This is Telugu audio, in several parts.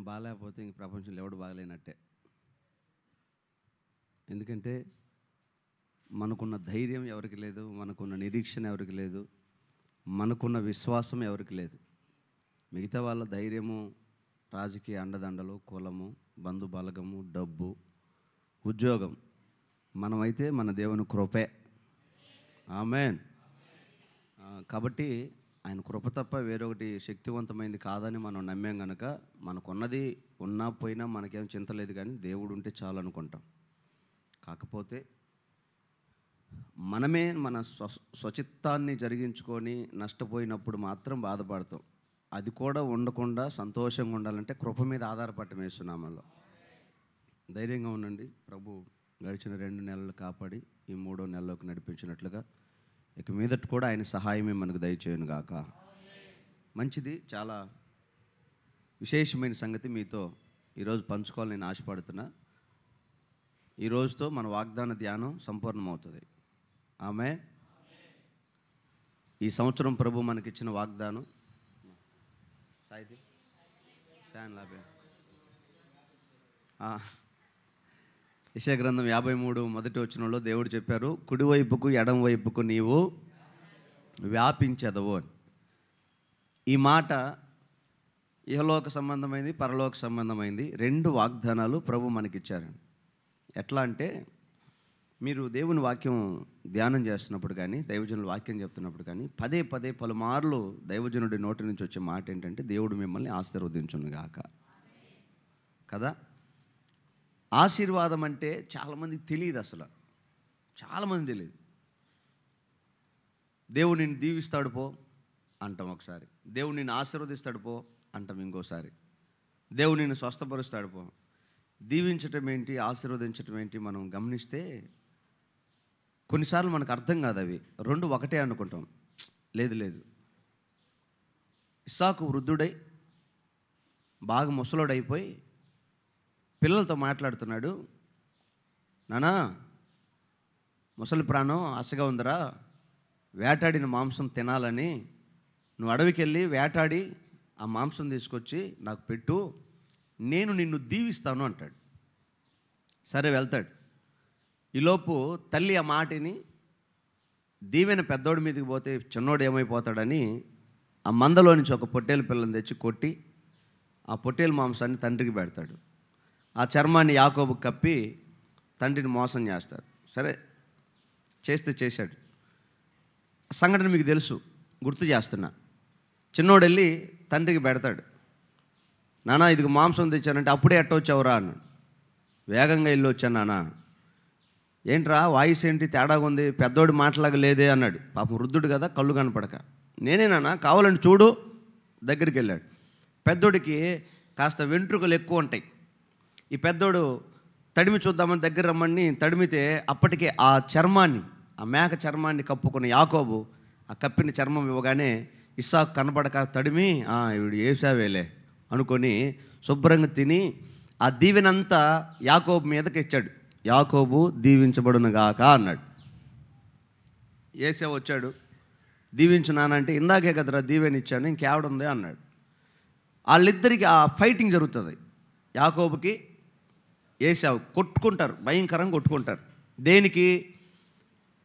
బాగాలేకపోతే ఇంక ప్రపంచంలో ఎవడు బాగలేనట్టే. ఎందుకంటే మనకున్న ధైర్యం ఎవరికి లేదు, మనకున్న నిరీక్షణ ఎవరికి లేదు, మనకున్న విశ్వాసం ఎవరికి లేదు. మిగతా వాళ్ళ ధైర్యము, రాజకీయ అండదండలు, కులము, బంధు బలగము, డబ్బు, ఉద్యోగం. మనమైతే మన దేవుని కృపే. ఆమేన్. కాబట్టి ఆయన కృప తప్ప వేరొకటి శక్తివంతమైంది కాదని మనం నమ్మాం కనుక మనకున్నది ఉన్నా పోయినా మనకేం చింత లేదు, కానీ దేవుడు ఉంటే చాలు అనుకుంటాం. కాకపోతే మనమే మన స్వచిత్తాన్ని జరిగించుకొని నష్టపోయినప్పుడు మాత్రం బాధపడతాం. అది కూడా ఉండకుండా సంతోషంగా ఉండాలంటే కృప మీద ఆధారపడటం యేసునామములో. ధైర్యంగా ఉండండి. ప్రభు గడిచిన 2 నెలలు కాపాడి ఈ 3వ నెలలోకి నడిపించినట్లుగా ఇక మీదట కూడా ఆయన సహాయమే మనకు దయచేయను గాక. మంచిది. చాలా విశేషమైన సంగతి మీతో ఈరోజు పంచుకోవాలని నేను ఆశపడుతున్నా. ఈ రోజుతో మన వాగ్దాన ధ్యానం సంపూర్ణమవుతుంది. ఆమె ఈ సంవత్సరం ప్రభు మనకిచ్చిన వాగ్దానం యెషయా గ్రంథం 53 మొదటి వచనంలో దేవుడు చెప్పారు, కుడివైపుకు ఎడం వైపుకు నీవు వ్యాపించెదవు అని. ఈ మాట ఇహలోక సంబంధమైంది, పరలోక సంబంధమైంది. 2 వాగ్దానాలు ప్రభు మనకిచ్చారండి. ఎట్లా అంటే, మీరు దేవుని వాక్యం ధ్యానం చేస్తున్నప్పుడు కానీ, దైవజనుల వాక్యం చెప్తున్నప్పుడు కానీ పదే పదే పలుమార్లు దైవజనుడి నోటి నుంచి వచ్చే మాట ఏంటంటే, దేవుడు మిమ్మల్ని ఆశీర్వదించునుగాక కదా. ఆశీర్వాదం అంటే చాలామందికి తెలియదు, అసలు చాలామంది తెలియదు. దేవుడు నిన్ను దీవిస్తాడు పో అంటాం ఒకసారి, దేవుడు నిన్ను ఆశీర్వదిస్తాడు పో అంటాం ఇంకోసారి, దేవుడు నిన్ను స్వస్థపరుస్తాడు పో. దీవించటం ఏంటి, ఆశీర్వదించటం ఏంటి మనం గమనిస్తే కొన్నిసార్లు మనకు అర్థం కాదు. అవి 2 ఒకటే అనుకుంటాం. లేదు. ఇస్సాకు వృద్ధుడై బాగా ముసలోడైపోయి పిల్లలతో మాట్లాడుతున్నాడు. నానా, ముసలి ప్రాణం ఆశగా ఉందిరా, వేటాడిన మాంసం తినాలని. నువ్వు అడవికి వెళ్ళి వేటాడి ఆ మాంసం తీసుకొచ్చి నాకు పెట్టు, నేను నిన్ను దీవిస్తాను అంటాడు. సరే వెళ్తాడు. ఈలోపు తల్లి ఆ మాటని, దీవెన పెద్దోడి మీదకి పోతే చిన్నోడు ఏమైపోతాడని ఆ మందలో నుంచి ఒక పొట్టేలు పిల్లని తెచ్చి కొట్టి ఆ పొట్టేలు మాంసాన్ని తండ్రికి పెడతాడు. ఆ చర్మాన్ని యాకోబుకి కప్పి తండ్రిని మోసం చేస్తాడు. సరే చేశాడు. సంఘటన మీకు తెలుసు, గుర్తు చేస్తున్నా. చిన్నోడు వెళ్ళి తండ్రికి పెడతాడు. నానా ఇదిగో మాంసం తెచ్చానంటే, అప్పుడే ఎట్టొచ్చావురా అన్నాడు. వేగంగా వెళ్ళి వచ్చాను నానా. ఏంట్రా వాయిస్ ఏంటి తేడాగా ఉంది, పెద్దోడి మాటలాగా లేదే అన్నాడు. పాపం వృద్ధుడు కదా, కళ్ళు కనపడక. నేనేనా, కావాలంటే చూడు. దగ్గరికి వెళ్ళాడు. పెద్దోడికి కాస్త వెంట్రుకలు ఎక్కువ ఉంటాయి. ఈ పెద్దోడు తడిమి చూద్దామని దగ్గర రమ్మని తడిమితే అప్పటికే ఆ చర్మాన్ని, ఆ మేక చర్మాన్ని కప్పుకున్న యాకోబు ఆ కప్పిన చర్మం ఇవ్వగానే ఇస్సాకు కనపడక తడిమి ఇవిడు ఏసావేలే అనుకొని శుభ్రంగా తిని ఆ దీవెనంతా యాకోబు మీదకి ఇచ్చాడు. యాకోబు దీవించబడునుగాక అన్నాడు. ఏసా వచ్చాడు, దీవించున్నానంటే, ఇందాకే కదరా దీవెనిచ్చాను, ఇంకేవడుంది అన్నాడు. వాళ్ళిద్దరికి ఆ ఫైటింగ్ జరుగుతుంది. యాకోబుకి ఏసావు కొట్టుకుంటారు, భయంకరంగా కొట్టుకుంటారు. దేనికి?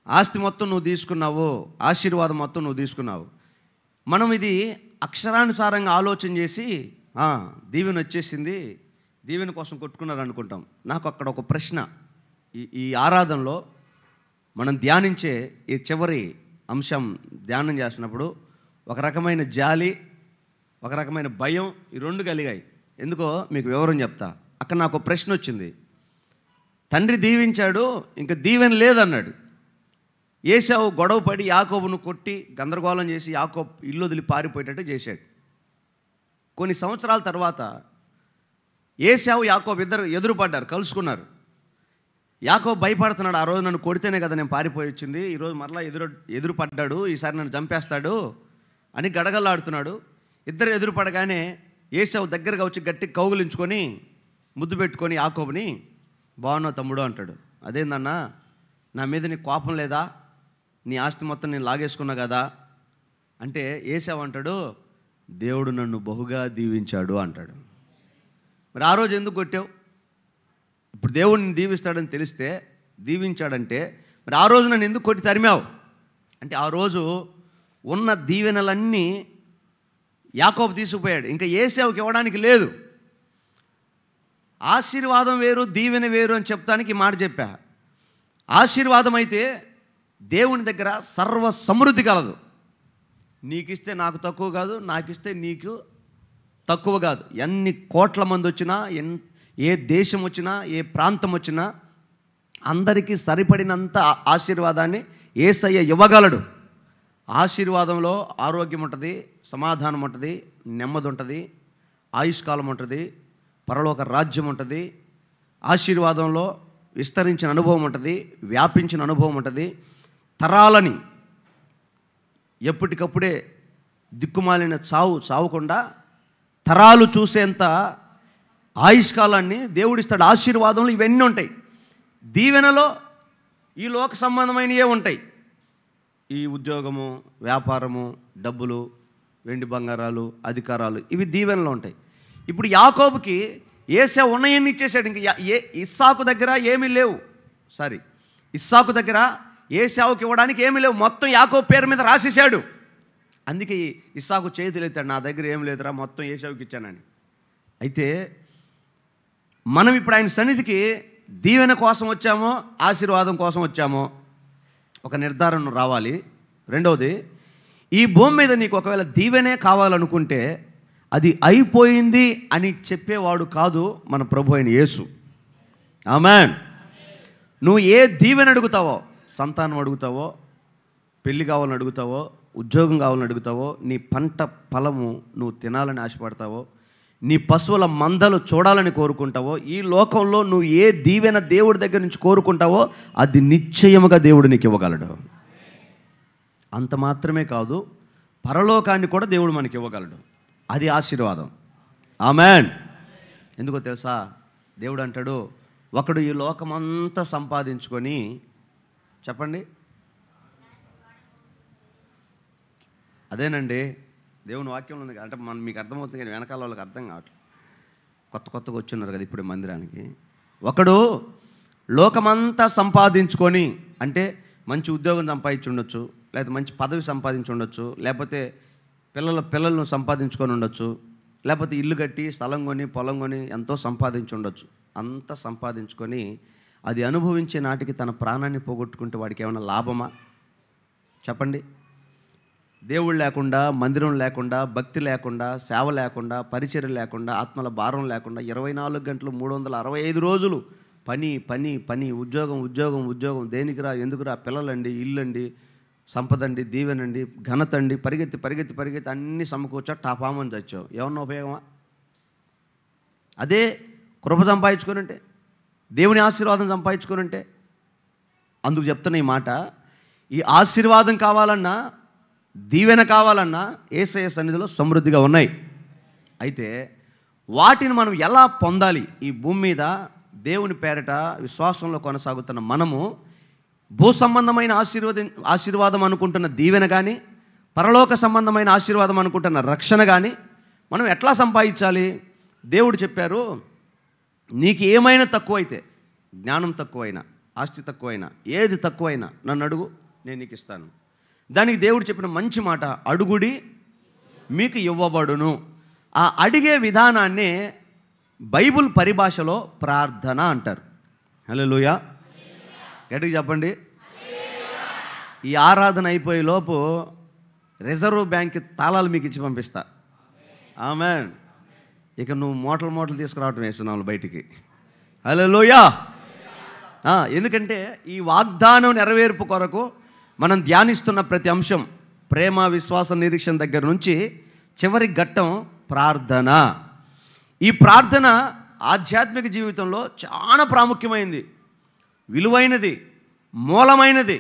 ఆస్తి మొత్తం నువ్వు తీసుకున్నావు, ఆశీర్వాదం మొత్తం నువ్వు తీసుకున్నావు. మనం ఇది అక్షరానుసారంగా ఆలోచన చేసి దీవెన వచ్చేసింది, దీవెన కోసం కొట్టుకున్నారు అనుకుంటాం. నాకు అక్కడ ఒక ప్రశ్న. ఈ ఆరాధనలో మనం ధ్యానించే ఈ చివరి అంశం ధ్యానం చేసినప్పుడు ఒక రకమైన జాలి, ఒక రకమైన భయం, ఈ 2 కలిగాయి. ఎందుకో మీకు వివరం చెప్తా. అక్కడ నాకు ప్రశ్న వచ్చింది. తండ్రి దీవించాడు, ఇంకా దీవెన లేదన్నాడు. ఏసావు గొడవ పడి యాకోబును కొట్టి గందరగోళం చేసి యాకోబు ఇల్లు వదిలి పారిపోయేటట్టు చేశాడు. కొన్ని సంవత్సరాల తర్వాత ఏసావు యాకోబు ఇద్దరు ఎదురుపడ్డారు, కలుసుకున్నారు. యాకోబు భయపడుతున్నాడు. ఆ రోజు నన్ను కొడితేనే కదా నేను పారిపోయి వచ్చింది, ఈరోజు మరలా ఎదురుపడ్డాడు, ఈసారి నన్ను చంపేస్తాడు అని గడగలాడుతున్నాడు. ఇద్దరు ఎదురుపడగానే ఏసావు దగ్గరగా వచ్చి గట్టి కౌగులించుకొని ముద్దు పెట్టుకొని యాకోబుని, బాగున్నావు తమ్ముడు అంటాడు. అదేందన్నా, నా మీద నీకు కోపం లేదా, నీ ఆస్తి మొత్తం నేను లాగేసుకున్నా కదా అంటే ఏసావు అంటాడు, దేవుడు నన్ను బహుగా దీవించాడు అంటాడు. మరి ఆ రోజు ఎందుకు కొట్టావు? ఇప్పుడు దేవుడిని దీవిస్తాడని తెలిస్తే, దీవించాడంటే మరి ఆ రోజు నన్ను ఎందుకు కొట్టి తరిమావు అంటే, ఆ రోజు ఉన్న దీవెనలన్నీ యాకోబు తీసుకుపోయాడు, ఇంకా ఏశావుకి ఇవ్వడానికి లేదు. ఆశీర్వాదం వేరు, దీవెన వేరు అని చెప్తానికి ఈ మాట చెప్పా. ఆశీర్వాదం అయితే దేవుని దగ్గర సర్వ సమృద్ధి కలదు. నీకిస్తే నాకు తక్కువ కాదు, నాకిస్తే నీకు తక్కువ కాదు. ఎన్ని కోట్ల మంది వచ్చినా, ఏ దేశం వచ్చినా, ఏ ప్రాంతం వచ్చినా అందరికీ సరిపడినంత ఆశీర్వాదాన్ని యేసయ్య ఇవ్వగలడు. ఆశీర్వాదంలో ఆరోగ్యం ఉంటుంది, సమాధానం ఉంటుంది, నెమ్మది ఉంటుంది, ఆయుష్కాలం ఉంటుంది, పరలోక రాజ్యం ఉంటుంది. ఆశీర్వాదంలో విస్తరించిన అనుభవం ఉంటుంది, వ్యాపించిన అనుభవం ఉంటుంది. తరాలని ఎప్పటికప్పుడే దిక్కుమాలిన చావకుండా తరాలు చూసేంత ఆయుష్కాలాన్ని దేవుడిస్తాడు. ఆశీర్వాదంలో ఇవన్నీ ఉంటాయి. దీవెనలో ఈ లోక సంబంధమైనవే ఉంటాయి. ఈ ఉద్యోగము, వ్యాపారము, డబ్బులు, వెండి బంగారాలు, అధికారాలు, ఇవి దీవెనలో ఉంటాయి. ఇప్పుడు యాకోబుకి ఏశావు ఉన్నాయన్ని ఇచ్చేసాడు. ఇంక ఇస్సాకు దగ్గర ఏమీ లేవు. ఇస్సాకు దగ్గర ఏశావుకి ఇవ్వడానికి ఏమీ లేవు. మొత్తం యాకోబు పేరు మీద రాసేసాడు. అందుకే ఇస్సాకు చేతులు ఎత్తాడు, నా దగ్గర ఏం లేదురా, మొత్తం ఏశావుకి ఇచ్చానని. అయితే మనం ఇప్పుడు ఆయన సన్నిధికి దీవెన కోసం వచ్చామో, ఆశీర్వాదం కోసం వచ్చామో ఒక నిర్ధారణ రావాలి. రెండవది, ఈ భూమి మీద నీకు ఒకవేళ దీవెనే కావాలనుకుంటే అది అయిపోయింది అని చెప్పేవాడు కాదు మన ప్రభు అయిన యేసు. ఆమేన్. నువ్వు ఏ దీవెన అడుగుతావో, సంతానం అడుగుతావో, పెళ్ళి కావాలని అడుగుతావో, ఉద్యోగం కావాలని అడుగుతావో, నీ పంట ఫలము నువ్వు తినాలని ఆశపడతావో, నీ పశువుల మందలు చూడాలని కోరుకుంటావో, ఈ లోకంలో నువ్వు ఏ దీవెన దేవుడి దగ్గర నుంచి కోరుకుంటావో అది నిశ్చయముగా దేవుడు నీకు ఇవ్వగలడు. అంత మాత్రమే కాదు, పరలోకాన్ని కూడా దేవుడు మనకి ఇవ్వగలడు. అది ఆశీర్వాదం. ఆమేన్. ఎందుకో తెలుసా? దేవుడు అంటాడు, ఒకడు ఈ లోకమంతా సంపాదించుకొని, చెప్పండి, అదేనండి దేవుని వాక్యంలో ఉంది. అంటే మీకు అర్థమవుతుంది కానీ వెనకాల వాళ్ళకి అర్థం కావట్లేదు. కొత్తగా వచ్చున్నారు కదా ఇప్పుడు మందిరానికి. ఒకడు లోకమంతా సంపాదించుకొని, అంటే మంచి ఉద్యోగం సంపాదించి ఉండొచ్చు, లేకపోతే మంచి పదవి సంపాదించి ఉండొచ్చు, లేకపోతే పిల్లలను సంపాదించుకొని ఉండొచ్చు, లేకపోతే ఇల్లు కట్టి స్థలం కొని పొలం కొని ఎంతో సంపాదించి ఉండొచ్చు. అంత సంపాదించుకొని అది అనుభవించే నాటికి తన ప్రాణాన్ని పోగొట్టుకుంటే వాడికి ఏమైనా లాభమా? చెప్పండి. దేవుడు లేకుండా, మందిరం లేకుండా, భక్తి లేకుండా, సేవ లేకుండా, పరిచర్య లేకుండా, ఆత్మల భారం లేకుండా 24 గంటలు 365 రోజులు పని పని పని, ఉద్యోగం, దేనికిరా, ఎందుకురా, పిల్లలండి, ఇల్లండి, సంపదండి, దీవెనండి, ఘనతండి, పరిగెత్తి అన్నీ సమకూర్చా టాపామని తెచ్చావు. ఏమన్నా ఉపయోగమా? అదే కృప సంపాదించుకొని ఉంటే, దేవుని ఆశీర్వాదం సంపాదించుకొని ఉంటే. అందుకు చెప్తున్న ఈ మాట, ఈ ఆశీర్వాదం కావాలన్నా, దీవెన కావాలన్నా యేసయ్య సన్నిధిలో సమృద్ధిగా ఉన్నాయి. అయితే వాటిని మనం ఎలా పొందాలి? ఈ భూమి మీద దేవుని పేరట విశ్వాసంలో కొనసాగుతున్న మనము భూ సంబంధమైన ఆశీర్వాదం అనుకుంటున్న దీవెన కానీ, పరలోక సంబంధమైన ఆశీర్వాదం అనుకుంటున్న రక్షణ కానీ మనం ఎట్లా సంపాదించాలి? దేవుడు చెప్పారు, నీకు ఏమైనా తక్కువైతే, జ్ఞానం తక్కువైనా, ఆస్తి తక్కువైనా, ఏది తక్కువైనా నన్ను అడుగు, నేను నీకు ఇస్తాను. దానికి దేవుడు చెప్పిన మంచి మాట, అడుగుడి మీకు ఇవ్వబడును. ఆ అడిగే విధానాన్ని బైబుల్ పరిభాషలో ప్రార్థన అంటారు. హల్లెలూయా. గట్టిగా చెప్పండి. ఈ ఆరాధన అయిపోయే లోపు రిజర్వ్ బ్యాంక్ తాళాలు మీకు ఇచ్చి పంపిస్తా. ఆమేన్. ఇక నువ్వు మూటలు తీసుకురావటం వేస్తున్నావు బయటికి. హల్లెలూయా. ఎందుకంటే ఈ వాగ్దానం నెరవేర్పు కొరకు మనం ధ్యానిస్తున్న ప్రతి అంశం, ప్రేమ, విశ్వాస, నిరీక్షణ దగ్గర నుంచి చివరి ఘట్టం ప్రార్థన. ఈ ప్రార్థన ఆధ్యాత్మిక జీవితంలో చాలా ప్రాముఖ్యమైనది, విలువైనది, మూలమైనది.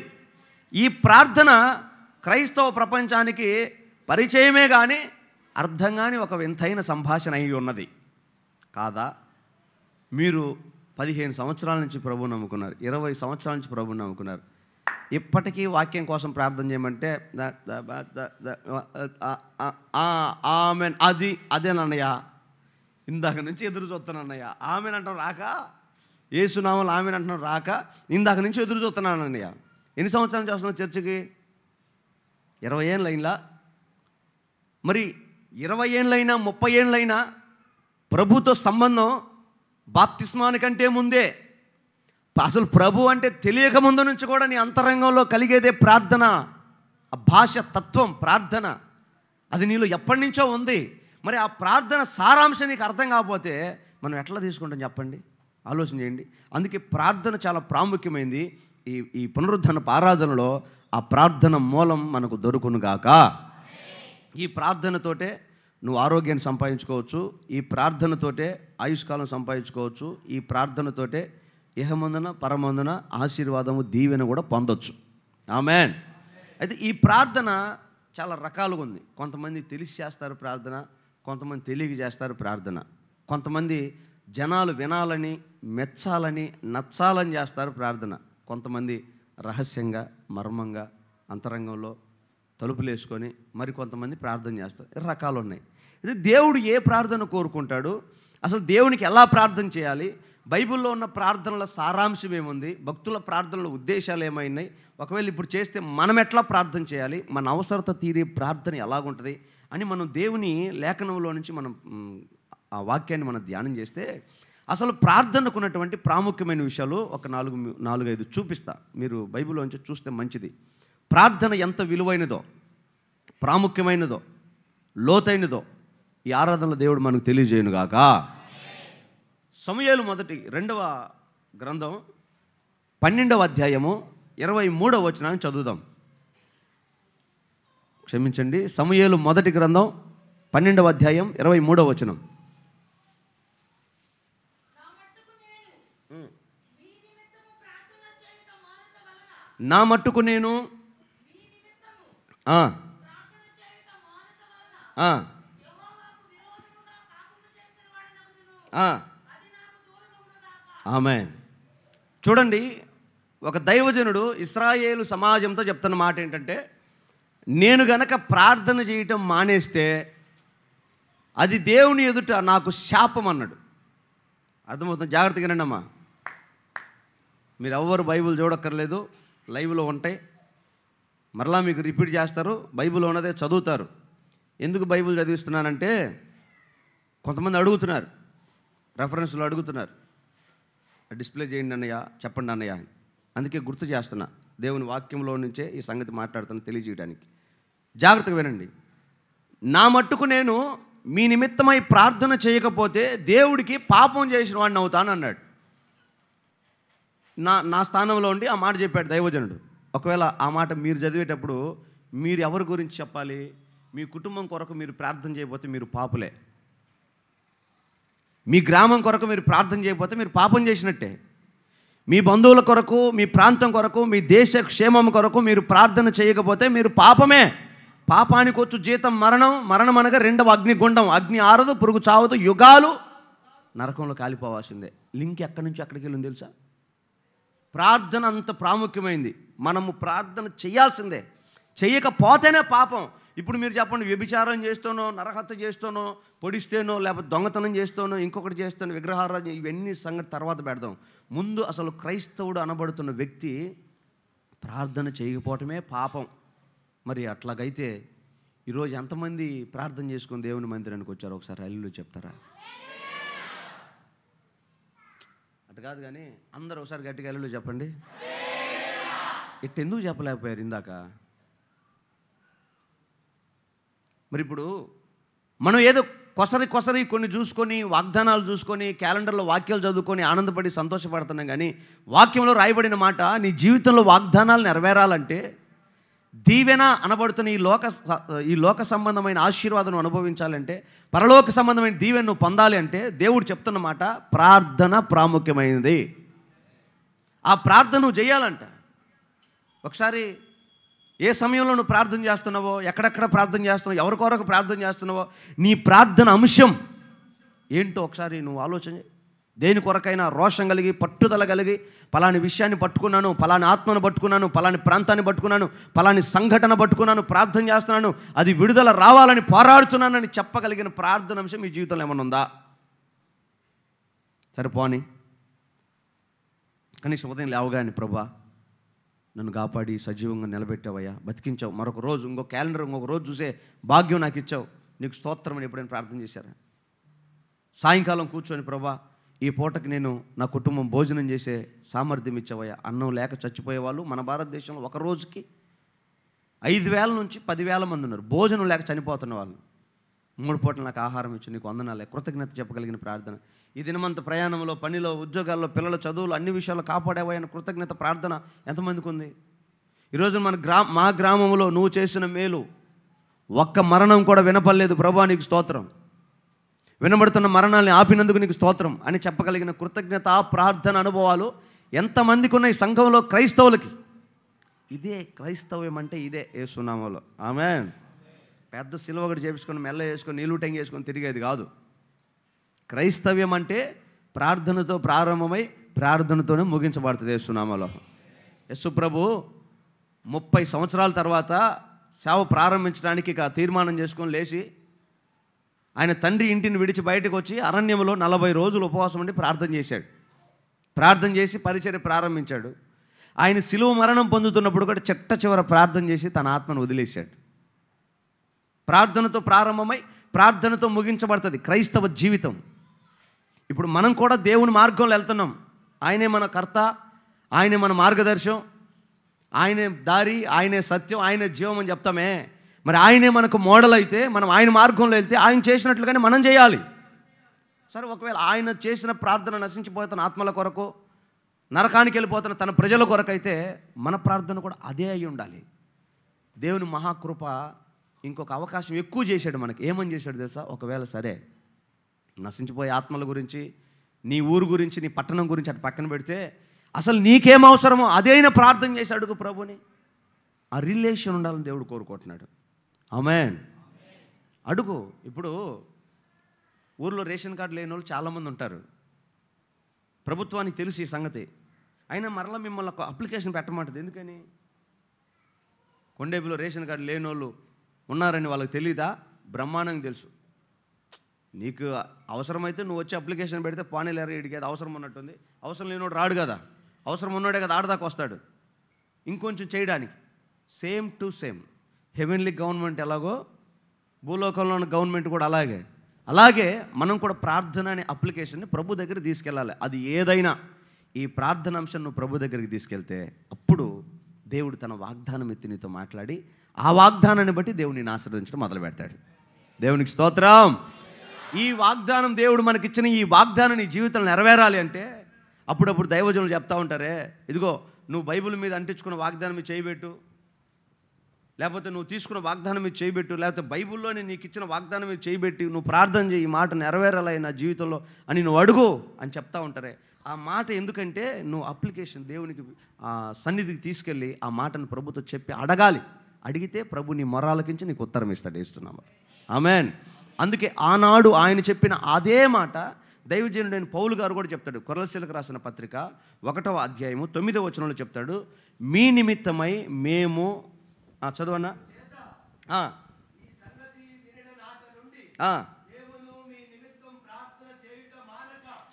ఈ ప్రార్థన క్రైస్తవ ప్రపంచానికి పరిచయమే కానీ అర్థం కానీ ఒక వింతైన సంభాషణ అయి ఉన్నది కాదా? మీరు 15 సంవత్సరాల నుంచి ప్రభువు నమ్ముకున్నారు, 20 సంవత్సరాల నుంచి ప్రభువు నమ్ముకున్నారు. ఇప్పటికీ వాక్యం కోసం ప్రార్థన చేయమంటే ఆమెన్, అదేనన్నయ్య, ఇందాక నుంచి ఎదురు చూస్తున్నాను అన్నయ్య. ఆమెను అంటాం రాక, యేసునామలు ఆమెను అంటున్నాం రాక, ఇందాక నుంచి ఎదురు చూస్తున్నాను అన్నయ్య. ఎన్ని సంవత్సరాలు చేస్తున్నావు చర్చికి? 20 ఏళ్ళు అయినా? మరి 20 ఏళ్ళైనా 30 ఏళ్ళైనా ప్రభుతో సంబంధం బాప్తిస్మానికంటే ముందే, అసలు ప్రభు అంటే తెలియక ముందు నుంచి కూడా నీ అంతరంగంలో కలిగేదే ప్రార్థన. ఆ భాష తత్వం ప్రార్థన అది నీలో ఎప్పటి నుంచో ఉంది. మరి ఆ ప్రార్థన సారాంశం నీకు అర్థం కాకపోతే మనం ఎట్లా తీసుకుంటాం చెప్పండి? ఆలోచన చేయండి. అందుకే ప్రార్థన చాలా ప్రాముఖ్యమైంది. ఈ పునరుద్ధరణ ఆరాధనలో ఆ ప్రార్థన మూలం మనకు దొరుకునుగాక. ఈ ప్రార్థనతోటే నువ్వు ఆరోగ్యాన్ని సంపాదించుకోవచ్చు, ఈ ప్రార్థనతోటే ఆయుష్కాలం సంపాదించుకోవచ్చు, ఈ ప్రార్థనతోటే ఇహమందున పరమందున ఆశీర్వాదము దీవెన కూడా పొందొచ్చు. ఆమేన్. అయితే ఈ ప్రార్థన చాలా రకాలుగా ఉంది. కొంతమంది తెలిసి చేస్తారు ప్రార్థన, కొంతమంది తెలియక చేస్తారు ప్రార్థన, కొంతమంది జనాలు వినాలని, మెచ్చాలని, నచ్చాలని చేస్తారు ప్రార్థన, కొంతమంది రహస్యంగా మర్మంగా అంతరంగంలో తలుపులు వేసుకొని మరి కొంతమంది ప్రార్థన చేస్తారు. రకాలు ఉన్నాయి. ఇది దేవుడు ఏ ప్రార్థన కోరుకుంటాడు, అసలు దేవునికి ఎలా ప్రార్థన చేయాలి, బైబిల్లో ఉన్న ప్రార్థనల సారాంశం ఏముంది, భక్తుల ప్రార్థనల ఉద్దేశాలు ఏమైనాయి, ఒకవేళ ఇప్పుడు చేస్తే మనం ఎట్లా ప్రార్థన చేయాలి, మన అవసరత తీరే ప్రార్థన ఎలాగుంటుంది అని మనం దేవుని లేఖనంలో నుంచి మనం ఆ వాక్యాన్ని మనం ధ్యానం చేస్తే అసలు ప్రార్థనకు ఉన్నటువంటి ప్రాముఖ్యమైన విషయాలు ఒక 4-5 చూపిస్తా. మీరు బైబిల్లోంచి చూస్తే మంచిది. ప్రార్థన ఎంత విలువైనదో, ప్రాముఖ్యమైనదో, లోతైనదో ఈ ఆరాధనలో దేవుడు మనకు తెలియజేయునుగాక. సమూయేలు మొదటి 2వ గ్రంథం 12వ అధ్యాయము 23వ వచనాన్ని చదువుదాం. క్షమించండి, సమూయేలు మొదటి గ్రంథం 12వ అధ్యాయం 23వ వచనం. నా మట్టుకు నేను ఆమేన్. చూడండి, ఒక దైవజనుడు ఇశ్రాయేలు సమాజంతో చెప్తున్న మాట ఏంటంటే, నేను గనక ప్రార్థన చేయటం మానేస్తే అది దేవుని ఎదుట నాకు శాపం అన్నాడు. అర్థమవుతుంది? జాగ్రత్తగా వినండి అమ్మా. మీరు ఎవ్వరు బైబిల్ చూడక్కర్లేదు, లైవ్లో ఉంటాయి, మరలా మీకు రిపీట్ చేస్తారు, బైబిల్ ఉన్నదే చదువుతారు. ఎందుకు బైబిల్ చదివిస్తున్నానంటే కొంతమంది అడుగుతున్నారు, రెఫరెన్స్లు అడుగుతున్నారు, డిస్ప్లే చేయండి అన్నయ్య, చెప్పండి అన్నయ్య. అందుకే గుర్తు చేస్తున్నా, దేవుని వాక్యంలో నుంచే ఈ సంగతి మాట్లాడుతున్నా తెలియజేయడానికి. జాగ్రత్తగా వినండి. నా మట్టుకు నేను మీ నిమిత్తమై ప్రార్థన చేయకపోతే దేవుడికి పాపం చేసిన వాడిని అవుతాను అన్నాడు. నా స్థానంలో ఉండి ఆ మాట చెప్పాడు దైవజనుడు. ఒకవేళ ఆ మాట మీరు చదివేటప్పుడు మీరు ఎవరి గురించి చెప్పాలి? మీ కుటుంబం కొరకు మీరు ప్రార్థన చేయకపోతే మీరు పాపులే. మీ గ్రామం కొరకు మీరు ప్రార్థన చేయకపోతే మీరు పాపం చేసినట్టే. మీ బంధువుల కొరకు, మీ ప్రాంతం కొరకు, మీ దేశ క్షేమం కొరకు మీరు ప్రార్థన చేయకపోతే మీరు పాపమే. పాపానికి వచ్చు జీతం మరణం, మరణం అనగా 2వ అగ్నిగుండం, అగ్ని ఆరదు, పురుగు చావదు, యుగాలు నరకంలో కాలిపోవాల్సిందే. లింక్ ఎక్కడి నుంచి ఎక్కడికి వెళ్ళింది తెలుసా? ప్రార్థన అంత ప్రాముఖ్యమైంది. మనము ప్రార్థన చేయాల్సిందే, చేయకపోతేనే పాపం. ఇప్పుడు మీరు చెప్పండి, వ్యభిచారం చేస్తానో, నరహత్య చేస్తానో, పొడిస్తేనో, లేకపోతే దొంగతనం చేస్తానో, ఇంకొకటి చేస్తానో, విగ్రహారాధన, ఇవన్నీ సంగతి తర్వాత పెడదాం. ముందు అసలు క్రైస్తవుడు అనబడుతున్న వ్యక్తి ప్రార్థన చేయకపోవటమే పాపం. మరి అట్లాగైతే ఈరోజు ఎంతమంది ప్రార్థన చేసుకుని దేవుని మందిరానికి వచ్చారో ఒకసారి హల్లెలూయా చెప్తారా? అటు కాదు కానీ అందరూ ఒకసారి గట్టిగా హల్లెలూయా చెప్పండి. ఎందుకు చెప్పలేకపోయారు ఇందాక? మరి ఇప్పుడు మనం ఏదో కొసరి కొన్ని చూసుకొని, వాగ్దానాలు చూసుకొని, క్యాలెండర్లో వాక్యాలు చదువుకొని ఆనందపడి సంతోషపడుతున్నాం. కానీ వాక్యంలో రాయబడిన మాట నీ జీవితంలో వాగ్దానాలు నెరవేరాలంటే, దీవెన అనబడుతున్న ఈ లోక సంబంధమైన ఆశీర్వాదం అనుభవించాలంటే, పరలోక సంబంధమైన దీవెన నువ్వు పొందాలి అంటే దేవుడు చెప్తున్న మాట ప్రార్థన ప్రాముఖ్యమైనది. ఆ ప్రార్థన నువ్వు చేయాలంట. ఒకసారి ఏ సమయంలో నువ్వు ప్రార్థన చేస్తున్నావో, ఎక్కడెక్కడ ప్రార్థన చేస్తున్నావో, ఎవరి కొరకు ప్రార్థన చేస్తున్నావో, నీ ప్రార్థన అంశం ఏంటో ఒకసారి నువ్వు ఆలోచన. దేని కొరకైనా రోషం కలిగి, పట్టుదల కలిగి, పలాని విషయాన్ని పట్టుకున్నాను, పలాని ఆత్మను పట్టుకున్నాను, పలాని ప్రాంతాన్ని పట్టుకున్నాను, పలాని సంఘటన పట్టుకున్నాను, ప్రార్థన చేస్తున్నాను, అది విడుదల రావాలని పోరాడుతున్నానని చెప్పగలిగిన ప్రార్థన అంశం మీ జీవితంలో ఏమైనా ఉందా? సరే పోనీ, కనీసం ఉదయం లేవగానే ప్రభా నన్ను కాపాడి సజీవంగా నిలబెట్టావయ్యా, బతికించావు, మరొక రోజు ఇంకో క్యాలెండర్ ఇంకొక రోజు చూసే భాగ్యం నాకు ఇచ్చావు, నీకు స్తోత్రం అని ఎప్పుడైనా ప్రార్థన చేశారా? సాయంకాలం కూర్చొని ప్రభా ఈ పూటకి నేను నా కుటుంబం భోజనం చేసే సామర్థ్యం ఇచ్చావయ్యా. అన్నం లేక చచ్చిపోయే వాళ్ళు మన భారతదేశంలో ఒక రోజుకి 5,000 నుంచి 10,000 మంది ఉన్నారు. భోజనం లేక చనిపోతున్న వాళ్ళు. 3 పూటలు నాకు ఆహారం ఇచ్చి నీకు వందనాలే, కృతజ్ఞత చెప్పగలిగిన ప్రార్థన. ఈ దినమంత ప్రయాణంలో, పనిలో, ఉద్యోగాల్లో, పిల్లల చదువులు, అన్ని విషయాల్లో కాపాడేవైన కృతజ్ఞత ప్రార్థన ఎంతమందికి ఉంది? ఈరోజు మా గ్రామంలో నువ్వు చేసిన మేలు ఒక్క మరణం కూడా వినపడలేదు ప్రభా, నీకు స్తోత్రం. వినబడుతున్న మరణాన్ని ఆపినందుకు నీకు స్తోత్రం అని చెప్పగలిగిన కృతజ్ఞత ప్రార్థన అనుభవాలు ఎంతమందికి ఉన్నాయి సంఘంలో? క్రైస్తవులకి ఇదే క్రైస్తవ్యం అంటే, ఇదే యేసు నామములో. ఆమేన్. పెద్ద సిలువ ఒకటి చేపించుకొని మెల్ల వేసుకొని నీళ్ళు టెంగి వేసుకొని తిరిగేది కాదు. క్రైస్తవ్యం అంటే ప్రార్థనతో ప్రారంభమై ప్రార్థనతోనే ముగించబడుతుంది యేసు నామములో. యేసు ప్రభు 30 సంవత్సరాల తర్వాత సేవ ప్రారంభించడానికి ఇక తీర్మానం చేసుకొని లేచి ఆయన తండ్రి ఇంటిని విడిచి బయటకు వచ్చి అరణ్యంలో 40 రోజులు ఉపవాసం ఉండి ప్రార్థన చేశాడు. ప్రార్థన చేసి పరిచర్య ప్రారంభించాడు. ఆయన శిలువ మరణం పొందుతున్నప్పుడు కూడా చిట్ట చివర ప్రార్థన చేసి తన ఆత్మను వదిలేశాడు. ప్రార్థనతో ప్రారంభమై ప్రార్థనతో ముగించబడుతుంది క్రైస్తవ జీవితం. ఇప్పుడు మనం కూడా దేవుని మార్గంలో వెళ్తున్నాం. ఆయనే మన కర్త, ఆయనే మన మార్గదర్శనం, ఆయనే దారి, ఆయనే సత్యం, ఆయనే జీవం అని చెప్తామే. మరి ఆయనే మనకు మోడల్ అయితే మనం ఆయన మార్గంలో వెళ్తే ఆయన చేసినట్లుగానే మనం చేయాలి. సరే, ఒకవేళ ఆయన చేసిన ప్రార్థన నశించిపోతున్న ఆత్మల కొరకు, నరకానికి వెళ్ళిపోతున్న తన ప్రజల కొరకు అయితే మన ప్రార్థన కూడా అదే అయి ఉండాలి. దేవుని మహాకృప ఇంకొక అవకాశం ఎక్కువ చేశాడు మనకి. ఏమని చేశాడు తెలుసా? ఒకవేళ సరే నశించిపోయే ఆత్మల గురించి, నీ ఊరు గురించి, నీ పట్టణం గురించి అటు పక్కన పెడితే అసలు నీకేం అవసరమో అదైనా ప్రార్థన చేసి అడుగు ప్రభుని. ఆ రిలేషన్ ఉండాలని దేవుడు కోరుకుంటున్నాడు. ఆమేన్. అడుగు. ఇప్పుడు ఊర్లో రేషన్ కార్డు లేని వాళ్ళు చాలామంది ఉంటారు. ప్రభుత్వానికి తెలిసి ఈ సంగతి అయినా మరలా మిమ్మల్ని ఒక అప్లికేషన్ పెట్టమంటుంది. ఎందుకని? కొండేపులో రేషన్ కార్డు లేని వాళ్ళు ఉన్నారని వాళ్ళకి తెలీదా? బ్రహ్మాండంగా తెలుసు. నీకు అవసరమైతే నువ్వు వచ్చి అప్లికేషన్ పెడితే పానీలేరు ఇడికి అది అవసరం ఉన్నట్టుంది. అవసరం లేనివాడు రాడు కదా, అవసరం ఉన్నోడే కదా ఆడదాకా వస్తాడు ఇంకొంచెం చేయడానికి. Same to same heavenly government ఎలాగో భూలోకంలో ఉన్న గవర్నమెంట్ కూడా అలాగే మనం కూడా ప్రార్థన అనే అప్లికేషన్ని ప్రభు దగ్గర తీసుకెళ్ళాలి. అది ఏదైనా ఈ ప్రార్థన అంశం నువ్వు ప్రభు దగ్గరికి తీసుకెళ్తే అప్పుడు దేవుడు తన వాగ్దానం ఎత్తి నీతో మాట్లాడి ఆ వాగ్దానాన్ని బట్టి దేవుడిని ఆశీర్వదించడం మొదలు పెడతాడు. దేవునికి స్తోత్రం. ఈ వాగ్దానం దేవుడు మనకిచ్చిన ఈ వాగ్దానం నీ జీవితంలో నెరవేరాలి అంటే అప్పుడప్పుడు దైవజనులు చెప్తా ఉంటారే, ఇదిగో నువ్వు బైబిల్ మీద అంటించుకున్న వాగ్దానం మీద చేయబెట్టు, లేకపోతే నువ్వు తీసుకున్న వాగ్దానం మీద చేయబెట్టు, లేకపోతే బైబిల్లోనే నీకు ఇచ్చిన వాగ్దానం మీద చేయబెట్టి నువ్వు ప్రార్థన చేయి, ఈ మాట నెరవేరాలి నా జీవితంలో అని నువ్వు అడుగు అని చెప్తా ఉంటారే. ఆ మాట ఎందుకంటే నువ్వు అప్లికేషన్ దేవునికి సన్నిధికి తీసుకెళ్ళి ఆ మాటను ప్రభుతో చెప్పి అడగాలి. అడిగితే ప్రభు నీ మొరాలకించి నీకు ఉత్తరం ఇస్తాడు. ఇస్తున్నాము. ఆమేన్. అందుకే ఆనాడు ఆయన చెప్పిన అదే మాట దైవజనుడైన పౌలు గారు కూడా చెప్తాడు. కొలస్సీలకు రాసిన పత్రిక 1వ అధ్యాయము 9వ వచనంలో చెప్తాడు, మీ నిమిత్తమై మేము చదవన్నా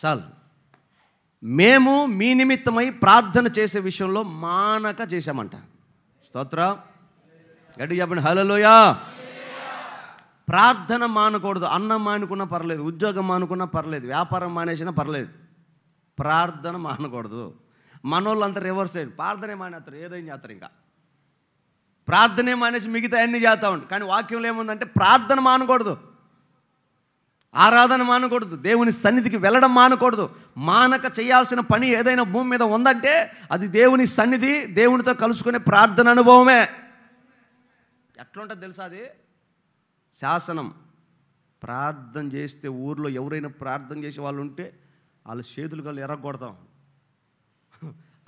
చాలు. మేము మీ నిమిత్తమై ప్రార్థన చేసే విషయంలో మానక చేశామంట. స్తోత్రం. గట్టిగా చెప్పండి హల్లెలూయా. ప్రార్థన మానకూడదు. అన్నం మానుకున్నా పర్లేదు, ఉద్యోగం మానుకున్నా పర్లేదు, వ్యాపారం మానేసినా పర్లేదు, ప్రార్థన మానకూడదు. మనోళ్ళు అంతా రివర్స్ అయ్యి ప్రార్థనే మానేస్తారు, ఏదైనా చేస్తారు. ఇంకా ప్రార్థనే మానేసి మిగతా అన్నీ చేస్తూ ఉంటారు. కానీ వాక్యంలో ఏముందంటే ప్రార్థన మానకూడదు, ఆరాధన మానకూడదు, దేవుని సన్నిధికి వెళ్ళడం మానకూడదు. మానక చేయాల్సిన పని ఏదైనా భూమి మీద ఉందంటే అది దేవుని సన్నిధి, దేవునితో కలుసుకునే ప్రార్థన అనుభవమే. ఎట్లుంటుంది తెలుసా? అది శాసనం. ప్రార్థన చేస్తే ఊర్లో ఎవరైనా ప్రార్థన చేసే వాళ్ళు ఉంటే వాళ్ళ చేతులు కళ్ళు ఎరగొడతాం.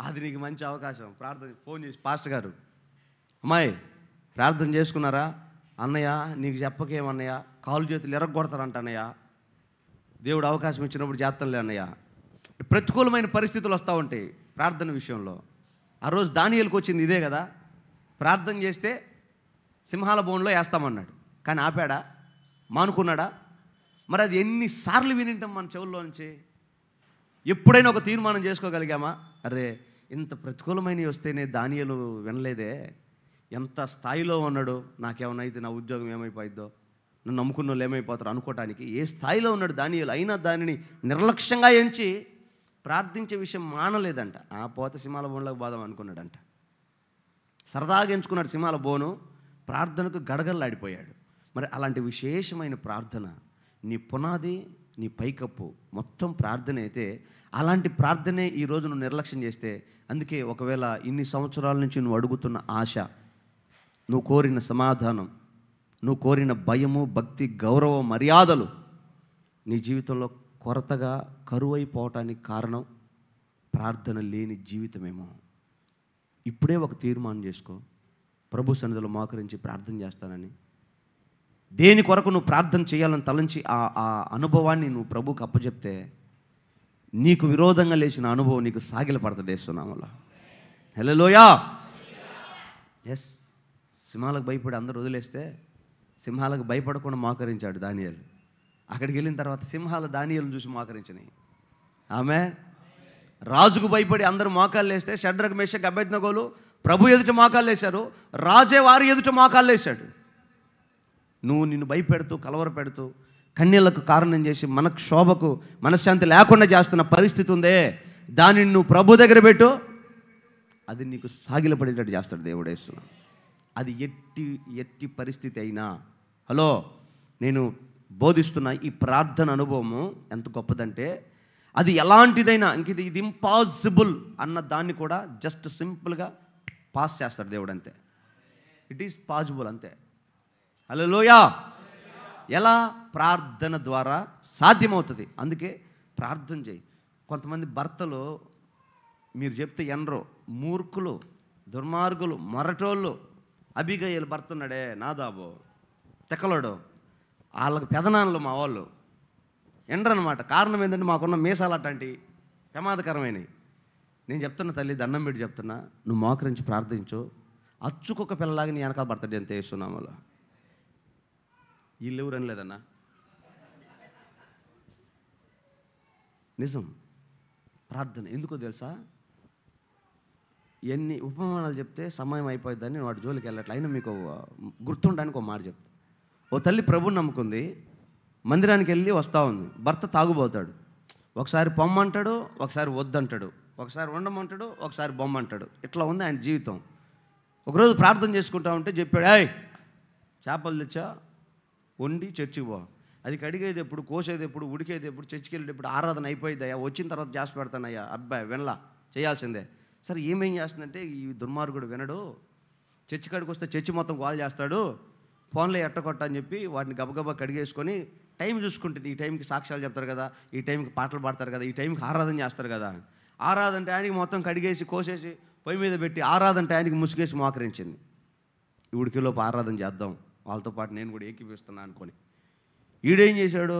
అది నీకు మంచి అవకాశం. ప్రార్థన ఫోన్ చేసి, పాస్టర్ గారు అమ్మాయి ప్రార్థన చేసుకున్నారా? అన్నయ్య నీకు చెప్పకేమన్నయ్య, కాలు చేతులు ఎరగొడతారంట అన్నయ్య, దేవుడు అవకాశం ఇచ్చినప్పుడు చేస్తానులే అన్నయ్య. ప్రతికూలమైన పరిస్థితులు వస్తూ ఉంటాయి ప్రార్థన విషయంలో. ఆ రోజు దానియేలుకు వచ్చింది ఇదే కదా. ప్రార్థన చేస్తే సింహాల బోన్లో వేస్తామన్నాడు, కానీ ఆపాడా? మానుకున్నాడా? మరి అది ఎన్నిసార్లు వినింటాం మన చెవుల్లో నుంచి. ఎప్పుడైనా ఒక తీర్మానం చేసుకోగలిగామా? అరే, ఇంత ప్రతికూలమైనవి వస్తేనే దానియేలు వినలేదే, ఎంత స్థాయిలో ఉన్నాడు, నాకేమన్నా అయితే నా ఉద్యోగం ఏమైపోయిద్దో, నన్ను నమ్ముకున్న వాళ్ళు ఏమైపోతారు అనుకోవటానికి ఏ స్థాయిలో ఉన్నాడు దానియేలు. అయినా దానిని నిర్లక్ష్యంగా ఎంచి ప్రార్థించే విషయం మానలేదంట. ఆ పోత సింహాల బోన్లోకి పోదాం అనుకున్నాడంట. సరదాగా ఎంచుకున్నాడు సింహాల బోను, ప్రార్థనకు గడగడలాడిపోయాడు. మరి అలాంటి విశేషమైన ప్రార్థన, నీ పునాది, నీ పైకప్పు మొత్తం ప్రార్థన అయితే, అలాంటి ప్రార్థనే ఈరోజు నువ్వు నిర్లక్ష్యం చేస్తే, అందుకే ఒకవేళ ఇన్ని సంవత్సరాల నుంచి నువ్వు అడుగుతున్న ఆశ, నువ్వు కోరిన సమాధానం, నువ్వు కోరిన భయము, భక్తి, గౌరవ మర్యాదలు నీ జీవితంలో కొరతగా కరువైపోవటానికి కారణం ప్రార్థన లేని జీవితమేమో. ఇప్పుడే ఒక తీర్మానం చేసుకో, ప్రభు సన్నిధిలో మోకరించి ప్రార్థన చేస్తానని. దేని కొరకు నువ్వు ప్రార్థన చేయాలని తలంచి ఆ అనుభవాన్ని నువ్వు ప్రభుకు అప్పచెప్తే, నీకు విరోధంగా లేచిన అనుభవం నీకు సాగిలపడుతుంది యేసునామములో. హల్లెలూయా. ఎస్, సింహాలకు భయపడి అందరూ వదిలేస్తే సింహాలకు భయపడకుండా మోకరించాడు దానియేలు. అక్కడికి వెళ్ళిన తర్వాత సింహాలు దానియేలును చూసి మోకరించినాయి. ఆమె రాజుకు భయపడి అందరూ మోకాళ్ళు వేస్తే షడ్రక్ మేషక్ అబేద్నెగోలు ప్రభు ఎదుట మోకాళ్ళు వేశారు, రాజే వారి ఎదుట మోకాళ్ళు వేశాడు. నువ్వు నిన్ను భయపెడుతూ కలవర పెడుతూ కన్నీళ్లకు కారణం చేసి మనకు శోభకు మనశ్శాంతి లేకుండా చేస్తున్న పరిస్థితి ఉందే, దానిని నువ్వు ప్రభు దగ్గర పెట్టు, అది నీకు సాగిలపడేటట్టు చేస్తాడు దేవుడు యేసునామములో. అది ఎట్టి పరిస్థితి అయినా. హలో, నేను బోధిస్తున్న ఈ ప్రార్థన అనుభవము ఎంత గొప్పదంటే, అది ఎలాంటిదైనా, ఇంక ఇది ఇంపాసిబుల్ అన్న దాన్ని కూడా జస్ట్ సింపుల్గా పాస్ చేస్తాడు దేవుడు, అంతే. ఇట్ ఈస్ పాసిబుల్, అంతే. హల్లెలూయా. ఎలా? ప్రార్థన ద్వారా సాధ్యమవుతుంది. అందుకే ప్రార్థన చేయి. కొంతమంది భర్తలు మీరు చెప్తే ఎనరు, మూర్ఖులు, దుర్మార్గులు, మొరటోళ్ళు. అబిగయీలు భర్త ఉన్నాడే, నాదాబు తెక్కలోడు, వాళ్ళకి పెదనాన్నలు మా వాళ్ళు ఎండ్రనమాట. కారణం ఏంటంటే మాకున్న మీసాలు అట్లాంటి ప్రమాదకరమైనవి. నేను చెప్తున్నా తల్లి, దండం పెట్టి చెప్తున్నా, నువ్వు మోకరించి ప్రార్థించు, అచ్చుకొక పిల్లలాగా నీ వెనకాల పడతాడు ఎంత యేసునామములో. వీళ్ళు ఎవరు అనలేదన్నా, నిజం. ప్రార్థన ఎందుకో తెలుసా? ఎన్ని ఉపమానాలు చెప్తే సమయం అయిపోద్దని నేను వాటి జోలికి వెళ్ళట్లే. అయినా మీకు గుర్తుండడానికి ఒక మాట చెప్తా. ఓ తల్లి ప్రభుని నమ్ముకుంది, మందిరానికి వెళ్ళి వస్తూ ఉంది. భర్త తాగుబోతాడు. ఒకసారి పొమ్మంటాడు, ఒకసారి వద్దంటాడు, ఒకసారి ఉండమంటాడు, ఒకసారి బొమ్మంటాడు. ఇట్లా ఉంది ఆయన జీవితం. ఒకరోజు ప్రార్థన చేసుకుంటా ఉంటే చెప్పాడు, ఏయ్ చేపలు తెచ్చా, వండి చర్చికి పో. అది కడిగేది ఎప్పుడు, కోసేది ఎప్పుడు, ఉడికేది ఎప్పుడు, చర్చికి వెళ్ళేటప్పుడు, ఆరాధన అయిపోయిద్దయ్యా, వచ్చిన తర్వాత చేసి పెడతానయ్యా. అబ్బాయి వినలా, చేయాల్సిందే. సరే ఏమేం చేస్తుందంటే, ఈ దుర్మార్గుడు వినడు, చర్చి కాడికి వస్తే చర్చి మొత్తం కాల్ చేస్తాడు, ఫోన్లో ఎట్టకొట్ట అని చెప్పి వాటిని గబగబా కడిగేసుకొని టైం చూసుకుంటుంది. ఈ టైంకి సాక్ష్యాలు చెప్తారు కదా, ఈ టైంకి పాటలు పాడతారు కదా, ఈ టైంకి ఆరాధన చేస్తారు కదా. ఆరాధన టైంకి మొత్తం కడిగేసి కోసేసి పొయ్యి మీద పెట్టి ఆరాధన టైంకి ముసుగేసి మోకరించింది. ఈవిడికిలోపు ఆరాధన చేద్దాం, వాళ్ళతో పాటు నేను కూడా ఏకీపిస్తున్నా అనుకొని. ఈడేం చేశాడు,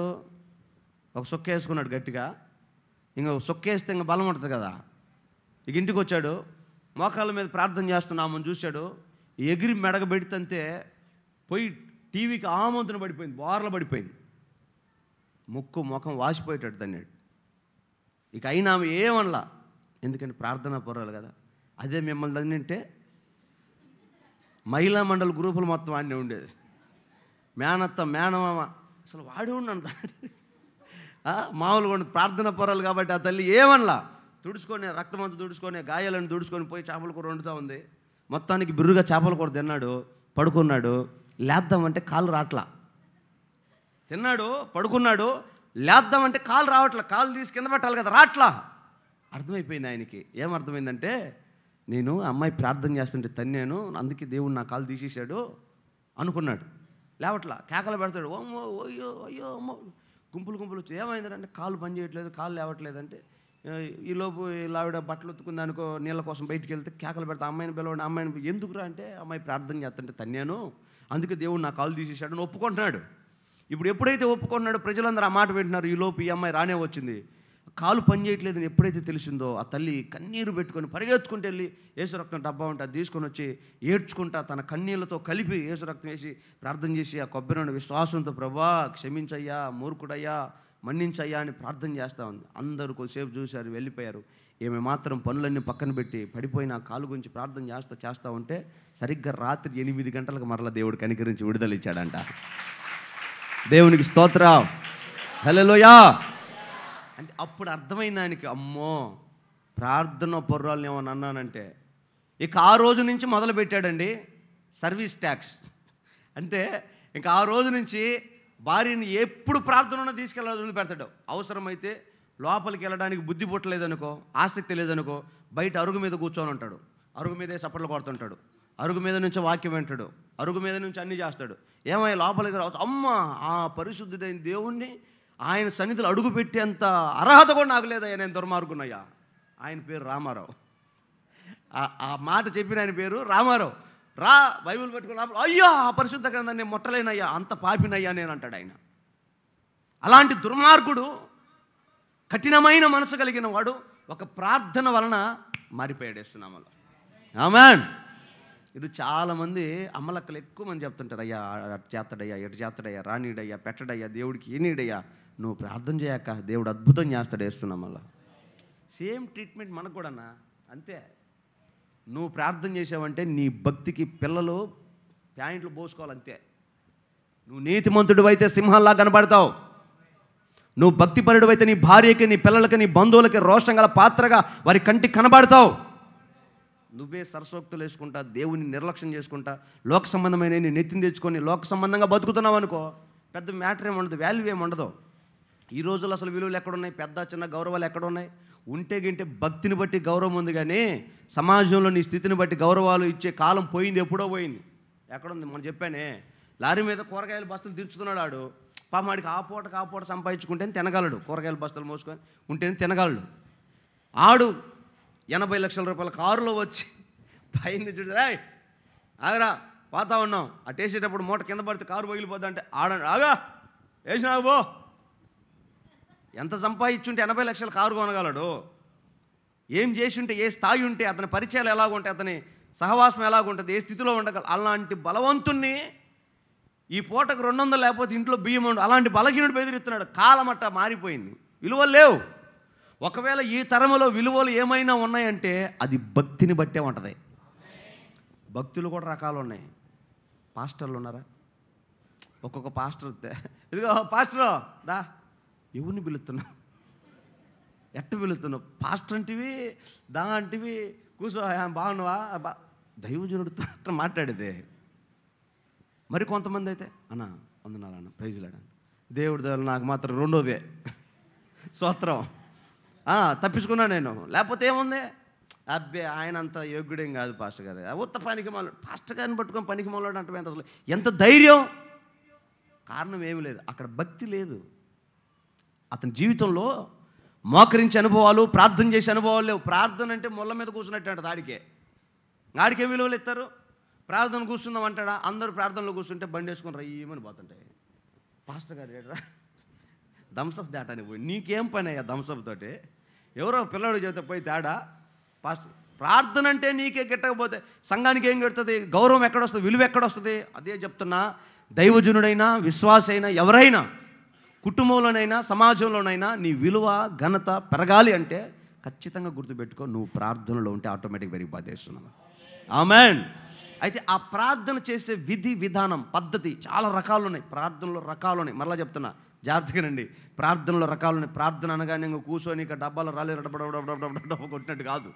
ఒక సొక్క వేసుకున్నాడు గట్టిగా. ఇంకా సొక్క వేస్తే ఇంకా బలం ఉంటుంది కదా. ఇక ఇంటికి వచ్చాడు, మోకాళ్ళ మీద ప్రార్థన చేస్తున్నామని చూశాడు. ఎగిరి మెడగ పెడితే పోయి టీవీకి ఆమంతున పడిపోయింది, బోర్ల పడిపోయింది. ముక్కు ముఖం వాసిపోయేటట్టు తన్నాడు. ఇక అయినా ఆమె ఏమనలా, ఎందుకంటే ప్రార్థనా పొరాలు కదా. అదే మిమ్మల్ని తన్నింటే మహిళా మండలి గ్రూపులు మొత్తం ఆడనే ఉండేది. మేనత్త, మేనమామ, అసలు వాడే ఉన్నాను మామూలుగా ఉండదు. ప్రార్థన పొరాలు కాబట్టి ఆ తల్లి ఏమనలా, తుడుచుకొని రక్తమంతా తుడుచుకొని గాయాలను తుడుచుకొని పోయి చేపల కూర వండుతూ ఉంది. మొత్తానికి బిర్రుగా చేపల కూర తిన్నాడు, పడుకున్నాడు. లేద్దామంటే కాలు రాట్లా. తిన్నాడు, పడుకున్నాడు, లేద్దామంటే కాలు రావట్లా. కాలు తీసి కింద పెట్టాలి కదా, రాట్లా. అర్థమైపోయింది ఆయనకి. ఏమర్థమైందంటే, నేను అమ్మాయి ప్రార్థన చేస్తుంటే తన్నాను, అందుకే దేవుడు నా కాలు తీసేశాడు అనుకున్నాడు. లేవట్లా, కేకలు పెడతాడు, ఓమ్మో అయ్యో అయ్యో అమ్మో, గుంపులు గుంపులు వచ్చి. ఏమైందంటే కాలు పని చేయట్లేదు, కాలు లేవట్లేదంటే, ఈలోపు ఆవిడ బట్టలు ఉత్తుకుంది అనుకో, నీళ్ళ కోసం బయటికి వెళ్తే కేకలు పెడతా, అమ్మాయిని పిలవండి, అమ్మాయిని. ఎందుకురా అంటే, అమ్మాయి ప్రార్థన చేస్తుంటే తన్నాను, అందుకే దేవుడు నా కాలు తీసేశాడు అని ఒప్పుకుంటున్నాడు. ఇప్పుడు ఎప్పుడైతే ఒప్పుకుంటున్నాడు, ప్రజలందరూ ఆ మాట వింటున్నారు. ఈలోపు ఈ అమ్మాయి రానే వచ్చింది. కాలు పని చేయట్లేదని ఎప్పుడైతే తెలిసిందో, ఆ తల్లి కన్నీరు పెట్టుకొని పరిగెత్తుకుంటూ వెళ్ళి యేసు రక్తం డబ్బా ఉంటే అది తీసుకొని వచ్చి ఏడ్చుకుంటా తన కన్నీళ్ళతో కలిపి యేసు రక్తం వేసి ప్రార్థన చేసి, ఆ కొబ్బరి నూనె విశ్వాసంతో, ప్రభా క్షమించయ్యా, మూర్ఖుడయ్యా, మన్నించయ్యా అని ప్రార్థన చేస్తూ ఉంది. అందరూ కొద్దిసేపు చూశారు, వెళ్ళిపోయారు. ఈమె మాత్రం పనులన్నీ పక్కన పెట్టి పడిపోయిన కాలు గురించి ప్రార్థన చేస్తూ ఉంటే సరిగ్గా రాత్రి 8 గంటలకు మరలా దేవుడు కనికరించి విడుదల ఇచ్చాడంట. దేవునికి స్తోత్రం, హల్లెలూయా. అంటే అప్పుడు అర్థమైంది ఆయనకి, అమ్మో ప్రార్థన పొర్రాలను ఏమని అన్నానంటే. ఇక ఆ రోజు నుంచి మొదలు పెట్టాడండి సర్వీస్ ట్యాక్స్. అంటే ఇంకా ఆ రోజు నుంచి భార్యని ఎప్పుడు ప్రార్థన తీసుకెళ్ళాలి వదిలిపెడతాడు. అవసరమైతే లోపలికి వెళ్ళడానికి బుద్ధి పుట్టలేదనుకో, ఆసక్తి లేదనుకో, బయట అరుగు మీద కూర్చొని ఉంటాడు. అరుగు మీదే చప్పట్లు కొడుతుంటాడు, అరుగు మీద నుంచి వాక్యం వింటాడు, అరుగు మీద నుంచి అన్నీ చేస్తాడు. ఏమయ్య లోపలికి రావచ్చు, అమ్మ ఆ పరిశుద్ధుడైన దేవుణ్ణి ఆయన సన్నిధిలో అడుగు పెట్టేంత అర్హత కూడా నాకు లేదయ్యా, నేను దుర్మార్గునయ్యా. ఆయన పేరు రామారావు. ఆ మాట చెప్పిన ఆయన పేరు రామారావు. రా బైబిల్ పెట్టుకుని లోపల, అయ్యా ఆ పరిశుద్ధ గ్రంథాన్ని ముట్టలేనయ్యా, అంత పాపినయ్యా నేను అంటాడు ఆయన. అలాంటి దుర్మార్గుడు, కఠినమైన మనసు కలిగిన వాడు ఒక ప్రార్థన వలన మారిపోయాడు యేసునామములో. ఆమేన్. ఇది చాలామంది అమ్మలక్కలు ఎక్కువ మంది చెప్తుంటారు, అయ్యా అటు చేస్తాడయ్యా, ఎటు చేస్తాడయ్యా, రానీడయ్యా, పెట్టడయ్యా, దేవుడికి ఏనీడయ్యా, నువ్వు ప్రార్థన చేయక దేవుడు అద్భుతం చేస్తాడు యేసునామములో. సేమ్ ట్రీట్మెంట్ మనకు కూడా అంతే. నువ్వు ప్రార్థన చేసావంటే నీ భక్తికి పిల్లలు ప్యాంట్లు పోసుకోవాలంతే. నువ్వు నీతిమంతుడు అయితే సింహంలా కనబడతావు. నువ్వు భక్తిపరుడు అయితే నీ భార్యకి, నీ పిల్లలకి, నీ బంధువులకి రోషం గల పాత్రగా వారి కంటికి కనబడతావు. నువ్వే సరసోక్తులు వేసుకుంటా, దేవుని నిర్లక్ష్యం చేసుకుంటా, లోక సంబంధమైన నీ నెత్తిని తెచ్చుకొని లోక సంబంధంగా బతుకుతున్నావు అనుకో, పెద్ద మ్యాటర్ ఏముండదు, వాల్యూ ఏముండదు. ఈ రోజుల్లో అసలు విలువలు ఎక్కడున్నాయి, పెద్ద చిన్న గౌరవాలు ఎక్కడున్నాయి? ఉంటే గింటే భక్తిని బట్టి గౌరవం ఉంది, కానీ సమాజంలో నీ స్థితిని బట్టి గౌరవాలు ఇచ్చే కాలం పోయింది, ఎప్పుడో పోయింది. ఎక్కడుంది? మనం చెప్పానే, లారీ మీద కూరగాయల బస్తలు దించుతున్నాడు ఆడు. పామాడికి ఆ పూట సంపాదించుకుంటేనే తినగలడు, కూరగాయల బస్తలు మోసుకొని ఉంటేనే తినగలడు. ఆడు 80 లక్షల రూపాయల కారులో వచ్చి పైన చూడు, ఆగరా పోతా ఉన్నాం, అటు వేసేటప్పుడు మూట కింద పడితే కారు పగిలిపోద్ది అంటే ఆడండి, ఆగా వేసినావు పో. ఎంత సంపాదించుంటే 80 లక్షల కారు కొనగలడు? ఏం చేసి ఉంటే, ఏ స్థాయి ఉంటే, అతని పరిచయాలు ఎలాగుంటాయి, అతని సహవాసం ఎలాగుంటుంది, ఏ స్థితిలో ఉండగలరు? అలాంటి బలవంతుణ్ణి ఈ పూటకు 200 లేకపోతే ఇంట్లో బియ్యం ఉండు, అలాంటి బలహీనుడు బెదిరిస్తున్నాడు. కాలమట్ట మారిపోయింది, విలువలు లేవు. ఒకవేళ ఈ తరములో విలువలు ఏమైనా ఉన్నాయంటే అది భక్తిని బట్టే ఉంటుంది. భక్తులు కూడా రకాలు ఉన్నాయి. పాస్టర్లు ఉన్నారా? ఒక్కొక్క పాస్టర్ ఇదిగో పాస్టర్ దా, ఎవరిని పిలుస్తున్నావు, ఎట్ట పిలుస్తున్నావు? పాస్టర్ అంటివి, దా అంటివి, కూర్చో బాగున్నావా, దైవజనుడితో అట్లా మాట్లాడేదే. మరి కొంతమంది అయితే అన్న వందనాలన్న, ప్రైజ్లాడ, దేవుడి దేవుడు నాకు మాత్రం రెండోదే స్తోత్రం, తప్పించుకున్నా నేను. లేకపోతే ఏముంది, అబ్బే ఆయన అంత యోగ్యుడేం కాదు పాస్టర్ గారు, ఉత్త పనికి మళ్ళీ పాస్టర్ గారిని పట్టుకొని పనికి మొదలు అంటే అసలు ఎంత ధైర్యం? కారణం ఏమి లేదు, అక్కడ భక్తి లేదు. అతని జీవితంలో మోకరించే అనుభవాలు, ప్రార్థన చేసే అనుభవాలు లేవు. ప్రార్థన అంటే ముళ్ళ మీద కూర్చున్నట్టు అంట, ఆడికేం విలువలు ఇస్తారు? ప్రార్థన కూర్చుందాం అంటాడా? అందరూ ప్రార్థనలో కూర్చుంటే బండి వేసుకొని రయ్యమని పోతుంటాయి. పాస్టర్ గారు ఏడ్రా థమ్సప్ తేటానికి పోయి, నీకేం పని అయ్యా థమ్సప్ తోటి? ఎవరో పిల్లడు చెబితే పోయి తేడా. పాస్టర్ ప్రార్థన అంటే నీకే గిట్టకపోతే సంఘానికి ఏం కడుతుంది? గౌరవం ఎక్కడొస్తుంది? విలువ ఎక్కడొస్తుంది? అదే చెప్తున్నా, దైవజనుడైనా విశ్వాస అయినా ఎవరైనా, కుటుంబంలోనైనా సమాజంలోనైనా నీ విలువ ఘనత పెరగాలి అంటే ఖచ్చితంగా గుర్తుపెట్టుకో, నువ్వు ప్రార్థనలో ఉంటే ఆటోమేటిక్ పెరిగిపోతేస్తున్నావు. ఆమేన్. అయితే ఆ ప్రార్థన చేసే విధి విధానం పద్ధతి చాలా రకాలు ఉన్నాయి. ప్రార్థనలో రకాలు ఉన్నాయి. మరలా చెప్తున్నా జాగ్రత్తగానండి, ప్రార్థనలో రకాలు ఉన్నాయి. ప్రార్థన అనగానే ఇంకా కూర్చొని ఇక డబ్బాలు రాలే డబ్బ కొట్టినట్టు కాదు.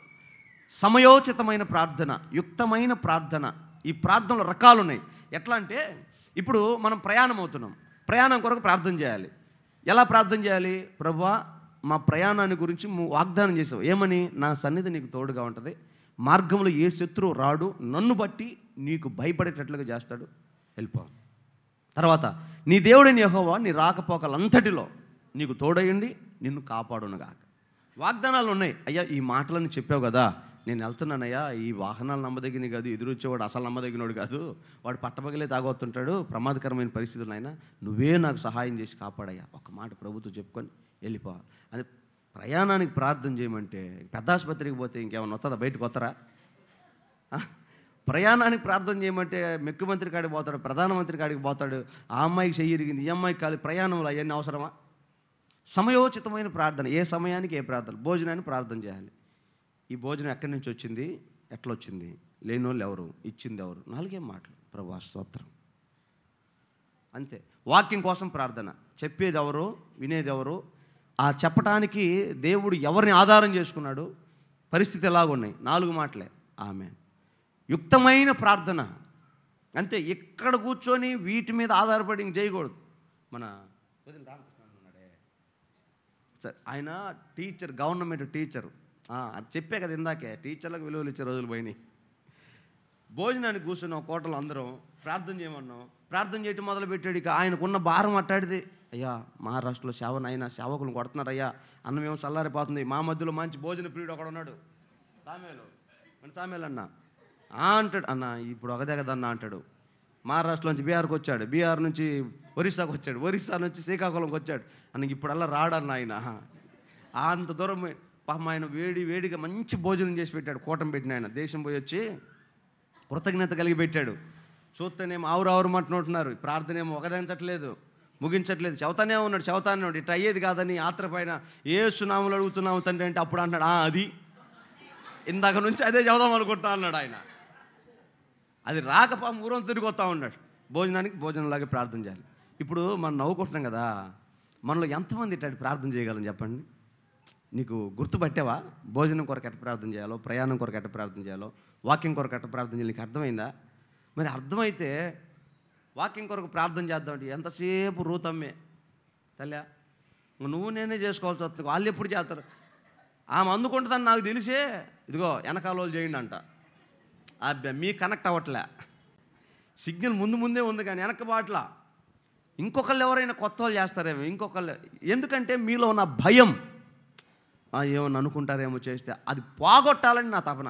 సమయోచితమైన ప్రార్థన, యుక్తమైన ప్రార్థన, ఈ ప్రార్థనలో రకాలు ఉన్నాయి. ఎట్లా అంటే, ఇప్పుడు మనం ప్రయాణం అవుతున్నాం, ప్రయాణం కొరకు ప్రార్థన చేయాలి. ఎలా ప్రార్థన చేయాలి? ప్రభువా మా ప్రయాణాన్ని గురించి వాగ్దానం చేసావు, ఏమని? నా సన్నిధి నీకు తోడుగా ఉంటుంది, మార్గంలో ఏ శత్రువు రాడు, నన్ను బట్టి నీకు భయపడేటట్లుగా చేస్తాడు, వెళ్ళిపో. తర్వాత నీ దేవుడైన యెహోవా నీ రాకపోకలంతటిలో నీకు తోడయండి, నిన్ను కాపాడునుగాక. వాగ్దానాలు ఉన్నాయి. అయ్యా ఈ మాటలను చెప్పావు కదా, నేను వెళ్తున్నానయ్యా, ఈ వాహనాలు నమ్మదగినవి కాదు, ఎదురొచ్చేవాడు అసలు నమ్మదగినోడు కాదు, వాడు పట్టపగలే తాగొస్తుంటాడు, ప్రమాదకరమైన పరిస్థితులు అయినా నువ్వే నాకు సహాయం చేసి కాపాడయ్యా. ఒక మాట ప్రభుత్వం చెప్పుకొని వెళ్ళిపోవాలి. అది ప్రయాణానికి ప్రార్థన చేయమంటే పెద్ద ఆసుపత్రికి పోతే ఇంకేమైనా వస్తుందా? బయటకు వస్తారా? ప్రయాణానికి ప్రార్థన చేయమంటే ముఖ్యమంత్రి కాడికి పోతాడు, ప్రధానమంత్రి కాడికి పోతాడు, ఆ అమ్మాయికి చెయ్యి ఇరిగింది, ఈ అమ్మాయికి కాదు. ప్రయాణంలో అవన్నీ అవసరమా? సమయోచితమైన ప్రార్థన. ఏ సమయానికి ఏ ప్రార్థన. భోజనాన్ని ప్రార్థన చేయాలి. ఈ భోజనం ఎక్కడి నుంచి వచ్చింది, ఎట్లా వచ్చింది, లేనోళ్ళు ఎవరు, ఇచ్చింది ఎవరు, 4 మాటలు. ప్రభువా స్తోత్రం. అంతే. వాక్యం కోసం ప్రార్థన. చెప్పేది ఎవరు, వినేది ఎవరు, ఆ చెప్పటానికి దేవుడు ఎవరిని ఆధారం చేసుకున్నాడు, పరిస్థితి ఎలాగున్నాయి, 4 మాటలే. ఆమేన్. యుక్తమైన ప్రార్థన. అంతే. ఇక్కడ కూర్చొని వీటి మీద ఆధారపడి ఇంక చేయకూడదు. మన రామకృష్ణ ఉన్నాడే సార్, ఆయన టీచర్, గవర్నమెంట్ టీచరు. అది చెప్పే కదా ఇందాకే, టీచర్లకు విలువలు ఇచ్చే రోజులు పోయినాయి. భోజనానికి కూర్చున్నాం కోటలు అందరం, ప్రార్థన చేయమన్నాం. ప్రార్థన చేయటం మొదలుపెట్టాడు. ఇక ఆయనకున్న భారం అట్టాడిది. అయ్యా మహారాష్ట్రలో సేవనైనా సేవకులను కొడుతున్నారయ్యా, అన్నం ఏమో చల్లారిపోతుంది. మా మధ్యలో మంచి భోజన ప్రియుడు ఒకడు ఉన్నాడు, సామేలు అన్న అంటాడు. అన్న ఇప్పుడు ఒకదే కదన్నా అంటాడు. మహారాష్ట్ర నుంచి బీహార్కి వచ్చాడు, బీహార్ నుంచి ఒరిస్సాకు వచ్చాడు, ఒరిస్సా నుంచి శ్రీకాకుళంకి వచ్చాడు. అన్న ఇప్పుడల్లా రాడన్న ఆయన. అంత దూరం పాపం ఆయన వేడిగా మంచి భోజనం చేసి పెట్టాడు. కూటమి పెట్టిన ఆయన దేశం పోయి వచ్చి కృతజ్ఞత కలిగి పెట్టాడు. చూస్తేనేమో ఆవురు మంటున్నారు. ప్రార్థన ఏమో ఒకదించట్లేదు, ముగించట్లేదు. చెబుతానే ఉన్నాడు. ఇట్లా అయ్యేది కాదని ఆత్రపైన యేసు నామములో అడుగుతున్నాము తండ్రి అంటే అప్పుడు అన్నాడు, అది ఇందాక నుంచి అదే చదువుదాం అనుకుంటా అన్నాడు ఆయన. అది రాకపో ఊరం తిరిగి వస్తూ ఉన్నాడు. భోజనానికి భోజనంలాగే ప్రార్థన చేయాలి. ఇప్పుడు మనం నవ్వుకుంటున్నాం కదా, మనలో ఎంతమంది ఇట్లాంటి ప్రార్థన చేయగలం చెప్పండి? నీకు గుర్తుపట్టావా? భోజనం కొరకు ఎట్ట ప్రార్థన చేయాలో, ప్రయాణం కొరకు ఎట్ట ప్రార్థన చేయాలో, వాక్యం కొరకు ఎట్ట ప్రార్థన చేయాలి, నీకు అర్థమైందా? మరి అర్థమైతే వాక్యం కొరకు ప్రార్థన చేద్దామంటే ఎంతసేపు రూతమ్మే తల్లి, నువ్వు నేనే చేసుకోవాల్సి వస్తుంది. వాళ్ళు ఎప్పుడు చేస్తారు? ఆమె అందుకుంటుందని నాకు తెలిసే ఇదిగో వెనకాల వాళ్ళు చేయండి అంట. అబ్బా మీ కనెక్ట్ అవ్వట్లే. సిగ్నల్ ముందే ఉంది కానీ వెనక బాట్లా. ఇంకొకళ్ళు ఎవరైనా కొత్త వాళ్ళు చేస్తారేమో, ఇంకొకళ్ళు. ఎందుకంటే మీలో ఉన్న భయం, ఏమన్నా అనుకుంటారేమో చేస్తే, అది పోగొట్టాలని నా తపన.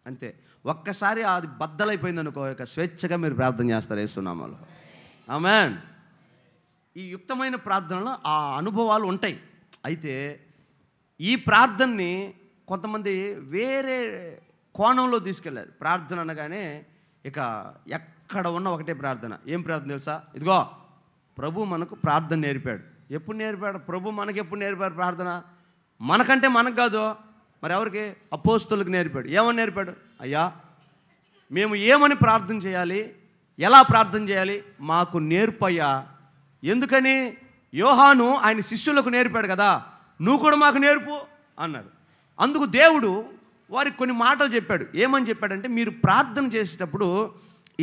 అంతే. ఒక్కసారి అది బద్దలైపోయింది అనుకో, ఇక స్వేచ్ఛగా మీరు ప్రార్థన చేస్తారు యేసునామములో. ఆమేన్. ఈ యుక్తమైన ప్రార్థనలో ఆ అనుభవాలు ఉంటాయి. అయితే ఈ ప్రార్థనని కొంతమంది వేరే కోణంలో తీసుకెళ్ళారు. ప్రార్థన అనగానే ఇక ఎక్కడ ఉన్న ఒకటే ప్రార్థన. ఏం ప్రార్థన తెలుసా? ఇదిగో ప్రభు మనకు ప్రార్థన నేర్పాడు. ఎప్పుడు నేర్పాడు ప్రభు? మనకి ఎప్పుడు నేర్పాడు ప్రార్థన? మనకంటే మనకు కాదు, మరి ఎవరికి? అపోస్తులకు నేర్పాడు. ఏమని నేర్పాడు? అయ్యా మేము ఏమని ప్రార్థన చేయాలి, ఎలా ప్రార్థన చేయాలి మాకు నేర్పయ్యా. ఎందుకని? యోహాను ఆయన శిష్యులకు నేర్పాడు కదా, నువ్వు కూడా మాకు నేర్పు అన్నాడు. అందుకు దేవుడు వారికి కొన్ని మాటలు చెప్పాడు. ఏమని చెప్పాడంటే, మీరు ప్రార్థన చేసేటప్పుడు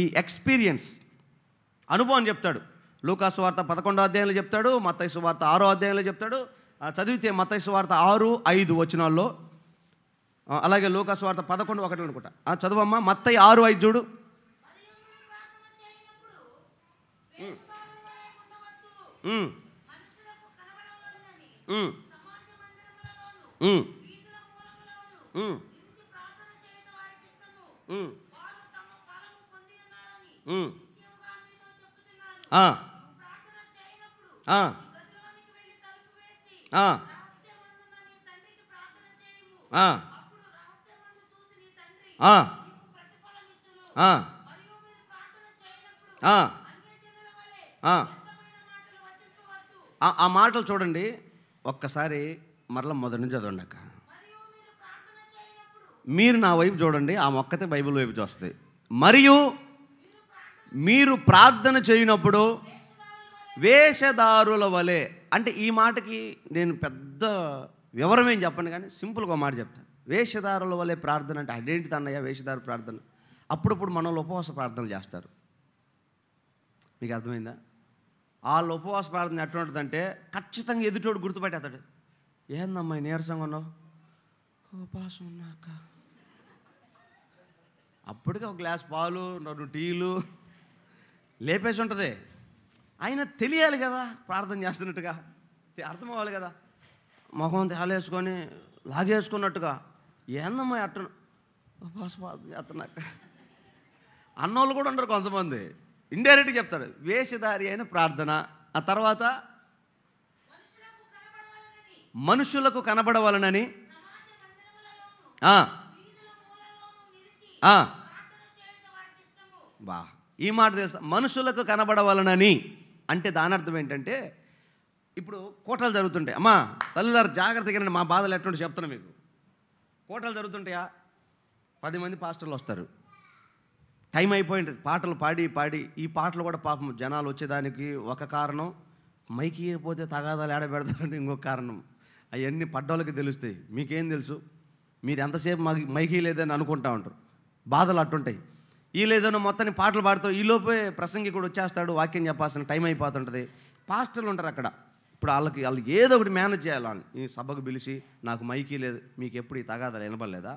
ఈ ఎక్స్పీరియన్స్, అనుభవం చెప్తాడు. లూకా సువార్త 11వ అధ్యాయంలో చెప్తాడు, మత్తయి సువార్త 6వ అధ్యాయంలో చెప్తాడు. చదివితే మత్తయి సువార్త 6:5 వచనాల్లో, అలాగే లూకా సువార్త 11:1 అనుకుంటా. చదువమ్మా, మత్తయి 6:5 చూడు. ఆ మాటలు చూడండి ఒక్కసారి, మరలా మొదటి నుంచి చదవండి అక్క. మీరు నా వైపు చూడండి, ఆ మొక్కతే బైబిల్ వైపు చూస్తుంది. మరియు మీరు ప్రార్థన చేయనప్పుడు వేషధారుల వలె. అంటే ఈ మాటకి నేను పెద్ద వివరమేం చెప్పను కానీ సింపుల్గా మాట చెప్తాను. వేషధారుల వలె ప్రార్థన అంటే అదేంటిది అన్నయ్య వేషధారు ప్రార్థన? అప్పుడప్పుడు మనలో ఉపవాస ప్రార్థనలు చేస్తారు. మీకు అర్థమైందా? వాళ్ళు ఉపవాస ప్రార్థన ఎట్లా ఉంటుందంటే ఖచ్చితంగా ఎదుటోడు గుర్తుపట్టేస్తాడు. ఏందమ్మా నీరసంగా ఉన్నావు? ఉపవాసం ఉన్నాక. అప్పటికే ఒక గ్లాస్ పాలు, 2 టీలు లేపేసి ఉంటుంది. ఆయన తెలియాలి కదా ప్రార్థన చేస్తున్నట్టుగా, అర్థం అవ్వాలి కదా. మొహం తేలేసుకొని లాగేసుకున్నట్టుగా, ఏందమ్మా అట్ట ఉపవాస ప్రార్థన చేస్తున్నాక అన్నోళ్ళు కూడా ఉండరు కొంతమంది. ఇండైరెక్ట్గా చెప్తాడు వేషధారి అయిన ప్రార్థన. ఆ తర్వాత మనుషులకు కనబడవలనని ఈ మాట తెలుసా? మనుషులకు కనబడవలనని అంటే దాని అర్థం ఏంటంటే, ఇప్పుడు కోటలు జరుగుతుంటాయి. అమ్మా తల్లిదారు జాగ్రత్తగా మా బాధలు ఎట్లుంటే చెప్తాను మీకు. కోటలు జరుగుతుంటాయా, 10 మంది పాస్టర్లు వస్తారు, టైం అయిపోయింది, పాటలు పాడి పాడి. ఈ పాటలు కూడా పాపం జనాలు వచ్చేదానికి ఒక కారణం, మైకి ఇవ్వకపోతే తగాదాలు ఏడబెడతారంటే ఇంకొక కారణం. అవన్నీ పడ్డోళ్ళకి తెలుస్తాయి, మీకేం తెలుసు? మీరు ఎంతసేపు మాకు మైకి లేదని అనుకుంటా ఉంటారు. బాధలు అట్టుంటాయి. ఈ లేదనో మొత్తాన్ని పాటలు పాడుతావు, ఈలోపే ప్రసంగి కూడా వచ్చేస్తాడు, వాక్యం చెప్పాల్సిన టైం అయిపోతుంటుంది. పాస్టర్లు ఉంటారు అక్కడ. ఇప్పుడు వాళ్ళకి ఏదో ఒకటి మేనేజ్ చేయాలని ఈ సభకు పిలిచి, నాకు మైకి లేదు, మీకు ఎప్పుడు ఈ తగాదాలు వినపడలేదా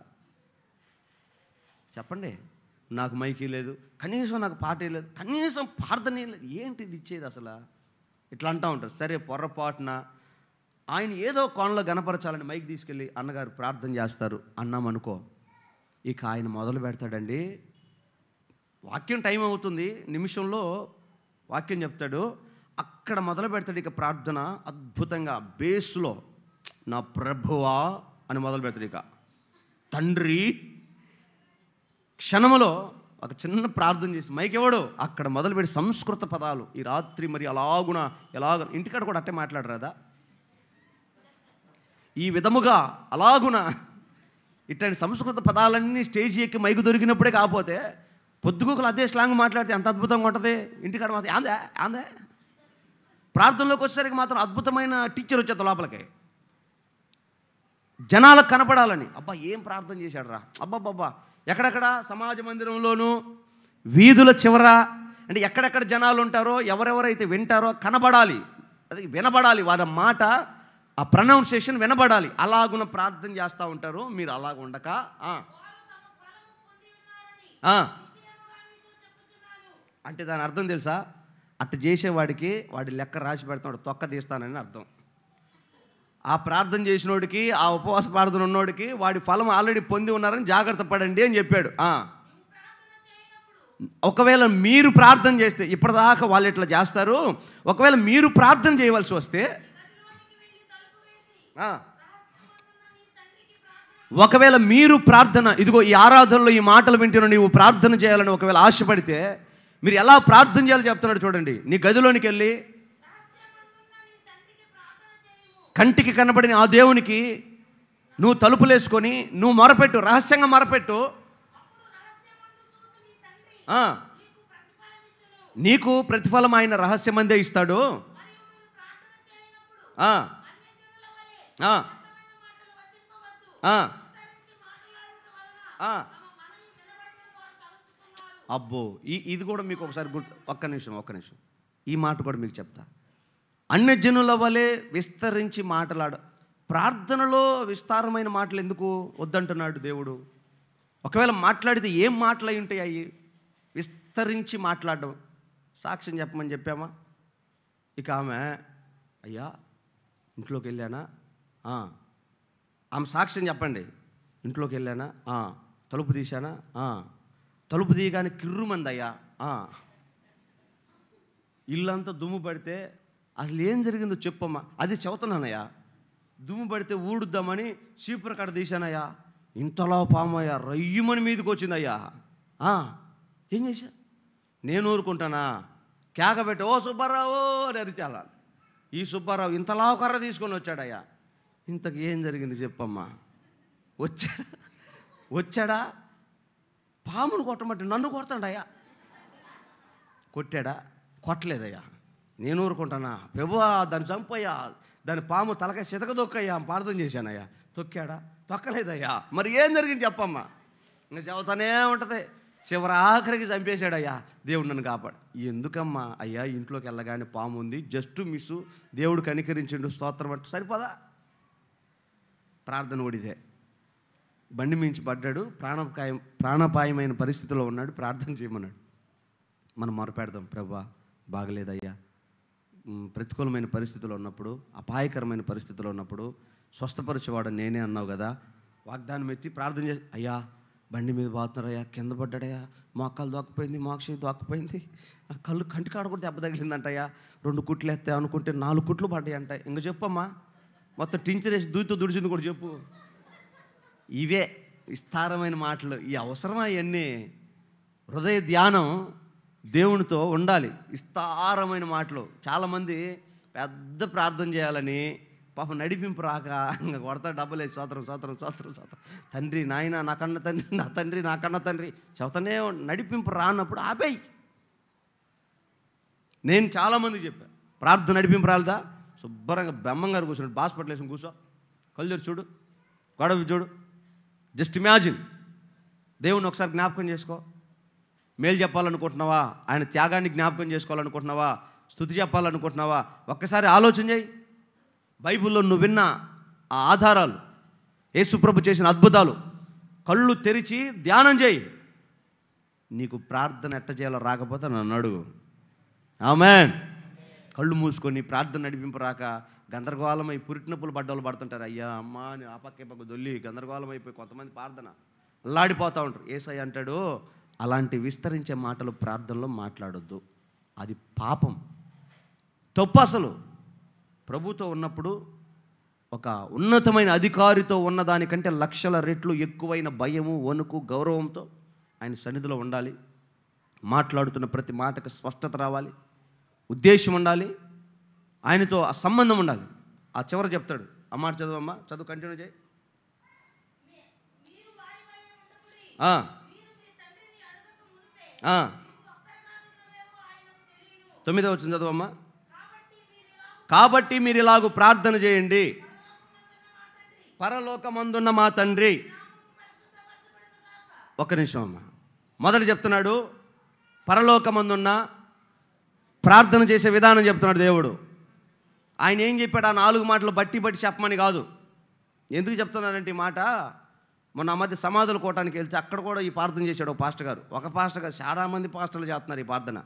చెప్పండి? నాకు మైకి లేదు, కనీసం నాకు పాటే లేదు, కనీసం ప్రార్థనే లేదు, ఏంటిది ఇచ్చేది అసలు? ఇట్లా అంటూ ఉంటారు. సరే పొర్రపాటున ఆయన ఏదో కోణంలో గణపరచాలని మైక్ తీసుకెళ్ళి అన్నగారు ప్రార్థన చేస్తారు అన్నామనుకో, ఇక ఆయన మొదలు పెడతాడండి. వాక్యం టైం అవుతుంది, నిమిషంలో వాక్యం చెప్తాడు, అక్కడ మొదలు పెడతాడు ఇక ప్రార్థన. అద్భుతంగా బేస్లో నా ప్రభువా అని మొదలు పెడతాడు. ఇక తండ్రి క్షణములో ఒక చిన్న ప్రార్థన చేసి మైక్ ఎవడు అక్కడ మొదలుపెట్టి సంస్కృత పదాలు ఈ రాత్రి మరి ఎలాగ ఇంటికాడ కూడా అట్టే మాట్లాడరాదా? ఈ విధముగా అలాగున ఇట్లాంటి సంస్కృత పదాలన్నీ స్టేజ్ ఎక్కి మైకు దొరికినప్పుడే కాకపోతే పొద్దుగోకులు అదే స్లాంగ్ మాట్లాడితే ఎంత అద్భుతంగా ఉంటుంది. ఇంటికాడ మాత్రం ఆందే ప్రార్థనలోకి వచ్చేసరికి మాత్రం అద్భుతమైన టీచర్ వచ్చేది లోపలికి, జనాలకు కనపడాలని. అబ్బా ఏం ప్రార్థన చేశాడు రా, అబ్బాబ్బా. ఎక్కడెక్కడ సమాజ మందిరంలోనూ వీధుల చివర, అంటే ఎక్కడెక్కడ జనాలు ఉంటారో ఎవరెవరైతే వింటారో కనబడాలి, అది వినబడాలి, వారి మాట ఆ ప్రొనౌన్సియేషన్ వినబడాలి. అలాగున ప్రార్థన చేస్తూ ఉంటారు. మీరు అలాగ ఉండక అంటే దాని అర్థం తెలుసా? అట్ట చేసేవాడికి వాడి లెక్క రాసి పెడతాడు, తొక్క తీస్తానని అర్థం. ఆ ప్రార్థన చేసినోడికి, ఆ ఉపవాస ప్రార్థన ఉన్నోడికి వాడి ఫలం ఆల్రెడీ పొంది ఉన్నారని జాగ్రత్త పడండి అని చెప్పాడు. ఒకవేళ మీరు ప్రార్థన చేస్తే, ఇప్పటిదాకా వాళ్ళు ఇట్లా చేస్తారు, ఒకవేళ మీరు ప్రార్థన చేయవలసి వస్తే, ఒకవేళ మీరు ప్రార్థన, ఇదిగో ఈ ఆరాధనలో ఈ మాటలు వింటున్న నీవు ప్రార్థన చేయాలని ఒకవేళ ఆశపడితే మీరు ఎలా ప్రార్థన చేయాలో చెప్తున్నాడు చూడండి. నీ గదిలోనికి వెళ్ళి కంటికి కనబడిన ఆ దేవునికి నువ్వు తలుపులేసుకొని నువ్వు మొరపెట్టు, రహస్యంగా మొరపెట్టు. నీకు ప్రతిఫలం ఆయన రహస్యమందే ఇస్తాడు. అబ్బో ఇది కూడా మీకు ఒకసారి ఒక్క నిమిషం ఈ మాట కూడా మీకు చెప్తా. అన్యజనుల వలె విస్తరించి మాట్లాడు. ప్రార్థనలో విస్తారమైన మాటలు ఎందుకు వద్దంటున్నాడు దేవుడు? ఒకవేళ మాట్లాడితే ఏం మాటలు అయి ఉంటాయి? అవి విస్తరించి మాట్లాడడం. సాక్ష్యం చెప్పమని చెప్పామా? ఇక ఆమె, అయ్యా ఇంట్లోకి వెళ్ళానా, ఆమె సాక్ష్యం చెప్పండి. ఇంట్లోకి వెళ్ళానా, తలుపు తీశానా, తలుపు తీయగానే కిర్రుమంది అయ్యా, ఇల్లంతా దుమ్ము పడితే అసలు ఏం జరిగిందో చెప్పమ్మా. అది చెబుతున్నానయ్యా. దుమ్ము పడితే ఊడుద్దామని చీపుర కడ తీశానయ్యా, ఇంతలో పామయ్యా రయ్యమని మీదకి వచ్చిందయ్యా. ఏం చేశా? నేను ఊరుకుంటానా? కేకబెట్టి ఓ సుబ్బారావు అని అరిచాల. ఈ సుబ్బారావు ఇంతలా కర్ర తీసుకొని వచ్చాడయ్యా. ఇంతకు ఏం జరిగింది చెప్పమ్మా. వచ్చాడా పామును కొట్టమంటే నన్ను కొడతాడయ్యా. కొట్టాడా? కొట్టలేదయ్యా. నేను ఊరుకుంటానా? ప్రభువా దాన్ని చంపయ్యా, దాని పాము తలకాయ చితకదొక్కయ్యా ప్రార్థన చేశానయ్యా. తొక్కాడా? తొక్కలేదయ్యా. మరి ఏం జరిగింది చెప్పమ్మా. ఇంకా చెబుతానే ఉంటుంది. చివరి ఆఖరికి చంపేశాడయ్యా, దేవుడు నన్ను కాపాడు. ఎందుకమ్మా? అయ్యా ఇంట్లోకి వెళ్ళగానే పాము ఉంది, జస్ట్ మిస్సు, దేవుడు కనికరించిండు, స్తోత్రం అంటూ సరిపోదా? ప్రార్థన ఓడిదే. బండి మించి పడ్డాడు, ప్రాణాపాయమైన పరిస్థితిలో ఉన్నాడు, ప్రార్థన చేయమన్నాడు. మనం మొరపెడదాం, ప్రభువా బాగలేదయ్యా, ప్రతికూలమైన పరిస్థితుల్లో ఉన్నప్పుడు, అపాయకరమైన పరిస్థితుల్లో ఉన్నప్పుడు స్వస్థపరిచేవాడు నేనే అన్నావు కదా, వాగ్దానం ఎత్తి ప్రార్థన చేసి, అయ్యా బండి మీద పోతున్నారయ్యా, కింద పడ్డాడయ్యా, మోకాలు దొక్కపోయింది, మోక్షి దొక్కపోయింది, కళ్ళు కంటికాడ కూడా దెబ్బ తగిలిందంటయ్యా, 2 కుట్లు ఎత్తా అనుకుంటే 4 కుట్లు పడ్డాయి అంట. ఇంక చెప్పమ్మా, మొత్తం టించరేసి దూతో దుడిచింది కూడా చెప్పు. ఇవే విస్తారమైన మాటలు. ఈ అవసరమా? ఇవన్నీ హృదయ ధ్యానం దేవునితో ఉండాలి. విస్తారమైన మాటలు. చాలామంది పెద్ద ప్రార్థన చేయాలని పాపం నడిపింపు రాక ఇంకా కొడతా డబ్బులు వేసి స్తోత్రం స్తోత్రం స్తోత్రం స్తోత్రం, తండ్రి నాయన నా కన్న తండ్రి, నా తండ్రి నా కన్న తండ్రి చెబుతానే నడిపింపు రానప్పుడు ఆపేయి. నేను చాలామందికి చెప్పాను, ప్రార్థన నడిపింపు రాలేదా, శుభ్రంగా బెమ్మంగారు కూర్చున్నాడు, హాస్పిటల్ వేసుకుని కూర్చో, కళ్ళు తెరిచి చూడు, గొడవ చూడు, జస్ట్ ఇమాజిన్. దేవుణ్ణి ఒకసారి జ్ఞాపకం చేసుకో. మేలు చెప్పాలనుకుంటున్నావా, ఆయన త్యాగాన్ని జ్ఞాపకం చేసుకోవాలనుకుంటున్నావా, స్తుతి చెప్పాలనుకుంటున్నావా, ఒక్కసారి ఆలోచన చేయి. బైబిల్లో నువ్వు విన్న ఆ ఆధారాలు, యేసుప్రభు చేసిన అద్భుతాలు కళ్ళు తెరిచి ధ్యానం చేయి. నీకు ప్రార్థన ఎట్ట చేయాలో రాకపోతే నన్ను అడుగు. ఆమేన్. కళ్ళు మూసుకొని ప్రార్థన నడిపింపు రాక గందరగోళమై పురిటినొప్పులు పడ్డోళ్ళు పడుతుంటారు. అయ్యా అమ్మ అని ఆ పక్క పక్క దొల్లి గందరగోళం అయిపోయి కొంతమంది ప్రార్థన అల్లాడిపోతూ ఉంటారు. యేసయ్య అంటాడు, అలాంటి విస్తరించే మాటలు ప్రార్థనలో మాట్లాడొద్దు, అది పాపం, తప్పు. అసలు ప్రభుతో ఉన్నప్పుడు ఒక ఉన్నతమైన అధికారితో ఉన్నదానికంటే లక్షల రెట్లు ఎక్కువైన భయము, వణుకు, గౌరవంతో ఆయన సన్నిధిలో ఉండాలి. మాట్లాడుతున్న ప్రతి మాటకు స్పష్టత రావాలి, ఉద్దేశం ఉండాలి, ఆయనతో ఆ సంబంధం ఉండాలి. ఆ చివర చెప్తాడు, ఆ మాట చదువమ్మా, చదువు కంటిన్యూ చేయి. 9వ వచనం చదువమ్మా. కాబట్టి మీరు ఇలాగూ ప్రార్థన చేయండి, పరలోకమందున్న మా తండ్రి. ఒక్క నిమిషం అమ్మా. మొదలు చెప్తున్నాడు, పరలోకమందున్న ప్రార్థన చేసే విధానం చెప్తున్నాడు దేవుడు. ఆయన ఏం చెప్పాడు, ఆ 4 మాటలు బట్టి చెప్పమని కాదు. ఎందుకు చెప్తున్నానంటే ఈ మాట, మొన్న ఆ మధ్య సమాధులు కోవటానికి వెళ్తే అక్కడ కూడా ఈ ప్రార్థన చేశాడు ఒక పాస్టర్ గారు. ఒక పాస్టర్ గారు, చాలామంది పాస్టర్లు చేస్తున్నారు ఈ ప్రార్థన.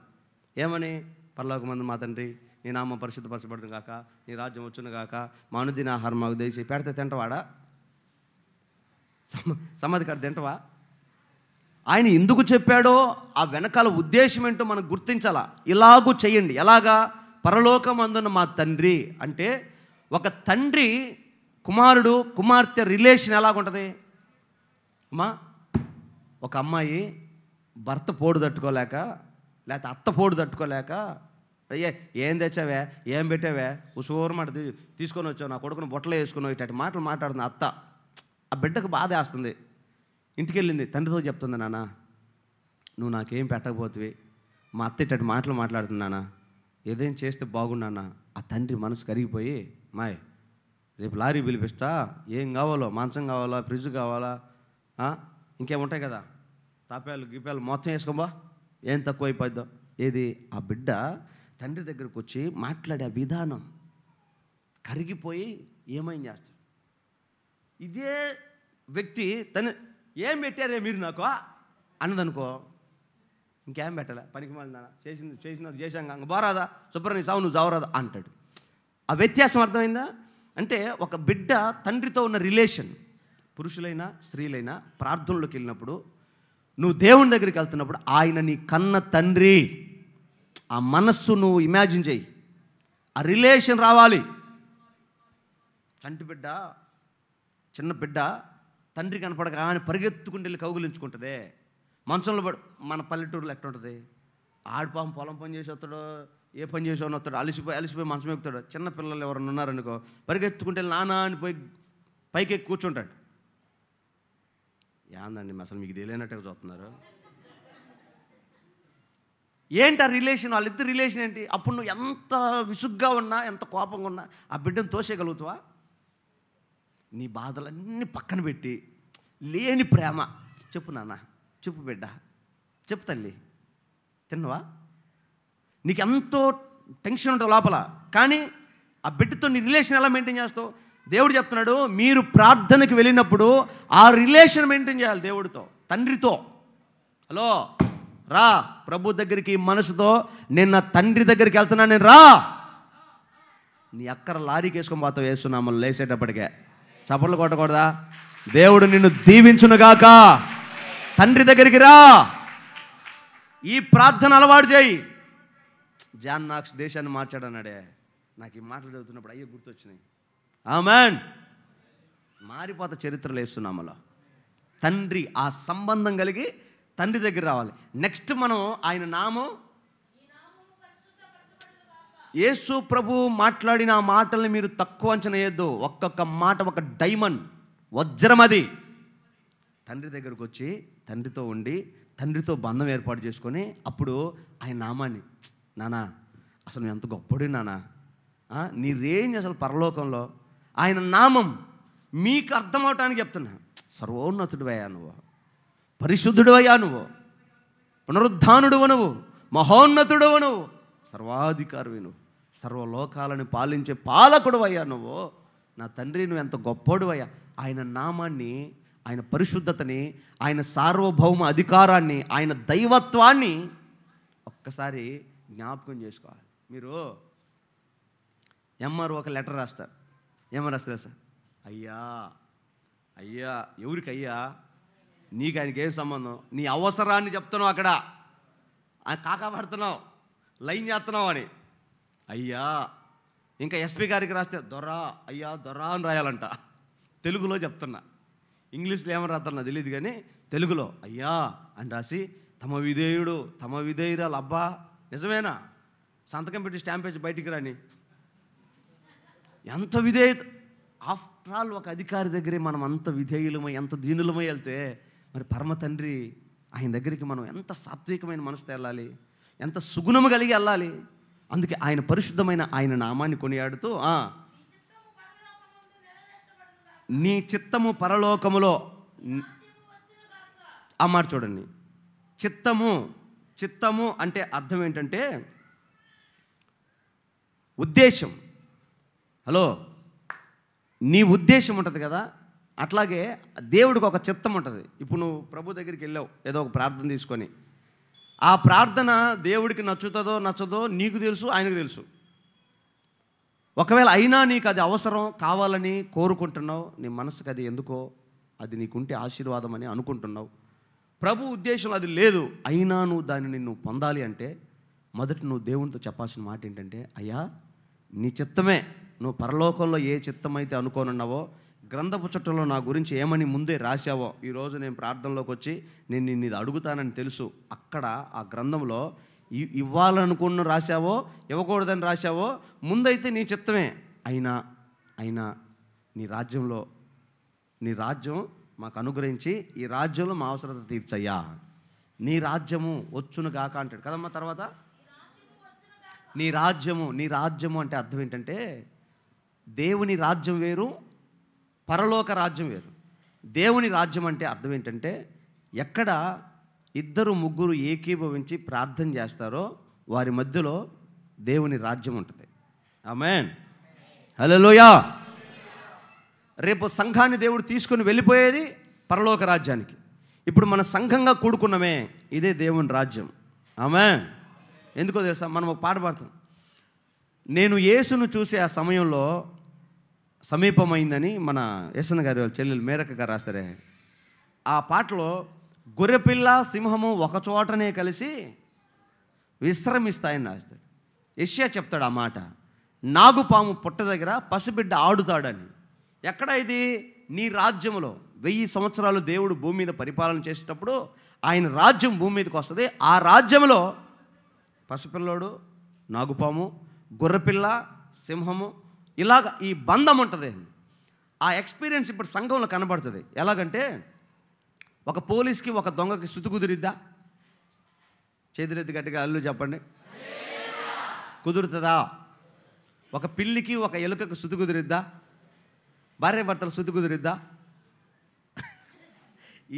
ఏమని, పరలోకమందు మా తండ్రి, నీ నామం పరిశుద్ధపరచబడును గాక, నీ రాజ్యం వచ్చును గాక, మా అనుదిన ఆహారం మాకు దయచేసి. పెడితే తింటవాడా? సమాధి కాడ తింటవా? ఆయన ఎందుకు చెప్పాడో ఆ వెనకాల ఉద్దేశం ఏంటో మనం గుర్తించాలా. ఇలాగూ చెయ్యండి. ఎలాగా? పరలోకమందున్న మా తండ్రి అంటే ఒక తండ్రి కుమారుడు కుమార్తె రిలేషన్ ఎలాగుంటుంది అమ్మా? ఒక అమ్మాయి భర్త పోడు తట్టుకోలేక, లేకపోతే అత్త పోడు తట్టుకోలేక, అయ్యే ఏం తెచ్చావే, ఏం పెట్టావే, ఉసూరమాట తీసుకొని వచ్చావు, నా కొడుకును బొట్టలో వేసుకున్నావు, ఇట్లాంటి మాటలు మాట్లాడుతుంది అత్త. ఆ బిడ్డకు బాధ వేస్తుంది. ఇంటికి వెళ్ళింది, తండ్రితో చెప్తుంది, నాన్న నువ్వు నాకేం పెట్టకపోతే మా అత్త ఇట్లాంటి మాటలు మాట్లాడుతున్నానా, ఏదేం చేస్తే బాగున్నానా. ఆ తండ్రి మనసు కరిగిపోయి, మాయ్ రేపు లారీ పిలిపిస్తా, ఏం కావాలో, మాంసం కావాలా, ఫ్రిడ్జ్ కావాలా, ఇంకేముంటాయి కదా, తాపాలు గిపాలు మొత్తం వేసుకోబా, ఏం తక్కువ అయిపోద్దో. ఏది? ఆ బిడ్డ తండ్రి దగ్గరకు వచ్చి మాట్లాడే విధానం కరిగిపోయి ఏమైంది చేస్తాడు. ఇదే వ్యక్తి తను ఏం పెట్టారే మీరు నాకు అన్నదనుకో, ఇంకేం పెట్టలే, పనికి మాలినా, చేసినది చేశాం, ఇంక బారాదా, శుభ్రం సావు, నువ్వు చావరాదా అంటాడు. ఆ వ్యత్యాసం అర్థమైందా? అంటే ఒక బిడ్డ తండ్రితో ఉన్న రిలేషన్, పురుషులైనా స్త్రీలైనా ప్రార్థనలోకి వెళ్ళినప్పుడు, నువ్వు దేవుని దగ్గరికి వెళ్తున్నప్పుడు ఆయన నీ కన్న తండ్రి. ఆ మనస్సు నువ్వు ఇమాజిన్ చేయి, ఆ రిలేషన్ రావాలి. చంటి బిడ్డ, చిన్న బిడ్డ తండ్రి కనపడక ఆయన పరిగెత్తుకుంటూ వెళ్ళి కౌగులించుకుంటుంది. మంచంలో పడు, మన పల్లెటూరులో ఎట్లా ఉంటుంది, ఆడిపాపం పొలం పని చేసి వస్తాడో, ఏ పని చేసి వస్తాడో, అలిసిపోయి మంచం ఎక్కుతాడు. చిన్న పిల్లలు ఎవరన్నా ఉన్నారనుకో, పరిగెత్తుకుంటే నానా అని పోయి పైకి ఎక్కి కూర్చుంటాడు. ఏందండి అసలు మీకు తెలియనట్టుగా చూస్తున్నారు? ఏంటి ఆ రిలేషన్? వాళ్ళిద్దరు రిలేషన్ ఏంటి? అప్పుడు నువ్వు ఎంత విసుగ్గా ఉన్నా, ఎంత కోపంగా ఉన్నా ఆ బిడ్డను తోసేయగలుగుతావా? నీ బాధలన్నీ పక్కన పెట్టి లేని ప్రేమ చెప్పు, నాన్న చెప్పు, బిడ్డ చెప్పు, తల్లి తిన్నవా, నీకు ఎంతో టెన్షన్ ఉంటుంది లోపల, కానీ ఆ బిడ్డతో నీ రిలేషన్ ఎలా మెయింటైన్ చేస్తావు? దేవుడు చెప్తున్నాడు, మీరు ప్రార్థనకి వెళ్ళినప్పుడు ఆ రిలేషన్ మెయింటైన్ చేయాలి దేవుడితో, తండ్రితో. హలో రా ప్రభు దగ్గరికి మనసుతో, నేను నా తండ్రి దగ్గరికి వెళ్తున్నాను, నేను రా. నీ అక్కర లారీకి వేసుకొని పోతావు వేస్తున్నామని లేసేటప్పటికే. చప్పట్లు కొట్టకూడదా? దేవుడు నిన్ను దీవించునుగాక. తండ్రి దగ్గరికి రా, ఈ ప్రార్థన అలవాటు చేయి. జాన్ నాక్స్ దేశాన్ని మార్చాడన్నాడే, నాకు ఈ మాటలు చదువుతున్నప్పుడు అయ్యో గుర్తొచ్చినాయి. ఆమేన్. మారిపోత చరిత్రలు వేస్తున్నామలో. తండ్రి, ఆ సంబంధం కలిగి తండ్రి దగ్గర రావాలి. నెక్స్ట్ మనం ఆయన నామం యేసు ప్రభు మాట్లాడిన ఆ మాటల్ని మీరు తక్కువ అంచనా వేయద్దు. ఒక్కొక్క మాట ఒక డైమండ్, వజ్రం. అది తండ్రి దగ్గరకు వచ్చి తండ్రితో ఉండి తండ్రితో బంధం ఏర్పాటు చేసుకొని అప్పుడు ఆయన నామాన్ని, నానా అసలు నువ్వు ఎంత గొప్పడు నానా, నీ రేంజ్ అసలు పరలోకంలో. ఆయన నామం మీకు అర్థమవటానికి చెప్తున్నా. సర్వోన్నతుడు అయ్యా నువ్వు, పరిశుద్ధుడు అయ్యా నువ్వు, పునరుద్ధానుడు నువ్వు, మహోన్నతుడు నువ్వు, సర్వాధికారివి నువ్వు, సర్వలోకాలను పాలించే పాలకుడు అయ్యా నువ్వు. నా తండ్రి నువ్వు ఎంత గొప్పోడు అయ్యా. ఆయన నామాన్ని, ఆయన పరిశుద్ధతని, ఆయన సార్వభౌమ అధికారాన్ని, ఆయన దైవత్వాన్ని ఒక్కసారి జ్ఞాపకం చేసుకోవాలి. మీరు ఎంఆర్ ఒక లెటర్ రాస్తారు. ఏమని రాస్తారు సార్? అయ్యా అయ్యా, ఎవరికి అయ్యా? నీకు ఆయనకి ఏం సంబంధం? నీ అవసరాన్ని చెప్తున్నావు, అక్కడ కాకా పడుతున్నావు, లైన్ చేస్తున్నావు అని అయ్యా. ఇంకా ఎస్పీ గారికి రాస్తే దొరా, అయ్యా దొరా అని రాయాలంట. తెలుగులో చెప్తున్నా, ఇంగ్లీష్లో ఏమని రాస్తున్నా తెలియదు కానీ తెలుగులో అయ్యా అని రాసి తమ విధేయుడు తమ విధేయురాలు. అబ్బా నిజమేనా? సంతకం పెట్టి స్టాంప్ వేసి బయటికి రాని. ఎంత విధేయత! ఆఫ్టర్ ఆల్ ఒక అధికారి దగ్గరే మనం అంత విధేయులమై ఎంత దీనులమై వెళ్తే మరి పరమ తండ్రి ఆయన దగ్గరికి మనం ఎంత సాత్వికమైన మనసుతో వెళ్ళాలి, ఎంత సుగుణము కలిగి వెళ్ళాలి. అందుకే ఆయన పరిశుద్ధమైన ఆయన నామాన్ని కొనియాడుతూ నీ చిత్తము పరలోకములో. ఆ మాట చూడండి. చిత్తము అంటే అర్థం ఏంటంటే ఉద్దేశం. హలో, నీ ఉద్దేశం ఉంటుంది కదా, అట్లాగే దేవుడికి ఒక చిత్తం ఉంటుంది. ఇప్పుడు నువ్వు ప్రభు దగ్గరికి వెళ్ళావు ఏదో ఒక ప్రార్థన తీసుకొని, ఆ ప్రార్థన దేవుడికి నచ్చుతుందో నచ్చదో నీకు తెలుసు, ఆయనకు తెలుసు. ఒకవేళ అయినా నీకు అది అవసరం కావాలని కోరుకుంటున్నావు, నీ మనసుకు అది ఎందుకో, అది నీకుంటే ఆశీర్వాదం అని అనుకుంటున్నావు. ప్రభు ఉద్దేశంలో అది లేదు, అయినా నువ్వు దానిని నువ్వు పొందాలి అంటే మొదట నువ్వు దేవునితో చెప్పాల్సిన మాట ఏంటంటే, అయ్యా నీ చిత్తమే, నువ్వు పరలోకంలో ఏ చిత్తమైతే అనుకోనున్నావో, గ్రంథపు చుట్టలో నా గురించి ఏమని ముందే రాశావో, ఈరోజు నేను ప్రార్థనలోకి వచ్చి నేను నిన్ను ఇది అడుగుతానని తెలుసు, అక్కడ ఆ గ్రంథంలో ఇవ్వాలనుకున్న రాశావో ఇవ్వకూడదని రాశావో, ముందైతే నీ చిత్తమే. అయినా నీ రాజ్యం మాకు అనుగ్రహించి ఈ రాజ్యంలో మా అవసరత తీర్చయ్యా, నీ రాజ్యము వచ్చును గాక అంటాడు కదమ్మా. తర్వాత నీ రాజ్యము అంటే అర్థం ఏంటంటే దేవుని రాజ్యం వేరు, పరలోక రాజ్యం వేరు. దేవుని రాజ్యం అంటే అర్థం ఏంటంటే ఎక్కడ ఇద్దరు ముగ్గురు ఏకీభవించి ప్రార్థన చేస్తారో వారి మధ్యలో దేవుని రాజ్యం ఉంటుంది. ఆమేన్, హల్లెలూయా. రేపు సంఘాన్ని దేవుడు తీసుకొని వెళ్ళిపోయేది పరలోక రాజ్యానికి. ఇప్పుడు మన సంఘంగా కూడుకున్నమే, ఇదే దేవుని రాజ్యం. ఆమేన్. ఎందుకో తెలుసా? మనం ఒక పాట పాడతాం, నేను యేసును చూసే ఆ సమయంలో సమీపమైందని మన యేసన్న గారి చెల్లెలు మేరక్క గారు రాస్తారే. ఆ పాటలో గొర్రెపిల్ల సింహము ఒక చోటనే కలిసి విశ్రమిస్తాయని రాస్తాడు. యెషయా చెప్తాడు ఆ మాట, నాగుపాము పుట్ట దగ్గర పసిబిడ్డ ఆడుతాడని. ఎక్కడ ఇది? నీ రాజ్యములో. 1000 సంవత్సరాలు దేవుడు భూమి మీద పరిపాలన చేసేటప్పుడు ఆయన రాజ్యం భూమి మీదకి వస్తుంది. ఆ రాజ్యంలో పసిపిల్లోడు, నాగుపాము, గొర్రెపిల్ల, సింహము, ఇలాగ ఈ బంధం ఉంటుంది. ఆ ఎక్స్పీరియన్స్ ఇప్పుడు సంఘంలో కనబడుతుంది. ఎలాగంటే ఒక పోలీస్కి ఒక దొంగకి శృతి కుదిరిద్దా? చేతులెత్తి గట్టిగా అల్లు చెప్పండి, కుదురుతుందా? ఒక పిల్లికి ఒక ఎలుకకు శృతి కుదిరిద్దా? భార్య భర్తలు శృతి కుదిరిద్దా?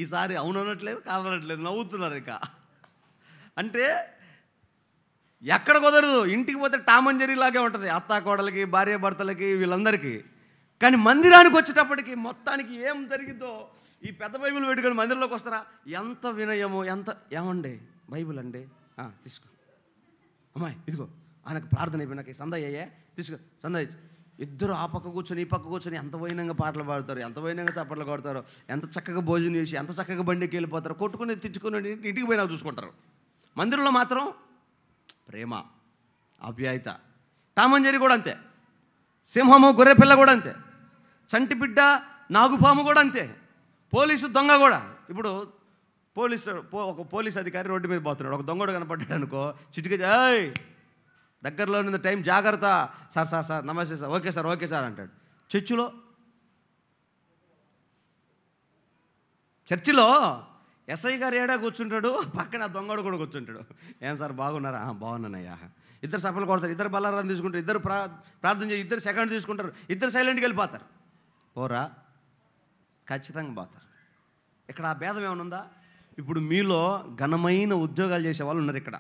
ఈసారి అవుననట్లేదు, కాదనట్లేదు, నవ్వుతున్నారు. ఇక అంటే ఎక్కడ కుదరదు. ఇంటికి పోతే టామ్ అండ్ జెర్రీ లాగే ఉంటుంది, అత్తా కోడలకి, భార్య భర్తలకి, వీళ్ళందరికీ. కానీ మందిరానికి వచ్చేటప్పటికి మొత్తానికి ఏం జరిగిద్దో, ఈ పెద్ద బైబిల్ పెట్టుకొని మందిరంలోకి వస్తారా, ఎంత వినయమో, ఎంత ఏమండి బైబిల్ అండి తీసుకో అమ్మాయి, ఇదిగో ఆయనకు ప్రార్థన అయిపోయి సందా అయ్యే తీసుకో సందా. ఇద్దరు ఆ పక్క కూర్చొని ఈ పక్క కూర్చొని ఎంత వైనంగా పాటలు పాడతారు, ఎంత వైనంగా చప్పట్లు కొడతారు, ఎంత చక్కగా భోజనం చేసి ఎంత చక్కగా బండికి వెళ్ళిపోతారు, కొట్టుకుని తిట్టుకుని ఇంటికి పోయినా చూసుకుంటారు. మందిరంలో మాత్రం ప్రేమ, ఆప్యాయత. టామ్ అండ్ జెర్రీ కూడా అంతే, సింహము గొర్రెపిల్ల కూడా అంతే, చంటి బిడ్డ నాగుపాము కూడా అంతే, పోలీసు దొంగ కూడా. ఇప్పుడు ఒక పోలీస్ అధికారి రోడ్డు మీద పోతున్నాడు, ఒక దొంగడు కనపడ్డాడు అనుకో, చిటికి ఏయ్ దగ్గరలో ఉన్న టైం జాగ్రత్త, సార్ సార్ సార్ నమస్తే సార్, ఓకే సార్ అంటాడు. చర్చిలో ఎస్ఐ గారు ఏడా కూర్చుంటాడు, పక్కన దొంగడు కూడా కూర్చుంటాడు. ఏం సార్ బాగున్నారా? బాగున్నానయ్యా. ఇద్దరు సఫలు కొడతారు, ఇద్దరు బల్లారాన్ని తీసుకుంటారు, ఇద్దరు ప్రార్థన చేసి ఇద్దరు సెకండ్ తీసుకుంటారు, ఇద్దరు సైలెంట్కి వెళ్ళిపోతారు. పోరా, ఖచ్చితంగా పోతారు. ఇక్కడ ఆ భేదం ఏమైనా ఉందా? ఇప్పుడు మీలో ఘనమైన ఉద్యోగాలు చేసే వాళ్ళు ఉన్నారు, ఇక్కడ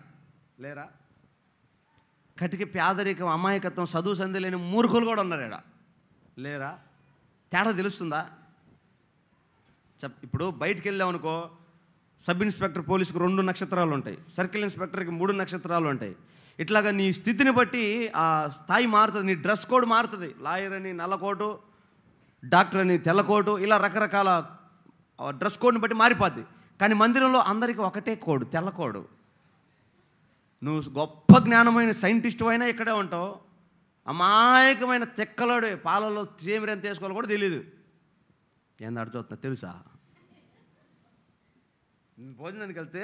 లేరా? కటికి పేదరికం, అమాయకత్వం, చదువు సంధి లేని మూర్ఖులు కూడా ఉన్నారు, ఇక్కడ లేరా? తేడా తెలుస్తుందా? ఇప్పుడు బయటికి వెళ్ళామనుకో, సబ్ ఇన్స్పెక్టర్ పోలీసుకు 2 నక్షత్రాలు ఉంటాయి, సర్కిల్ ఇన్స్పెక్టర్కి 3 నక్షత్రాలు ఉంటాయి. ఇట్లాగా నీ స్థితిని బట్టి ఆ స్థాయి మారుతుంది, నీ డ్రెస్ కోడ్ మారుతుంది. లాయర్ అని నల్లకోటు, డాక్టర్ అని తెల్లకోటు, ఇలా రకరకాల డ్రెస్ కోడ్ని బట్టి మారిపోద్ది. కానీ మందిరంలో అందరికీ ఒకటే కోడ్, తెల్లకోడు. నువ్వు గొప్ప జ్ఞానమైన సైంటిస్ట్ అయినా ఇక్కడే ఉంటావు, అమాయకమైన తెక్కలోడు పాలలో తేమిరి ఎంత వేసుకోవాలో కూడా తెలియదు. ఏంది అడుగుతున్నా తెలుసా? భోజనానికి వెళ్తే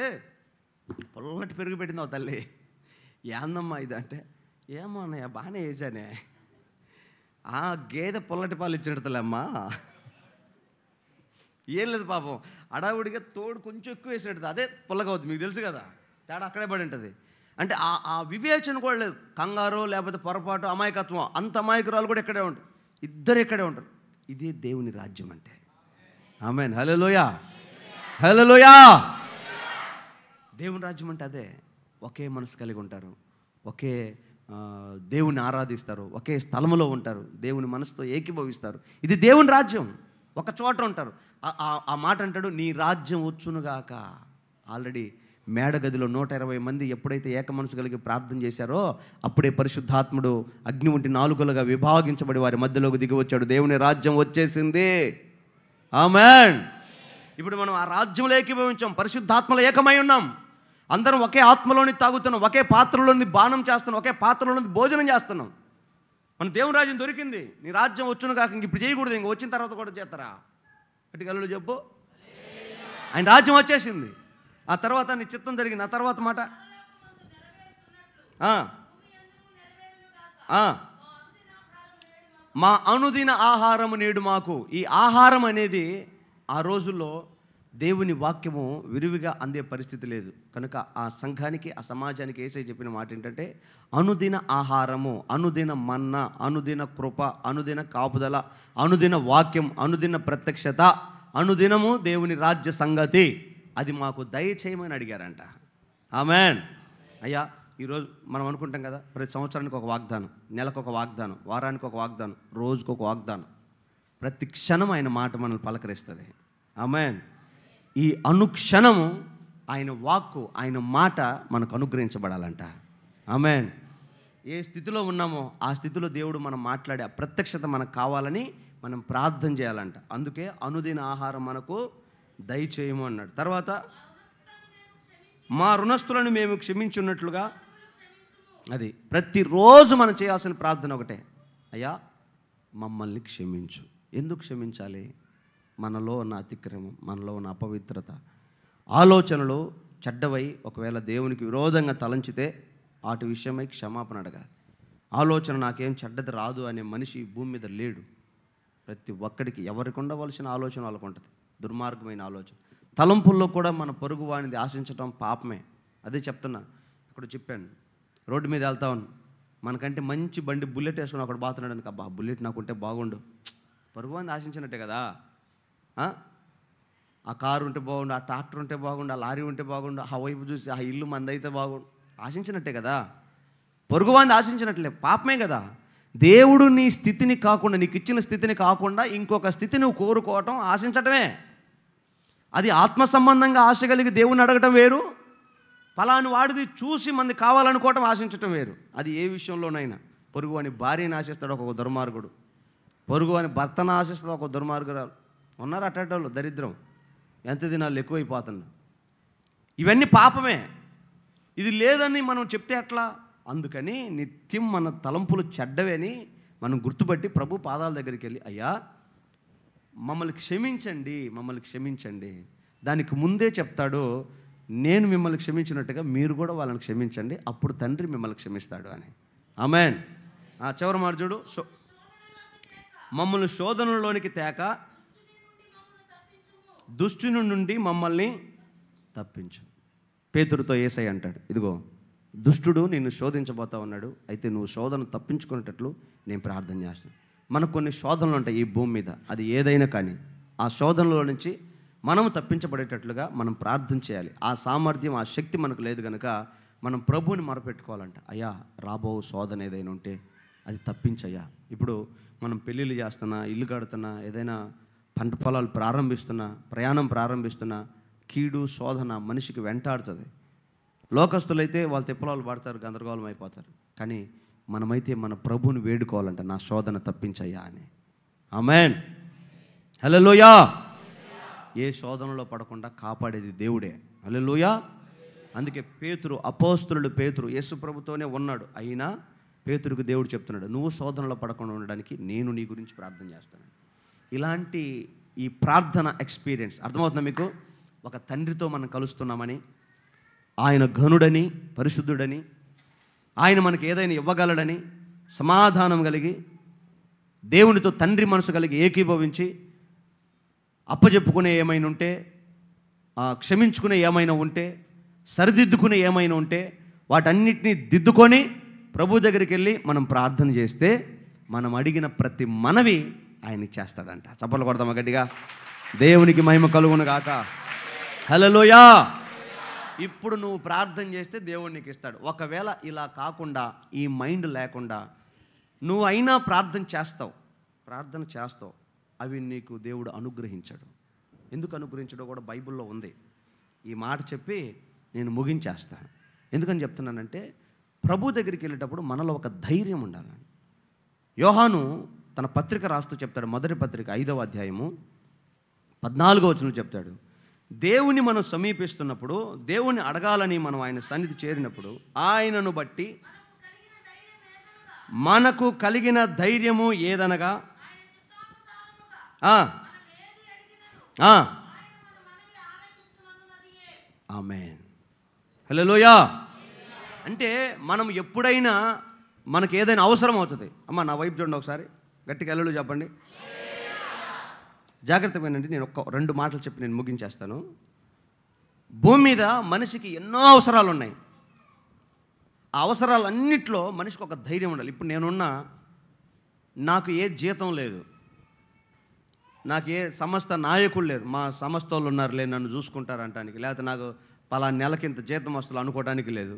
పొల్లటి పెరుగు పెట్టింది తల్లి, ఏందమ్మా ఇది అంటే, ఏమో అన్నయ్య బాగానే వేసానే. ఆ గేదె పొల్లటి పాలు ఇచ్చినట్టులమ్మా, ఏం లేదు పాపం, అడావుడిగా తోడు కొంచెం ఎక్కువ వేసినట్టు అదే పుల్లగా అవుతుంది. మీకు తెలుసు కదా, తేడా అక్కడే పడి ఉంటుంది. అంటే ఆ వివేచన కూడా లేదు, కంగారు లేకపోతే పొరపాటు, అమాయకత్వం, అంత అమాయకురాలు కూడా ఇక్కడే ఉంటారు, ఇద్దరు ఇక్కడే ఉంటారు. ఇదే దేవుని రాజ్యం అంటే. ఆమేన్, హల్లెలూయా, హల్లెలూయా. దేవుని రాజ్యం అంటే అదే. ఒకే మనసు కలిగి ఉంటారు, ఒకే దేవుని ఆరాధిస్తారు, ఒకే స్థలంలో ఉంటారు, దేవుని మనసుతో ఏకీభవిస్తారు. ఇది దేవుని రాజ్యం. ఒక చోట ఉంటారు. ఆ మాట అంటాడు, నీ రాజ్యం వచ్చునుగాక. ఆల్రెడీ మేడగదిలో 120 మంది ఎప్పుడైతే ఏక మనసు కలిగి ప్రార్థన చేశారో అప్పుడే పరిశుద్ధాత్ముడు అగ్ని వంటి నాలుకలుగా విభాగించబడి వారి మధ్యలోకి దిగి వచ్చాడు. దేవుని రాజ్యం వచ్చేసింది. ఆమేన్. ఇప్పుడు మనం ఆ రాజ్యంలో ఏకీభవించాం, పరిశుద్ధాత్మలో ఏకమై ఉన్నాం. అందరం ఒకే ఆత్మలోని తాగుతున్నాం, ఒకే పాత్రలోని బాణం చేస్తున్నాం, ఒకే పాత్రలోని భోజనం చేస్తున్నాం. మన దేవుని రాజ్యం దొరికింది. నీ రాజ్యం వచ్చును కాక ఇంక ఇప్పుడు చేయకూడదు, ఇంక వచ్చిన తర్వాత కూడా చేస్తారా? గట్టిగా చెప్పు. ఆయన రాజ్యం వచ్చేసింది. ఆ తర్వాత నీ చిత్తం జరిగింది. ఆ తర్వాత మాట మా అనుదిన ఆహారము నేడు మాకు. ఈ ఆహారం అనేది ఆ రోజుల్లో దేవుని వాక్యము విరివిగా అందే పరిస్థితి లేదు కనుక ఆ సంఘానికి, ఆ సమాజానికి యేసయ్య చెప్పిన మాట ఏంటంటే, అనుదిన ఆహారము, అనుదిన మన్నా, అనుదిన కృప, అనుదిన కాపుదల, అనుదిన వాక్యం, అనుదిన ప్రత్యక్షత, అనుదినము దేవుని రాజ్య సంగతి, అది మాకు దయచేయమని అడిగారంట. ఆమేన్. అయ్యా, ఈరోజు మనం అనుకుంటాం కదా, ప్రతి సంవత్సరానికి ఒక వాగ్దానం, నెలకు ఒక వాగ్దానం, వారానికి ఒక వాగ్దానం, రోజుకు ఒక వాగ్దానం. ప్రతి క్షణం ఆయన మాట మనల్ని పలకరిస్తుంది. ఆమేన్. ఈ అనుక్షణము ఆయన వాక్కు, ఆయన మాట మనకు అనుగ్రహించబడాలంట. ఆమేన్. ఏ స్థితిలో ఉన్నామో ఆ స్థితిలో దేవుడు మనం మాట్లాడే ఆ ప్రత్యక్షత మనకు కావాలని మనం ప్రార్థన చేయాలంట. అందుకే అనుదిన ఆహారం మనకు దయచేయము అన్నాడు. తర్వాత మా రుణస్తులను మేము క్షమించున్నట్లుగా, అది ప్రతిరోజు మనం చేయాల్సిన ప్రార్థన ఒకటే, అయ్యా మమ్మల్ని క్షమించు. ఎందుకు క్షమించాలి? మనలో ఉన్న అతిక్రమం, మనలో ఉన్న అపవిత్రత, ఆలోచనలు చెడ్డవై ఒకవేళ దేవునికి విరోధంగా తలంచితే వాటి విషయమై క్షమాపణ అడగాలి. ఆలోచన నాకేం చెడ్డది రాదు అనే మనిషి భూమి మీద లేడు. ప్రతి ఒక్కడికి ఎవరికి ఉండవలసిన ఆలోచన వాళ్ళకు ఉంటుంది, దుర్మార్గమైన ఆలోచన. తలంపుల్లో కూడా మన పొరుగు వాడిని ఆశించడం పాపమే. అదే చెప్తున్నా. అక్కడ చెప్పాను, రోడ్డు మీద వెళ్తా ఉన్నాను, మనకంటే మంచి బండి బుల్లెట్ వేసుకుని అక్కడ బాతున్నాడు అనుకో, అబ్బా బుల్లెట్ నాకుంటే బాగుండు, పొరుగు వాడిని ఆశించినట్టే కదా. ఆ కారు ఉంటే బాగుండు, ఆ ట్రాక్టర్ ఉంటే బాగుండు, ఆ లారీ ఉంటే బాగుండు, ఆ వైపు చూసి ఆ ఇల్లు మందైతే బాగుండు, ఆశించినట్టే కదా. పొరుగువాడిని ఆశించినట్లే, పాపమే కదా. దేవుడు నీ స్థితిని కాకుండా, నీకు ఇచ్చిన స్థితిని కాకుండా ఇంకొక స్థితి నువ్వు కోరుకోవటం ఆశించటమే. అది ఆత్మ సంబంధంగా ఆశ కలిగి దేవుని అడగటం వేరు, ఫలాని వాడిది చూసి మంది కావాలనుకోవటం ఆశించటం వేరు. అది ఏ విషయంలోనైనా. పొరుగువాని భార్యని ఆశిస్తాడు ఒక దుర్మార్గుడు, పొరుగువాని భర్తను ఆశిస్తాడు ఒక దుర్మార్గురాలు. ఉన్నారు అట్టేటోళ్ళు, దరిద్రం ఎంత దినాలు ఎక్కువైపోతుంది. ఇవన్నీ పాపమే. ఇది లేదని మనం చెప్తే ఎట్లా? అందుకని నిత్యం మన తలంపులు చెడ్డవని మనం గుర్తుపట్టి ప్రభు పాదాల దగ్గరికి వెళ్ళి, అయ్యా మమ్మల్ని క్షమించండి, మమ్మల్ని క్షమించండి. దానికి ముందే చెప్తాడు, నేను మిమ్మల్ని క్షమించినట్టుగా మీరు కూడా వాళ్ళని క్షమించండి, అప్పుడు తండ్రి మిమ్మల్ని క్షమిస్తాడు అని. ఆమేన్. చివరి మాట చూడు, మమ్మల్ని శోధనలోనికి తేక దుష్టుని నుండి మమ్మల్ని తప్పించు. పేతురుతో యేసయ్య అంటాడు, ఇదిగో దుష్టుడు నిన్ను శోధించబోతా ఉన్నాడు, అయితే నువ్వు శోధన తప్పించుకునేటట్లు నేను ప్రార్థన చేస్తాను. మనకు కొన్ని శోధనలు ఉంటాయి ఈ భూమి మీద, అది ఏదైనా కానీ ఆ శోధనలో నుంచి మనం తప్పించబడేటట్లుగా మనం ప్రార్థన చేయాలి. ఆ సామర్థ్యం, ఆ శక్తి మనకు లేదు కనుక మనం ప్రభువుని మొరపెట్టుకోవాలంట. అయ్యా, రాబో శోధన ఏదైనా ఉంటే అది తప్పించయ్యా. ఇప్పుడు మనం పెళ్ళిళ్ళు చేస్తున్నా, ఇల్లు కడుతున్నా, ఏదైనా పంట పొలాలు ప్రారంభిస్తున్నా, ప్రయాణం ప్రారంభిస్తున్నా, కీడు శోధన మనిషికి వెంటాడుతుంది. లోకస్తులైతే వాళ్ళు తిప్పలాలు పడతారు, గందరగోళం అయిపోతారు. కానీ మనమైతే మన ప్రభువుని వేడుకోవాలంట, నా శోధన తప్పించయ్యా అని. ఆమేన్. హల్లెలూయా. ఏ శోధనలో పడకుండా కాపాడేది దేవుడే. హల్లెలూయా. అందుకే పేతురు, అపోస్తలుడు పేతురు యేసు ప్రభుతోనే ఉన్నాడు, అయినా పేతురుకు దేవుడు చెప్తున్నాడు, నువ్వు శోధనలో పడకుండా ఉండడానికి నేను నీ గురించి ప్రార్థన చేస్తాను. ఇలాంటి ఈ ప్రార్థన ఎక్స్పీరియన్స్ అర్థమవుతుందా మీకు? ఒక తండ్రితో మనం కలుస్తున్నామని, ఆయన ఘనుడని, పరిశుద్ధుడని, ఆయన మనకి ఏదైనా ఇవ్వగలడని సమాధానం కలిగి, దేవునితో తండ్రి మనసు కలిగి ఏకీభవించి, అప్పచెప్పుకునే ఏమైనా ఉంటే, క్షమించుకునే ఏమైనా ఉంటే, సరిదిద్దుకునే ఏమైనా ఉంటే వాటన్నిటినీ దిద్దుకొని ప్రభు దగ్గరికి వెళ్ళి మనం ప్రార్థన చేస్తే మనం అడిగిన ప్రతి మనవి ఆయన చేస్తాడంట. చప్పట్లు కొడదామా గట్టిగా? దేవునికి మహిమ కలుగును గాక. హల్లెలూయా. ఇప్పుడు నువ్వు ప్రార్థన చేస్తే దేవుడు నీకు ఇస్తాడు. ఒకవేళ ఇలా కాకుండా, ఈ మైండ్ లేకుండా నువ్వు అయినా ప్రార్థన చేస్తావు, అవి నీకు దేవుడు అనుగ్రహించడు. ఎందుకు అనుగ్రహించడో కూడా బైబిల్లో ఉంది. ఈ మాట చెప్పి నేను ముగించేస్తాను. ఎందుకని చెప్తున్నానంటే, ప్రభు దగ్గరికి వెళ్ళేటప్పుడు మనలో ఒక ధైర్యం ఉండాలి. యోహాను తన పత్రిక రాస్తూ చెప్తాడు, మొదటి పత్రిక 5వ అధ్యాయము 14వ వచనంలో చెప్తాడు, దేవుని మనం సమీపిస్తున్నప్పుడు, దేవుని అడగాలని మనం ఆయన సన్నిధి చేరినప్పుడు, ఆయనను బట్టి మనకు కలిగిన ధైర్యము ఏదనగా ఆమేన్. హల్లెలూయా. అంటే మనం ఎప్పుడైనా మనకు ఏదైనా అవసరం అవుతుంది. అమ్మ నా వైపు చూడండి ఒకసారి, గట్టిగా హల్లెలూయా చెప్పండి. జాగ్రత్తగానండి, నేను రెండు మాటలు చెప్పి నేను ముగించేస్తాను. భూమి మీద మనిషికి ఎన్నో అవసరాలు ఉన్నాయి. ఆ అవసరాలన్నింటిలో మనిషికి ఒక ధైర్యం ఉండాలి. ఇప్పుడు నేనున్నా, నాకు ఏ జీతం లేదు, నాకు ఏ సంస్థ నాయకులు లేరు, మా సంస్థ వాళ్ళు ఉన్నారులే నన్ను చూసుకుంటారంటానికి, లేకపోతే నాకు పలానా నెలకి ఇంత జీతం వస్తువులు అనుకోవడానికి లేదు.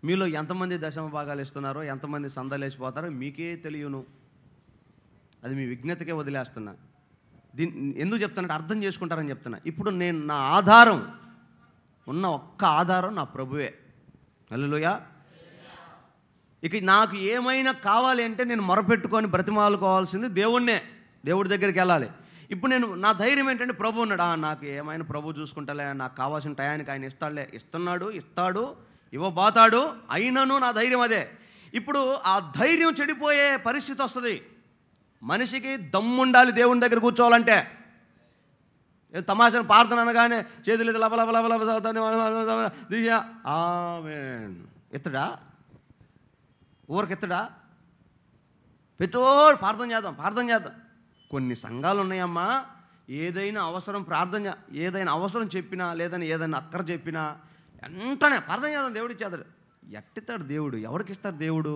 మీలో ఎంతమంది దశమ భాగాలు ఇస్తున్నారో, ఎంతమంది సందాలు వేసిపోతారో మీకే తెలియను. అది మీ విజ్ఞతకే వదిలేస్తున్నా. ఎందుకు చెప్తానంటే అర్థం చేసుకుంటారని చెప్తున్నా. ఇప్పుడు నేను నా ఆధారం ఉన్న ఒక్క ఆధారం నా ప్రభువే. హల్లెలూయా. ఇక నాకు ఏమైనా కావాలి అంటే నేను మొరపెట్టుకొని బ్రతిమాలుకోవాల్సింది దేవుణ్ణే. దేవుడి దగ్గరికి వెళ్ళాలి. ఇప్పుడు నేను నా ధైర్యం ఏంటంటే ప్రభు ఉన్నాడు, నాకు ఏమైనా ప్రభు చూసుకుంటాలే, నాకు కావాల్సిన టయానికి ఆయన ఇస్తాడు, ఇవ్వబోతాడు. అయినను నా ధైర్యం అదే. ఇప్పుడు ఆ ధైర్యం చెడిపోయే పరిస్థితి వస్తుంది. మనిషికి దమ్ముండాలి దేవుని దగ్గర కూర్చోవాలంటే. తమాషా ప్రార్థన అనగానే చేతులు ఆమేన్ ఎత్తడా, ఊరికెత్తడా, పెద్దోడు ప్రార్థన చేద్దాం. కొన్ని సంఘాలు ఉన్నాయమ్మా, ఏదైనా అవసరం చెప్పినా, ఏదైనా అక్కర చెప్పినా వెంటనే ప్రార్థన చేద్దాం, దేవుడు ఇచ్చేస్తాడు. ఎట్టిస్తాడు దేవుడు? ఎవరికి ఇస్తాడు దేవుడు?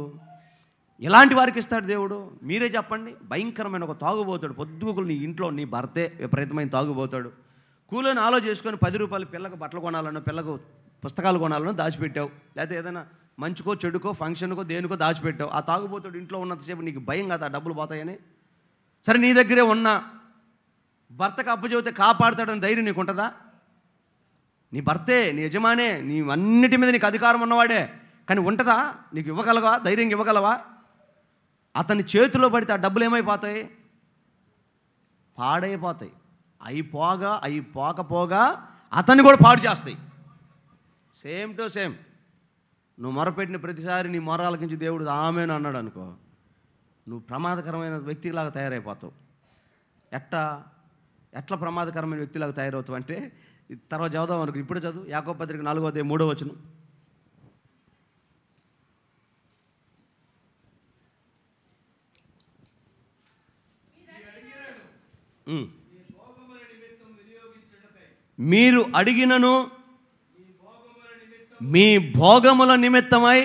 ఎలాంటి వారికి ఇస్తాడు దేవుడు? మీరే చెప్పండి. భయంకరమైన ఒక తాగుబోతాడు, పొద్దుగుకులు నీ ఇంట్లో నీ భర్తే విపరీతమైన తాగుబోతాడు. కూలని చేసుకొని 10 రూపాయలు పిల్లకు బట్టలు కొనాలనో, పిల్లకు పుస్తకాలు కొనాలనో దాచిపెట్టావు, లేకపోతే ఏదైనా మంచుకో చెడుకో ఫంక్షన్కో దేనికో దాచిపెట్టావు. ఆ తాగుబోతాడు ఇంట్లో ఉన్నంతసేపు నీకు భయం కదా డబ్బులు పోతాయని. సరే, నీ దగ్గరే ఉన్న భర్తకు అప్పచెబితే కాపాడుతాడని ధైర్యం నీకు ఉంటుందా? నీ భర్తే, నీ యజమానే, నీ అన్నిటి మీద నీకు అధికారం ఉన్నవాడే, కానీ ఉంటుందా? నీకు ఇవ్వగలవా? ధైర్యం ఇవ్వగలవా? అతని చేతిలో పడితే ఆ డబ్బులు ఏమైపోతాయి? పాడైపోతాయి. అయిపోకపోగా అతన్ని కూడా పాడు చేస్తాయి. Same to same. నువ్వు మొరపెట్టిన ప్రతిసారి నీ మొరాలకించి దేవుడు ఆమేన్ అన్నాడు అనుకో, నువ్వు ప్రమాదకరమైన వ్యక్తిలాగా తయారైపోతావు. ఎట్లా ప్రమాదకరమైన వ్యక్తిలాగా తయారవుతావు అంటే, తర్వాత చదువుదాం అనుకో. ఇప్పుడు చదువు యాకోబు పత్రిక 4వ అధ్యాయం 3వ వచనం. మీరు అడిగినను మీ భోగముల నిమిత్తమై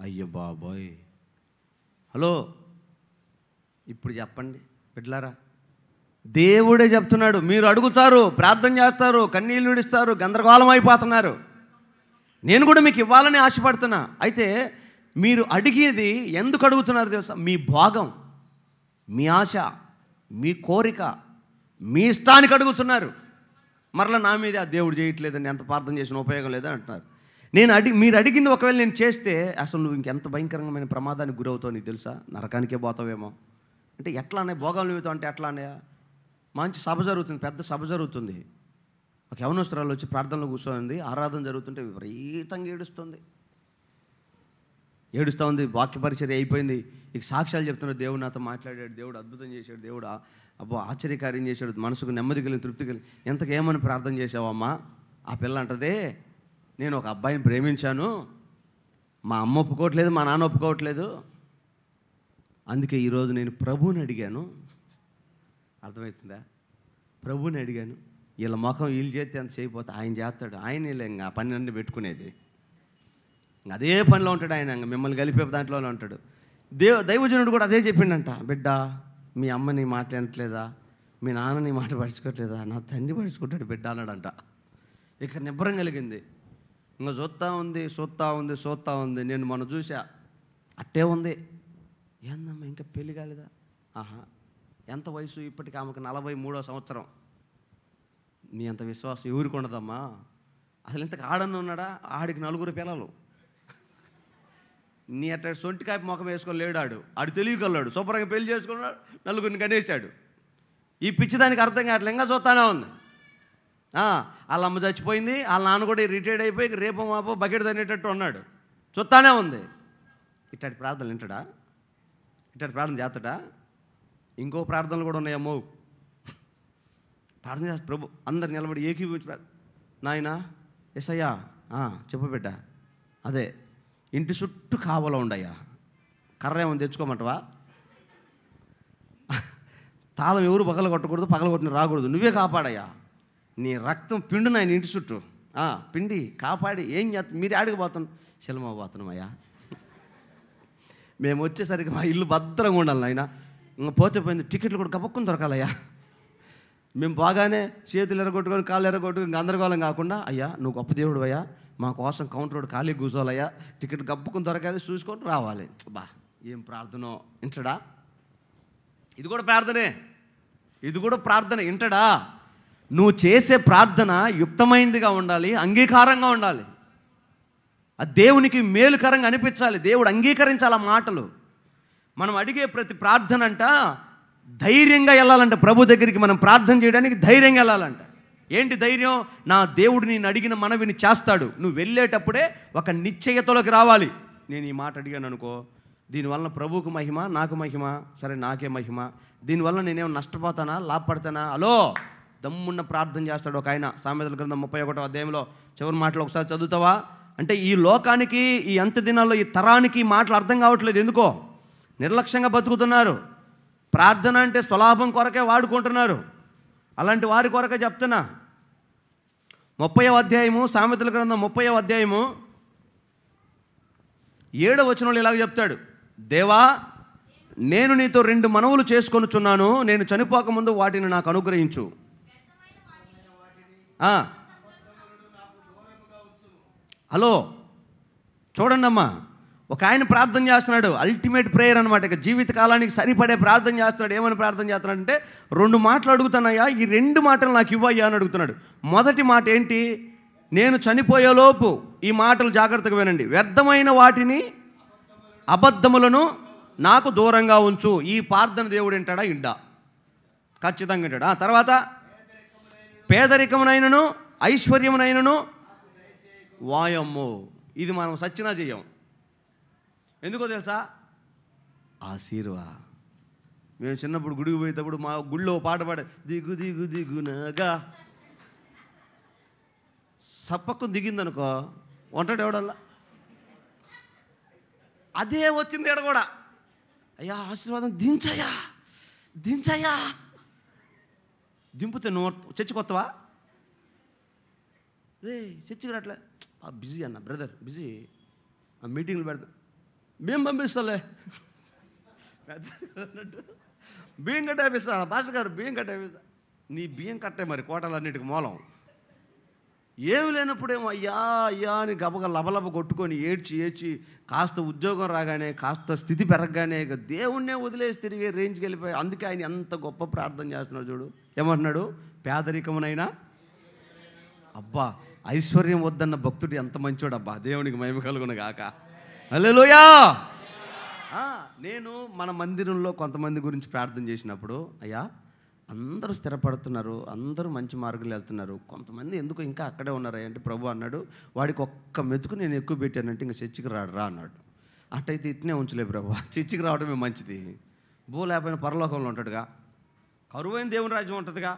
అయ్యో బాబోయ్. హలో, ఇప్పుడు చెప్పండి బిడ్డలారా, దేవుడే చెప్తున్నాడు. మీరు అడుగుతారు, ప్రార్థన చేస్తారు, కన్నీళ్ళు విడిస్తారు, గందరగోళం అయిపోతున్నారు. నేను కూడా మీకు ఇవ్వాలని ఆశపడుతున్నా. అయితే మీరు అడిగేది ఎందుకు అడుగుతున్నారు తెలుసా? మీ భోగం, మీ ఆశ, మీ కోరిక, మీ ఇష్టానికి అడుగుతున్నారు. మరలా నా మీద ఆ దేవుడు చేయట్లేదని, ఎంత ప్రార్థన చేసిన ఉపయోగం లేదని అంటున్నారు. మీరు అడిగింది ఒకవేళ నేను చేస్తే అసలు నువ్వు ఇంకెంత భయంకరమైన ప్రమాదానికి గురవుతావు నీకు తెలుసా? నరకానికే పోతావేమో. అంటే ఎట్లానే భోగాలు నిమిత్తం అంటే ఎట్లానే? మంచి సభ జరుగుతుంది, పెద్ద సభ జరుగుతుంది. ఒక యవనస్తురాలు వచ్చి ప్రార్థనలో కూర్చోంది. ఆరాధన జరుగుతుంటే విపరీతంగా ఏడుస్తూ ఉంది. వాక్య పరిచర్య అయిపోయింది. ఇక సాక్ష్యాలు చెప్తున్నాడు. దేవుడు నాతో మాట్లాడాడు, దేవుడు అద్భుతం చేశాడు, దేవుడు అబ్బో ఆశ్చర్యకార్యం చేశాడు, మనసుకు నెమ్మది కలిగి తృప్తి కలిగి. ఎంతకేమని ప్రార్థన చేసావమ్మా? ఆ పిల్ల అంటదే, నేను ఒక అబ్బాయిని ప్రేమించాను, మా అమ్మ ఒప్పుకోవట్లేదు, మా నాన్న ఒప్పుకోవట్లేదు, అందుకే ఈరోజు నేను ప్రభువుని అడిగాను. అర్థమవుతుందా? ప్రభువుని అడిగాను. వీళ్ళ ముఖం వీళ్ళు చేస్తే అంత చేయకపోతే ఆయన చేస్తాడు. ఆయన ఇంకా ఆ పని అన్నీ పెట్టుకునేది, ఇంకా అదే పనిలో ఉంటాడు ఆయన. ఇంకా మిమ్మల్ని కలిపే దాంట్లోనే ఉంటాడు. దైవజనుడు కూడా అదే చెప్పిండంట. బిడ్డ, మీ అమ్మ నీ మాట వినట్లేదా? మీ నాన్న నీ మాట పడుచుకోవట్లేదా? నా తండ్రి పడుచుకుంటాడు బిడ్డ అన్నాడంట. ఇక నిబ్బరం కలిగింది. ఇంకా చూస్తూ ఉంది. నేను మొన్న చూసా, అట్టే ఉంది. ఏందమ్మా ఇంకా పెళ్ళి కాలేదా? ఎంత వయసు? ఇప్పటికి ఆమెకు 43వ సంవత్సరం. నీ అంత విశ్వాసం ఎవరికి ఉండదమ్మా? అసలు ఇంతకు ఆడన్న ఉన్నాడా? ఆడికి 4 పిల్లలు. నీ అట్ట సొంటికాయ మొఖం వేసుకొని లేడాడు. ఆడు తెలియగలడు, శుభ్రంగా పెళ్లి చేసుకున్నాడు, 4 కనేసాడు. ఈ పిచ్చిదానికి అర్థం కావట్లే, ఇంకా చూస్తానే ఉంది. వాళ్ళ అమ్మ చచ్చిపోయింది, వాళ్ళ నాన్న కూడా రిటైర్డ్ అయిపోయి రేపో మాపో బకెట్ తనేటట్టు ఉన్నాడు. చూస్తానే ఉంది. ఇట్లాంటి ప్రార్థనలు వింటాడా? ఇట్లాంటి ప్రార్థన చేస్తాడా? ఇంకో ప్రార్థనలు కూడా ఉన్నాయమ్మో. ప్రార్థన చేస్తా. ప్రభు అందరు నిలబడి ఏకీభవించి, నాయనా ఎస్సయ్యా చెప్పు బిడ్డ, అదే ఇంటి చుట్టూ కావలో ఉండయ్యా. కర్ర ఏమని తెచ్చుకోమంటవా? తాళం ఎవరు పగలగొట్టకూడదు, పగలగొట్టిన రాకూడదు, నువ్వే కాపాడయ్యా. నీ రక్తం పిండు నాయన ఇంటి చుట్టూ పిండి కాపాడి. ఏం చేస్తా? మీరు ఆడికి పోతాను, శిలమ పోతున్నామయ్యా. మేము వచ్చేసరికి మా ఇల్లు భద్రంగా ఉండాలి నాయన. ఇంకా పోతే పోయింది, టికెట్లు కూడా గబక్కుని దొరకాలయ్యా. మేము బాగానే చేతులు ఎరగొట్టుకొని కాళ్ళు ఎరగొట్టుకొని గందరగోళం కాకుండా, అయ్యా నువ్వు గొప్ప దేవుడు అయ్యా, మా కోసం కౌంటర్ రోడ్ ఖాళీ కూర్చోవాలయ్యా, టికెట్ గబ్బుకుని దొరకాలి, చూసుకొని రావాలి. బా ఏం ప్రార్థనో వింటడా? ఇది కూడా ప్రార్థనే, వింటడా? నువ్వు చేసే ప్రార్థన యుక్తమైనదిగా ఉండాలి, అంగీకారంగా ఉండాలి, అది దేవునికి మేలుకరంగా అనిపించాలి, దేవుడు అంగీకరించాలి ఆ మాటలు. మనం అడిగే ప్రతి ప్రార్థన అంట ధైర్యంగా వెళ్ళాలంట. ప్రభు దగ్గరికి మనం ప్రార్థన చేయడానికి ధైర్యంగా వెళ్ళాలంట. ఏంటి ధైర్యం? నా దేవుడు నేను అడిగిన మనవిని చేస్తాడు. నువ్వు వెళ్ళేటప్పుడే ఒక నిశ్చయతలోకి రావాలి. నేను ఈ మాట అడిగాను అనుకో, దీనివల్ల ప్రభువుకు మహిమ, నాకు మహిమ, సరే నాకే మహిమ, దీనివల్ల నేనేమో నష్టపోతానా, లాభపడతానా? హలో, దమ్మున్న ప్రార్థన చేస్తాడు ఒక ఆయన. సామెతల గ్రంథం 31వ అధ్యాయంలో చివరి మాటలు ఒకసారి చదువుతావా? అంటే ఈ లోకానికి, ఈ అంత్య దినాల్లో ఈ తరానికి మాటలు అర్థం కావట్లేదు. ఎందుకో? నిర్లక్ష్యంగా బతుకుతున్నారు. ప్రార్థన అంటే స్వలాభం కొరకే వాడుకుంటున్నారు. అలాంటి వారి కొరకే చెప్తున్నా. 30వ అధ్యాయము, సామెతల గ్రంథం 30వ అధ్యాయము 7వ వచనంలో ఇలాగ చెప్తాడు. దేవా, నేను నీతో 2 మనవులు చేసుకొనుచున్నాను, నేను చనిపోకముందు వాటిని నాకు అనుగ్రహించు. హలో చూడండి అమ్మా, ఒక ఆయన ప్రార్థన చేస్తున్నాడు. అల్టిమేట్ ప్రేయర్ అనమాట. ఇక జీవిత కాలానికి సరిపడే ప్రార్థన చేస్తున్నాడు. ఏమని ప్రార్థన చేస్తున్నాడంటే, 2 మాటలు అడుగుతానయ్యా, ఈ 2 మాటలు నాకు ఇవ్వయ్యా అని అడుగుతున్నాడు. మొదటి మాట ఏంటి? నేను చనిపోయేలోపు, ఈ మాటలు జాగ్రత్తగా వినండి, వ్యర్థమైన వాటిని, అబద్ధములను నాకు దూరంగా ఉంచు. ఈ ప్రార్థన దేవుడు వింటాడా? ఇండా, ఖచ్చితంగా వింటాడు. తర్వాత పేదరికమునైనను ఐశ్వర్యమునైనను వాయమ్ము. ఇది మనం సచ్చినా చెయ్యం. ఎందుకో తెలుసా? ఆశీర్వా. మేము చిన్నప్పుడు గుడికి పోయేటప్పుడు మా గుడిలో పాట పాడే, దిగు దిగు దిగునగా, సప్పకు దిగిందనుకో ఉంటాడు ఎవడల్లా. అదే వచ్చింది ఈడ కూడా. అయ్యా ఆశీర్వాదం దించయ్యా. దింపితే నువ్వు చర్చికి వస్తావా? రే చర్చికి రాట్లే, బిజీ అన్న బ్రదర్, బిజీ, ఆ మీటింగ్లు పెడతా, మేము పంపిస్తాలే అన్నట్టు బియ్యం కట్టేపిస్తా. భాస్కర్ గారు బియ్యం కట్టేపిస్తా. నీ బియ్యం కట్టే మరి కోటలన్నిటికి మూలం. ఏమి లేనప్పుడేమో అయ్యా అని గబగ లబలబ కొట్టుకొని ఏడ్చి కాస్త ఉద్యోగం రాగానే, కాస్త స్థితి పెరగగానే ఇక దేవుణ్ణే వదిలేసి తిరిగే రేంజ్కి వెళ్ళిపోయి. అందుకే ఆయన ఎంత గొప్ప ప్రార్థన చేస్తున్నాడు చూడు. ఏమంటున్నాడు? పేదరికమునైనా, అబ్బా ఐశ్వర్యం వద్దన్న భక్తుడు ఎంత మంచోడు అబ్బా. దేవునికి మహిమ కలుగును గాక. హల్లెలూయా. నేను మన మందిరంలో కొంతమంది గురించి ప్రార్థన చేసినప్పుడు, అయ్యా అందరూ స్థిరపడుతున్నారు, అందరూ మంచి మార్గంలో వెళ్తున్నారు, కొంతమంది ఎందుకు ఇంకా అక్కడే ఉన్నారా అంటే ప్రభు అన్నాడు, వాడికి ఒక్క మెతుకు నేను ఎక్కువ పెట్టానంటే ఇంకా చర్చికి రా అన్నాడు. అట్టయితే ఇట్నే ఉంచలే ప్రభు, చర్చికి రావడమే మంచిది. లేకపోయినా పరలోకంలో ఉంటాడుగా, కరువైన దేవుని రాజ్యం ఉంటుందిగా,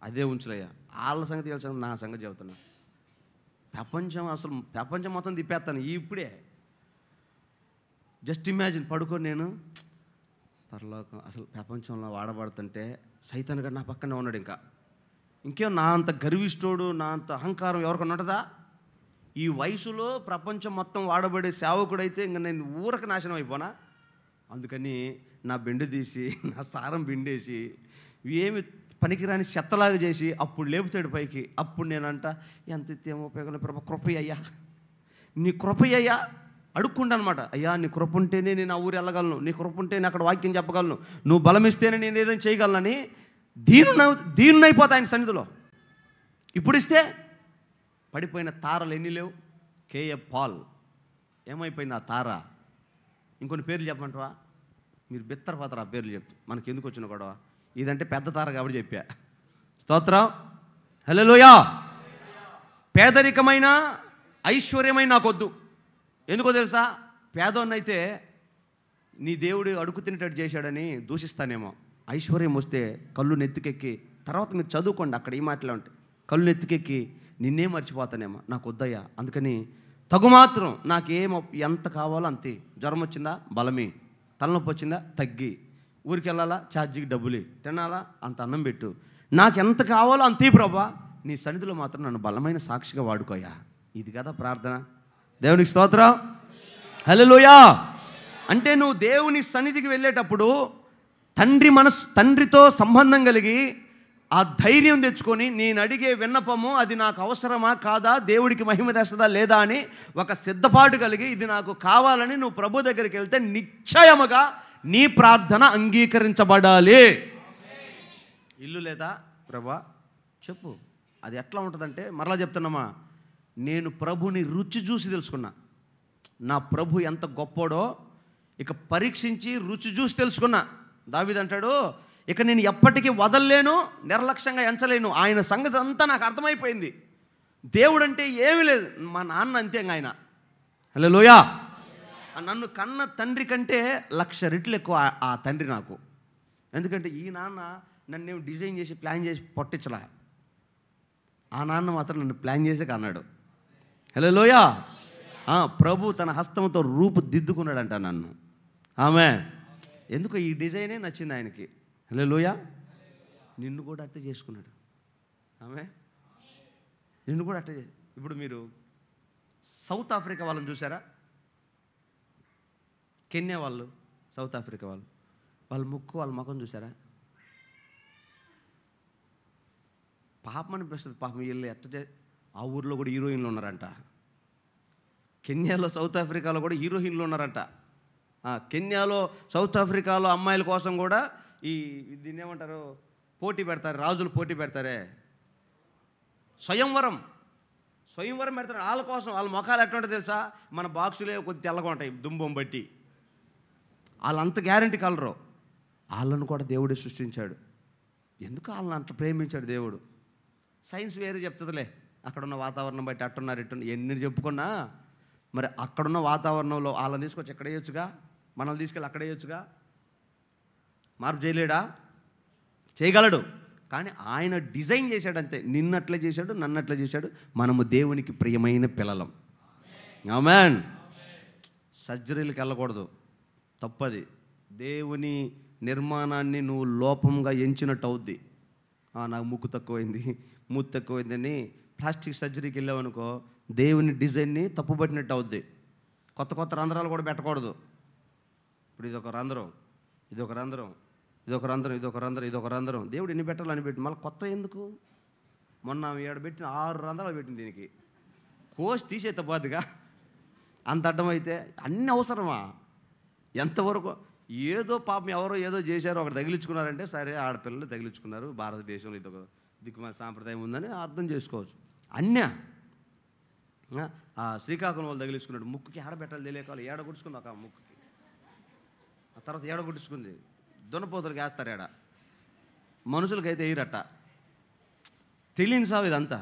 అదే ఉంచులయ్యా. వాళ్ళ సంగతి తెలుసు, నా సంగతి చెబుతున్నా. ప్రపంచం మొత్తం తిప్పేస్తాను ఇప్పుడే. జస్ట్ ఇమాజిన్, పడుకొని నేను పరలోకం అసలు ప్రపంచంలో వాడబడుతుంటే సైతాన్ గారు నా పక్కనే ఉన్నాడు. ఇంకేం నా అంత గర్విష్టోడు, నా అంత అహంకారం ఎవరికన్నా ఉంటుందా? ఈ వయసులో ప్రపంచం మొత్తం వాడబడే సేవకుడైతే ఇంక నేను ఊరకు నాశనం అయిపోనా? అందుకని నా బెండు తీసి, నా సారం బిండేసి, ఏమి పనికిరాని చెత్తలాగా చేసి అప్పుడు లేపుతాడు పైకి. అప్పుడు నేనంట, ఎంత ఇస్తేమో ఉపయోగం ప్రభు, కృపయ్యా, నీ కృపయ్యా అడుక్కుంటా అనమాట. అయ్యా నీ కృప ఉంటేనే నేను ఆ ఊరు వెళ్ళగలను, నీ కృప ఉంటే నేను అక్కడ వాక్యం చెప్పగలను, నువ్వు బలం ఇస్తేనే నేను ఏదైనా చేయగలనని దీనునైపోతా ఆయన సన్నిధిలో. ఇప్పుడు ఇస్తే పడిపోయిన తారలు ఎన్ని లేవు? కేఎఫ్ పాల్ ఏమైపోయింది ఆ తార? ఇంకొన్ని పేర్లు చెప్పమంటావా? మీరు బిత్తరపోతారు ఆ పేర్లు చెప్తే. మనకి ఎందుకు వచ్చిన గొడవ? ఇదంటే పెద్ద తార కాబట్టి చెప్పా. స్తోత్రం, హల్లెలూయా. పేదరికమైన ఐశ్వర్యమైన నాకొద్దు. ఎందుకో తెలుసా? పేదోన్నైతే నీ దేవుడు అడుగు తినేటట్టు చేశాడని దూషిస్తానేమో. ఐశ్వర్యం వస్తే కళ్ళు నెత్తికెక్కి, తర్వాత మీరు చదువుకోండి అక్కడ ఈ మాటలే ఉంటాయి, కళ్ళు నెత్తికెక్కి నిన్నే మర్చిపోతానేమో. నాకు వద్దయ్యా. అందుకని తగుమాత్రం నాకేమో ఎంత కావాలో అంతే. జ్వరం వచ్చిందా బలమే, తలనొప్పి వచ్చిందా తగ్గి, ఊరికి వెళ్ళాలా ఛార్జీకి డబ్బులే, తినాలా అంత అన్నం పెట్టు, నాకు ఎంత కావాలో అంతే ప్రభా, నీ సన్నిధిలో మాత్రం నన్ను బలమైన సాక్షిగా వాడుకోయా. ఇది కదా ప్రార్థన. దేవునికి స్తోత్రం, హల్లెలూయా. అంటే నువ్వు దేవుని సన్నిధికి వెళ్ళేటప్పుడు తండ్రితో సంబంధం కలిగి ఆ ధైర్యం తెచ్చుకొని, నేను అడిగే విన్నపము అది నాకు అవసరమా కాదా, దేవుడికి మహిమ తెస్తుందా లేదా అని ఒక సిద్ధపాటు కలిగి ఇది నాకు కావాలని నువ్వు ప్రభు దగ్గరికి వెళ్తే నిశ్చయముగా నీ ప్రార్థన అంగీకరించబడాలి. ఇల్లు లేదా ప్రభా చెప్పు. అది ఎట్లా ఉంటుందంటే, మరలా చెప్తున్నామా, నేను ప్రభుని రుచి చూసి తెలుసుకున్నా. నా ప్రభు ఎంత గొప్పోడో ఇక పరీక్షించి రుచి చూసి తెలుసుకున్నా. దావీదు అంటాడు, ఇక నేను ఎప్పటికీ వదలలేను, నిర్లక్ష్యంగా ఎంచలేను. ఆయన సంగతి అంతా నాకు అర్థమైపోయింది. దేవుడు అంటే ఏమీ లేదు, మా నాన్న అంతే. ఆయన హల్లెలూయా. నన్ను కన్న తండ్రి కంటే 1,00,000 రెట్లు ఎక్కువ ఆ తండ్రి నాకు. ఎందుకంటే ఈ నాన్న నన్నేం డిజైన్ చేసి ప్లాన్ చేసి పొట్టించలా, ఆ నాన్న మాత్రం నన్ను ప్లాన్ చేసి కన్నాడు. హల్లెలూయా. ప్రభు తన హస్తంతో రూపుదిద్దుకున్నాడంట నన్ను. ఆమె ఎందుకు ఈ డిజైనే నచ్చింది ఆయనకి. హల్లెలూయా. నిన్ను కూడా అట్టే చేసుకున్నాడు. ఆమె నిన్ను కూడా అట్టే. ఇప్పుడు మీరు సౌత్ ఆఫ్రికా వాళ్ళని చూసారా? కెన్యా వాళ్ళు, సౌత్ ఆఫ్రికా వాళ్ళు, వాళ్ళ ముక్కు వాళ్ళ ముఖం చూసారా? పాపం అనిపిస్తుంది. పాపం వీళ్ళు ఎట్ట, ఆ ఊర్లో కూడా హీరోయిన్లు ఉన్నారంట. కెన్యాలో సౌత్ ఆఫ్రికాలో కూడా హీరోయిన్లు ఉన్నారంట. కెన్యాలో సౌత్ ఆఫ్రికాలో అమ్మాయిల కోసం కూడా దీన్ని ఏమంటారు, పోటీ పెడతారు, రాజులు పోటీ పెడతారే, స్వయంవరం పెడతారు వాళ్ళ కోసం. వాళ్ళ ముఖాలు ఎట్లా ఉంటాయి తెలుసా? మన బాక్సులే కొద్ది తెల్లగా ఉంటాయి దుంబం బట్టి. వాళ్ళంత గ్యారంటీ కలరు. వాళ్ళను కూడా దేవుడే సృష్టించాడు. ఎందుకు వాళ్ళని అంత ప్రేమించాడు దేవుడు? సైన్స్ వేరే చెప్తుందిలే, అక్కడున్న వాతావరణం బట్టి అట్టున్నారు ఇట్టున్నారు ఎన్ని చెప్పుకున్నా, మరి అక్కడున్న వాతావరణంలో వాళ్ళని తీసుకొచ్చి ఎక్కడ వేయొచ్చుగా, మనల్ని తీసుకెళ్ళి అక్కడ వేయొచ్చుగా. మార్పు చేయలేడా? చేయగలడు. కానీ ఆయన డిజైన్ చేశాడంతే. నిన్నట్లే చేశాడు, నన్నట్లే చేశాడు. మనము దేవునికి ప్రియమైన పిల్లలం. ఆమేన్. సర్జరీలకు వెళ్ళకూడదు, తప్పది. దేవుని నిర్మాణాన్ని నువ్వు లోపంగా ఎంచినట్టు అవుద్ది. నాకు ముక్కు తక్కువైంది, మూతి తక్కువైందని ప్లాస్టిక్ సర్జరీకి వెళ్ళావనుకో, దేవుని డిజైన్ని తప్పుపట్టినట్టు అవుద్ది. కొత్త కొత్త రంధ్రాలు కూడా పెట్టకూడదు. ఇప్పుడు ఇదొక రంధ్రం, ఇదొక రంధ్రం, ఇదొక రంధ్రం, ఇదొక రంధ్రం, ఇదొక రంధ్రం. దేవుడు ఎన్ని పెట్టాలని పెట్టి మళ్ళీ కొత్త ఎందుకు? మొన్న ఏడు పెట్టిన 6 రంధ్రాలు పెట్టింది. దీనికి కోసి తీసేత్తపోద్దిగా, అంత అడ్డమైతే అన్నీ అవసరమా? ఎంతవరకు? ఏదో పాపం ఎవరో ఏదో చేశారో ఒకటి తగిలించుకున్నారంటే సరే, ఆడపిల్లలు తగిలించుకున్నారు, భారతదేశంలో ఇదొక దిక్కుమాల సాంప్రదాయం ఉందని అర్థం చేసుకోవచ్చు. అన్యా శ్రీకాకుళం వాళ్ళు తగిలించుకున్నాడు, ముక్కుకి ఏడబెట్టాలి తెలియకాలి, ఏడగొడుచుకుంది ఒక ముక్కుకి, ఆ తర్వాత ఏడగొడుచుకుంది. దున్నపోతులకు వేస్తారు ఏడ, మనుషులకైతే ఎయిరట్ట. తెలియని సాగు ఇదంతా.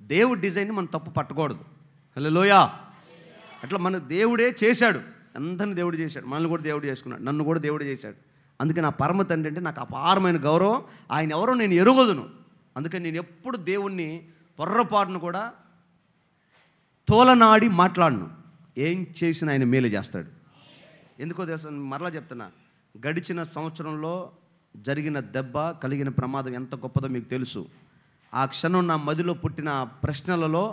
దేవుడి డిజైన్ని మనం తప్పు పట్టకూడదు. హల్లెలూయా. అట్లా మన దేవుడే చేశాడు, అందరిని దేవుడు చేశాడు, మనల్ని కూడా దేవుడు చేసుకున్నాడు, నన్ను కూడా దేవుడు చేశాడు. అందుకే నా పరమ తండ్రి అంటే నాకు అపారమైన గౌరవం. ఆయన ఎవరో నేను ఎరుగదును. అందుకని నేను ఎప్పుడు దేవుణ్ణి పొర్రపాటును కూడా తోలనాడి మాట్లాడను. ఏం చేసినా ఆయన మేలు చేస్తాడు. ఎందుకో తెలుసా? మరలా చెప్తున్నా, గడిచిన సంవత్సరంలో జరిగిన దెబ్బ, కలిగిన ప్రమాదం ఎంత గొప్పదో మీకు తెలుసు. ఆ క్షణం నా మదిలో పుట్టిన ప్రశ్నలలో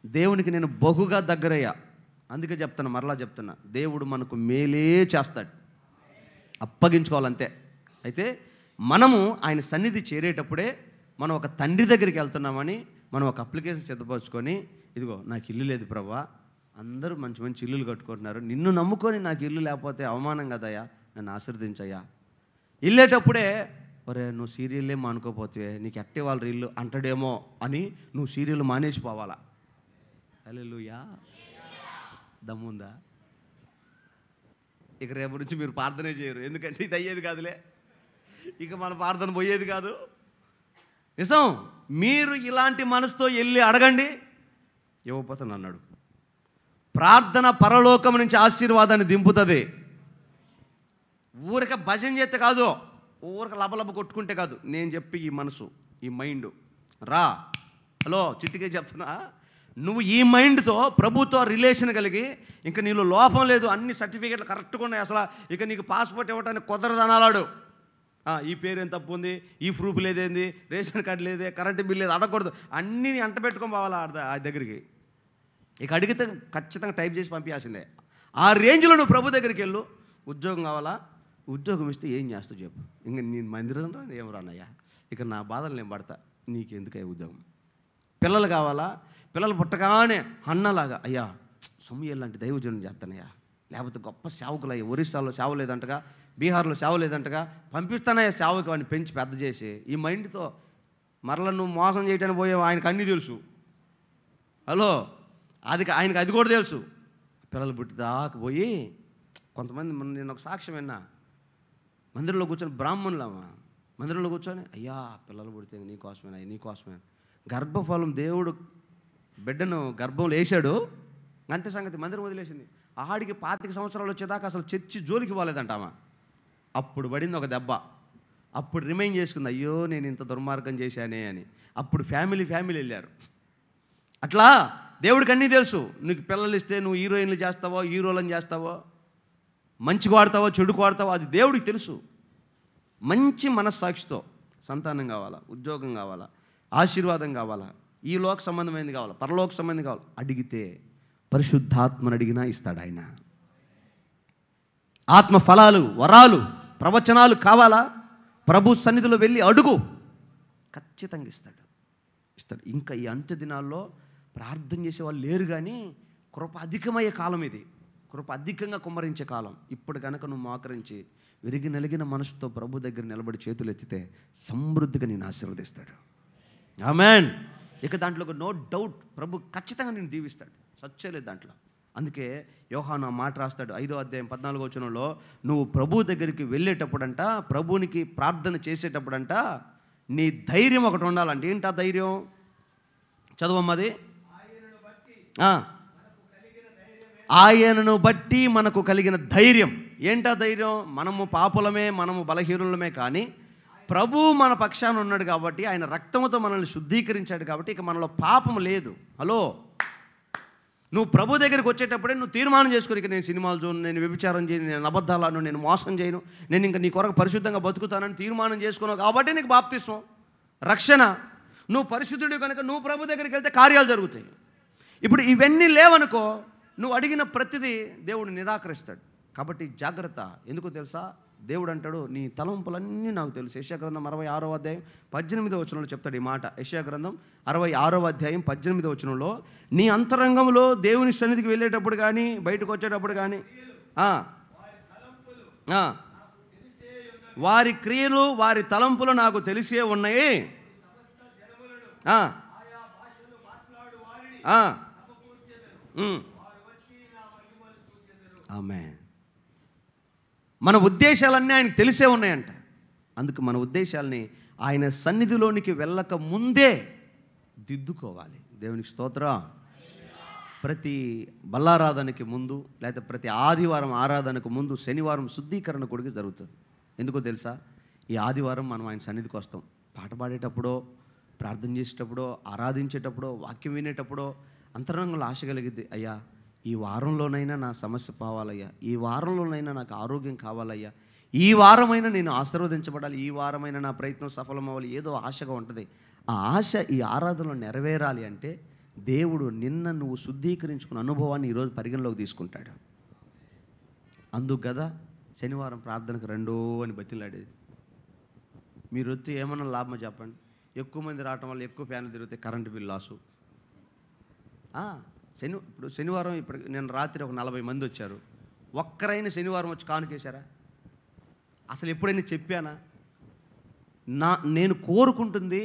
దేవునికి నేను బహుగా దగ్గరయ్యా. అందుకే చెప్తున్నా, మరలా చెప్తున్నా, దేవుడు మనకు మేలే చేస్తాడు. అప్పగించుకోవాలంతే. అయితే మనము ఆయన సన్నిధి చేరేటప్పుడే మనం ఒక తండ్రి దగ్గరికి వెళ్తున్నామని మనం ఒక అప్లికేషన్ సిద్ధపరచుకొని, ఇదిగో నాకు ఇల్లు లేదు ప్రభా, అందరూ మంచి మంచి ఇల్లులు కట్టుకుంటున్నారు, నిన్ను నమ్ముకొని నాకు ఇల్లు లేకపోతే అవమానం కదయ్యా, నన్ను ఆశీర్వదించయ్యా. వెళ్ళేటప్పుడే ఒరే నువ్వు సీరియల్లే మానుకోపోతే నీకు ఎట్టే వాళ్ళ ఇల్లు అంటాడేమో అని నువ్వు సీరియల్ మానేసిపోవాలా. హల్లెలూయా. దమ్ముందా? ఇక రేపు నుంచి మీరు ప్రార్థనే చేయరు, ఎందుకంటే ఇది అయ్యేది కాదులే, ఇక మన ప్రార్థన పోయేది కాదు. నిజం. మీరు ఇలాంటి మనసుతో వెళ్ళి అడగండి, ఇవ్వకపోతే నన్ను అడుగు. ప్రార్థన పరలోకం నుంచి ఆశీర్వాదాన్ని దింపుతుంది. ఊరిక భజన చేస్తే కాదు, ఊరిక లబలబ కొట్టుకుంటే కాదు. నేను చెప్పి ఈ మనసు, ఈ మైండ్ రా. హలో, చిట్టికే చెప్తున్నా, నువ్వు ఈ మైండ్తో ప్రభుతో రిలేషన్ కలిగి ఇంకా నీలో లోపం లేదు, అన్ని సర్టిఫికేట్లు కరెక్ట్గా ఉన్నాయి, అసలు ఇక నీకు పాస్పోర్ట్ ఇవ్వటానికి కుదరదు అనాలాడు. ఈ పేరు ఏం తప్పు ఉంది, ఈ ప్రూఫ్ లేదేంది, రేషన్ కార్డు లేదే, కరెంటు బిల్ లేదు, అడగకూడదు. అన్నీ అంట పెట్టుకొని పోవాలా ఆ దగ్గరికి. ఇక అడిగితే ఖచ్చితంగా టైప్ చేసి పంపించాల్సిందే. ఆ రేంజ్లో నువ్వు ప్రభు దగ్గరికి వెళ్ళు. ఉద్యోగం కావాలా? ఉద్యోగం ఇస్తే ఏం చేస్తావు చెప్పు. ఇంక నేను మందిరం రా ఏం రానయ్యా, ఇక నా బాధలు నేను పడతా, నీకెందుకయ్యా ఉద్యోగం. పిల్లలు కావాలా? పిల్లలు పుట్టగానే అన్నలాగా, అయ్యా సమూయేలు లాంటి దైవజనం చేస్తానయ్యా, లేకపోతే గొప్ప సేవకులయ్యా, ఒరిస్సాలో సేవ లేదంటగా, బీహార్లో సేవ లేదంటగా, పంపిస్తానయ్యా సేవకు వాడిని పెంచి పెద్ద చేసి. ఈ మైండ్తో మరలా నువ్వు మోసం చేయడానికి పోయావు. ఆయనకు అన్నీ తెలుసు. హలో, ఆయనకు అది కూడా తెలుసు. పిల్లలు పుట్టి దాకా పోయి కొంతమంది, నేను ఒక సాక్ష్యం విన్నా, మందిరంలో కూర్చొని బ్రాహ్మణులమ్మా, మందిరంలో కూర్చొని అయ్యా పిల్లలు పుడితే నీకోసమేనా, నీకోసమే. గర్భఫలం దేవుడు బిడ్డను గర్భంలో వేసాడు, అంతే సంగతి. మందిరం వదిలేసింది. ఆడికి 25 సంవత్సరాలు వచ్చేదాకా అసలు చర్చి జోలికి పోలేదంటామా. అప్పుడు పడింది ఒక దెబ్బ. అప్పుడు రిమైండ్ చేసుకుంది, అయ్యో నేను ఇంత దుర్మార్గం చేశానే అని. అప్పుడు ఫ్యామిలీ వెళ్ళారు. అట్లా దేవుడికి అన్నీ తెలుసు. నీకు పిల్లలు ఇస్తే నువ్వు హీరోయిన్లు చేస్తావో, హీరోలను చేస్తావో, మంచిగా వాడతావో, చెడుకు వాడతావో, అది దేవుడికి తెలుసు. మంచి మనస్సాక్షితో సంతానం కావాలా, ఉద్యోగం కావాలా, ఆశీర్వాదం కావాలా, ఈ లోక సంబంధమైనది కావాలా, పరలోక సంబంధం కావాలి, అడిగితే పరిశుద్ధాత్మను అడిగినా ఇస్తాడు ఆయన. ఆత్మ ఫలాలు, వరాలు, ప్రవచనాలు కావాలా, ప్రభు సన్నిధిలో వెళ్ళి అడుగు, ఖచ్చితంగా ఇస్తాడు. ఇంకా ఈ అంత్య దినాల్లో ప్రార్థన చేసే వాళ్ళు లేరు, కానీ కృప అధికమయ్యే కాలం ఇది. కృప అధికంగా కుమ్మరించే కాలం. ఇప్పుడు కనుక నువ్వు మోకరించి విరిగి నలిగిన మనసుతో ప్రభు దగ్గర నిలబడి చేతులు ఎత్తితే సమృద్ధిగా నేను ఆశీర్వదిస్తాడు. ఆమేన్. ఇక దాంట్లో నో డౌట్ ప్రభు ఖచ్చితంగా నేను దీవిస్తాడు, సచ్చేలేదు దాంట్లో. అందుకే యోహాను ఆ మాట రాస్తాడు 5వ అధ్యాయం 14వ వచనంలో, నువ్వు ప్రభు దగ్గరికి వెళ్ళేటప్పుడంట, ప్రభునికి ప్రార్థన చేసేటప్పుడంట, నీ ధైర్యం ఒకటి ఉండాలంటే. ఏంటా ధైర్యం? చదవమ్మది. ఆయనను బట్టి మనకు కలిగిన ధైర్యం. ఏంటా ధైర్యం? మనము పాపులమే, మనము బలహీనులమే, కానీ ప్రభు మన పక్షాన ఉన్నాడు కాబట్టి, ఆయన రక్తముతో మనల్ని శుద్ధీకరించాడు కాబట్టి ఇక మనలో పాపం లేదు. హలో, నువ్వు ప్రభు దగ్గరికి వచ్చేటప్పుడే నువ్వు తీర్మానం చేసుకుని, ఇక నేను సినిమాలు చూడను, నేను వ్యభిచారం చేయను, నేను అబద్ధాలను, నేను మోసం చేయను, నేను ఇంకా నీ కొరకు పరిశుద్ధంగా బతుకుతానని తీర్మానం చేసుకున్నావు కాబట్టి నీకు బాప్తిస్మం, రక్షణ. నువ్వు పరిశుద్ధుడు కనుక నువ్వు ప్రభు దగ్గరికి వెళ్తే కార్యాలు జరుగుతాయి. ఇప్పుడు ఇవన్నీ లేవనుకో, నువ్వు అడిగిన ప్రతిదీ దేవుడు నిరాకరిస్తాడు. కాబట్టి జాగ్రత్త. ఎందుకో తెలుసా? దేవుడు అంటాడు, నీ తలంపులన్నీ నాకు తెలుసు. యెషయా గ్రంథం 66వ అధ్యాయం 18వ వచనంలో చెప్తాడు ఈ మాట. యెషయా గ్రంథం 66వ అధ్యాయం 18వ వచనంలో, నీ అంతరంగంలో దేవుని సన్నిధికి వెళ్ళేటప్పుడు కానీ బయటకు వచ్చేటప్పుడు కానీ వారి క్రియలు వారి తలంపులు నాకు తెలిసే ఉన్నాయి. ఆమేన్. మన ఉద్దేశాలన్నీ ఆయనకు తెలిసే ఉన్నాయంట. అందుకు మన ఉద్దేశాలని ఆయన సన్నిధిలోనికి వెళ్ళక ముందే దిద్దుకోవాలి. దేవునికి స్తోత్రం. ప్రతి బల్లారాధనకి ముందు, లేకపోతే ప్రతి ఆదివారం ఆరాధనకు ముందు శనివారం శుద్ధీకరణ కొడుకు జరుగుతుంది. ఎందుకో తెలుసా? ఈ ఆదివారం మనం ఆయన సన్నిధికి వస్తాం. పాట పాడేటప్పుడో, ప్రార్థన చేసేటప్పుడో, ఆరాధించేటప్పుడో, వాక్యం వినేటప్పుడో అంతరంగంలో ఆశ కలిగిద్ది, అయ్యా ఈ వారంలోనైనా నా సమస్య పోవాలయ్యా, ఈ వారంలోనైనా నాకు ఆరోగ్యం కావాలయ్యా, ఈ వారమైనా నేను ఆశీర్వదించబడాలి, ఈ వారమైనా నా ప్రయత్నం సఫలం అవ్వాలి, ఏదో ఆశగా ఉంటుంది. ఆ ఆశ ఈ ఆరాధనలో నెరవేరాలి అంటే దేవుడు నిన్న నువ్వు శుద్ధీకరించుకున్న అనుభవాన్ని ఈరోజు పరిగణలోకి తీసుకుంటాడు. అందుకు కదా శనివారం ప్రార్థనకు రెండో అని బతిలాడేది. మీరు వచ్చి ఏమన్నా లాభమో చెప్పండి. ఎక్కువ మంది రావటం వల్ల ఎక్కువ ఫ్యాన్లు తిరిగితే కరెంటు బిల్ లాసు. ఇప్పుడు శనివారం ఇప్పుడు నేను రాత్రి ఒక 40 మంది వచ్చారు. ఒక్కరైనా శనివారం వచ్చి కానుకేశారా? అసలు ఎప్పుడైనా చెప్పానా? నేను కోరుకుంటుంది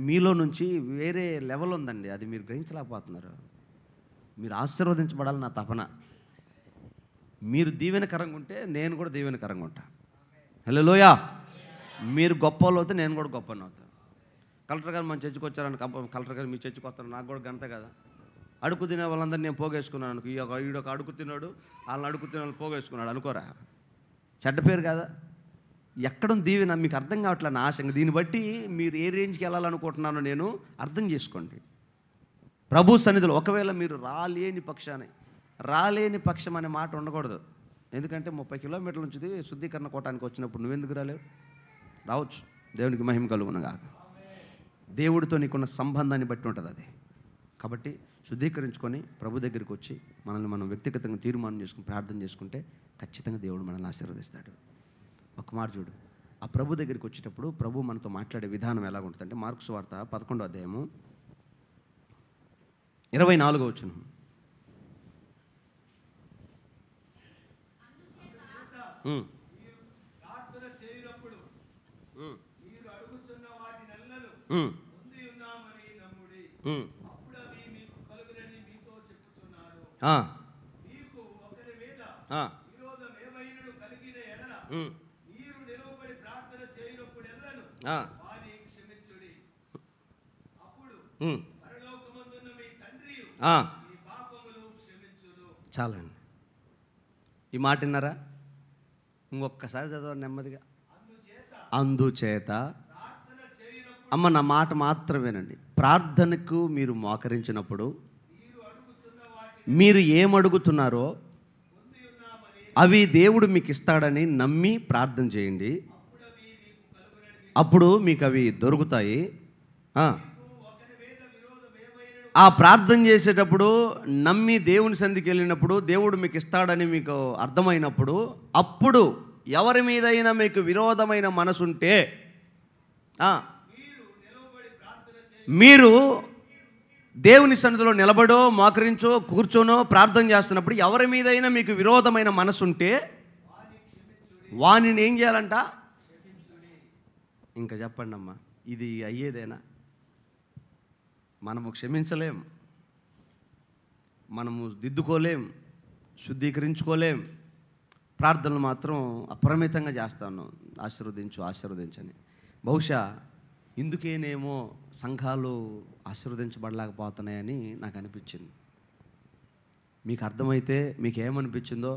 మీలో నుంచి వేరే లెవెల్ ఉందండి. అది మీరు గ్రహించలేకపోతున్నారు. మీరు ఆశీర్వదించబడాలి నా తపన. మీరు దీవెనకరంగా ఉంటే నేను కూడా దీవెనకరంగా ఉంటాను. హల్లెలూయా. మీరు గొప్ప వాళ్ళు అవుతే నేను కూడా గొప్పని అవుతాను. కలెక్టర్ గారు మన చర్చికి వచ్చారని కలెక్టర్ గారు మీ చర్చికి వస్తారు, నాకు కూడా గంత కదా. అడుగు తినే వాళ్ళందరినీ నేను పోగేసుకున్నాను అనుకో. ఈడొక అడుగు తిన్నాడు, వాళ్ళని అడుగు తినే వాళ్ళు పోగేసుకున్నాడు అనుకోరా, చెడ్డ పేరు కదా. ఎక్కడ దీవెన మీకు అర్థం కావట్లే నా ఆశంగా. దీన్ని బట్టి మీరు ఏ రేంజ్కి వెళ్ళాలనుకుంటున్నానో నేను అర్థం చేసుకోండి. ప్రభు సన్నిధిలో ఒకవేళ మీరు రాలేని పక్షం అనే మాట ఉండకూడదు. ఎందుకంటే 30 కిలోమీటర్ల నుంచి శుద్ధీకరణ కోటానికి వచ్చినప్పుడు నువ్వెందుకు రాలేవు? రావచ్చు. దేవునికి మహిమ కలుగునుగాక. దేవుడితో నీకున్న సంబంధాన్ని బట్టి ఉంటుంది అది. కాబట్టి శుద్ధీకరించుకొని ప్రభు దగ్గరికి వచ్చి మనల్ని మనం వ్యక్తిగతంగా తీర్మానం చేసుకుని ప్రార్థన చేసుకుంటే ఖచ్చితంగా దేవుడు మనల్ని ఆశీర్వదిస్తాడు. ఒక మాట చూడు, ఆ ప్రభు దగ్గరికి వచ్చేటప్పుడు ప్రభు మనతో మాట్లాడే విధానం ఎలా ఉంటుందంటే, మార్కు సువార్త 11వ అధ్యాయము 24వ వచనం. చాలండి. ఈ మాట విన్నారా? ఇంకొక్కసారి చదవండి నెమ్మదిగా. అందుచేత అమ్మ నా మాట మాత్రం వినండి. ప్రార్థనకు మీరు మోకరించినప్పుడు మీరు ఏమడుగుతున్నారో అవి దేవుడు మీకు ఇస్తాడని నమ్మి ప్రార్థన చేయండి. అప్పుడు మీకు అవి దొరుకుతాయి. ఆ ప్రార్థన చేసేటప్పుడు నమ్మి దేవుని సన్నిధికి వెళ్ళినప్పుడు దేవుడు మీకు ఇస్తాడని మీకు అర్థమైనప్పుడు, అప్పుడు ఎవరి మీదైనా మీకు విరోధమైన మనసుంటే మీరు దేవుని సన్నిధిలో నిలబడో మోకరించో కూర్చోనో ప్రార్థన చేస్తున్నప్పుడు ఎవరి మీదైనా మీకు విరోధమైన మనసుంటే వానిని ఏం చేయాలంట? ఇంకా చెప్పండి అమ్మా, ఇది అయ్యేదేనా? మనము క్షమించలేం, మనము దిద్దుకోలేం, శుద్ధీకరించుకోలేం. ప్రార్థనలు మాత్రం అపరిమితంగా చేస్తాను, ఆశీర్వదించని. బహుశా ఇందుకేనేమో సంఘాలు ఆశీర్వదించబడలేకపోతున్నాయని నాకు అనిపించింది. మీకు అర్థమైతే మీకు ఏమనిపించిందో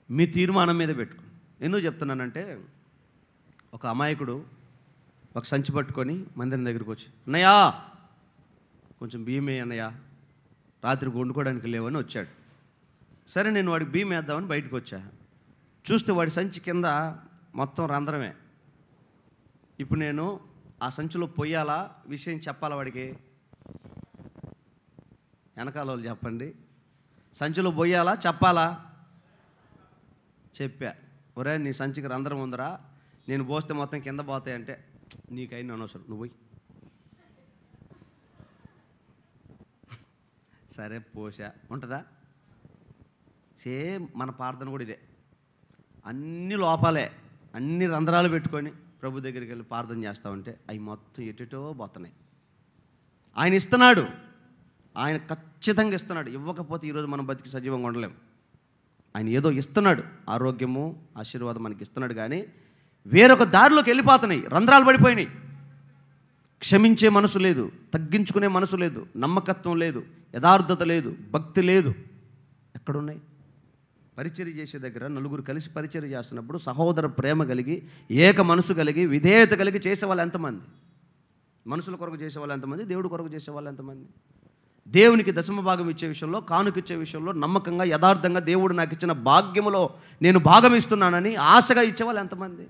మీ తీర్మానం మీద పెట్టుకుని. ఎందుకు చెప్తున్నానంటే, ఒక అమాయకుడు ఒక సంచి పట్టుకొని మందిరం దగ్గరికి వచ్చి, అన్నయ్యా కొంచెం బియ్యమే అన్నయ్య, రాత్రికి వండుకోవడానికి లేవని వచ్చాడు. సరే నేను వాడికి బియ్యం వేద్దామని బయటకు వచ్చా. చూస్తే వాడి సంచి కింద మొత్తం రంధ్రమే. ఇప్పుడు నేను ఆ సంచిలో పొయ్యాలా, విషయం చెప్పాలా వాడికి? వెనకాల వాళ్ళు చెప్పండి. సంచిలో పొయ్యాలా చెప్పాలా? చెప్పా, ఒరే నీ సంచికి రంధ్రం ఉందరా, నేను పోస్తే మొత్తం కింద పోతాయంటే నీకైనా అనవసరం, నువ్వు పోయి. సరే పోసా, ఉంటుందా? సేమ్ మన ప్రార్థన కూడా ఇదే. అన్ని లోపాలే, అన్ని రంధ్రాలు పెట్టుకొని ప్రభు దగ్గరికి వెళ్ళి ప్రార్థన చేస్తూ ఉంటే అవి మొత్తం ఎటుటో పోతున్నాయి. ఆయన ఇస్తున్నాడు, ఆయన ఖచ్చితంగా ఇస్తున్నాడు. ఇవ్వకపోతే ఈరోజు మనం బతికి సజీవంగా ఉండలేము. ఆయన ఏదో ఇస్తున్నాడు, ఆరోగ్యము ఆశీర్వాదం మనకి ఇస్తున్నాడు. కానీ వేరొక దారిలోకి వెళ్ళిపోతున్నాయి, రంధ్రాలు పడిపోయినాయి. క్షమించే మనసు లేదు, తగ్గించుకునే మనసు లేదు, నమ్మకత్వం లేదు, యథార్థత లేదు, భక్తి లేదు. ఎక్కడున్నాయి? పరిచర్య చేసే దగ్గర నలుగురు కలిసి పరిచర్య చేస్తున్నప్పుడు సహోదర ప్రేమ కలిగి, ఏక మనసు కలిగి, విధేయత కలిగి చేసేవాళ్ళు ఎంతమంది? మనుషుల కొరకు చేసేవాళ్ళు ఎంతమంది? దేవుడి కొరకు చేసేవాళ్ళు ఎంతమంది? దేవునికి దశమ భాగం ఇచ్చే విషయంలో, కానుకిచ్చే విషయంలో నమ్మకంగా, యథార్థంగా దేవుడు నాకు ఇచ్చిన భాగ్యములో నేను భాగం ఇస్తున్నానని ఆశగా ఇచ్చేవాళ్ళు ఎంతమంది?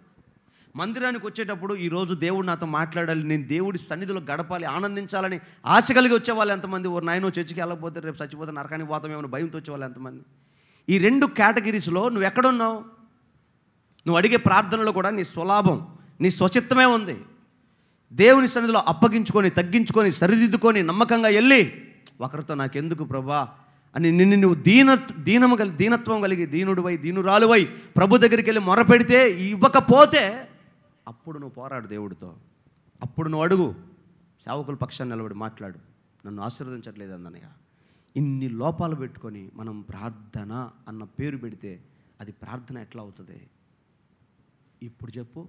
మందిరానికి వచ్చేటప్పుడు ఈరోజు దేవుడు నాతో మాట్లాడాలి, నేను దేవుడి సన్నిధిలో గడపాలి, ఆనందించాలని ఆశ కలిగి వచ్చేవాళ్ళు ఎంతమంది? ఓ నాయనో చర్చికి వెళ్ళకపోతే రేపు చచ్చిపోతే నరకానికి పోతామేమో భయంతో వచ్చేవాళ్ళు ఎంతమంది? ఈ రెండు కేటగిరీస్లో నువ్వు ఎక్కడున్నావు? నువ్వు అడిగే ప్రార్థనలో కూడా నీ స్వలాభం, నీ స్వచిత్తమే ఉంది. దేవుని సన్నిధిలో అప్పగించుకొని, తగ్గించుకొని, సరిదిద్దుకొని, నమ్మకంగా వెళ్ళి ఒకరితో నాకెందుకు ప్రభా అని నిన్ను నువ్వు దీనత్వం కలిగి, దీనుడివై, దీనురాలువై ప్రభు దగ్గరికి వెళ్ళి మొరపెడితే, ఇవ్వకపోతే అప్పుడు నువ్వు పోరాడు దేవుడితో. అప్పుడు నువ్వు అడుగు, సేవకుల పక్షాన్ని నిలబడి మాట్లాడు, నన్ను ఆశీర్వదించట్లేదు అందనయ్య. ఇన్ని లోపాలు పెట్టుకొని మనం ప్రార్థన అన్న పేరు పెడితే అది ప్రార్థన ఎట్లా అవుతుంది? ఇప్పుడు చెప్పు,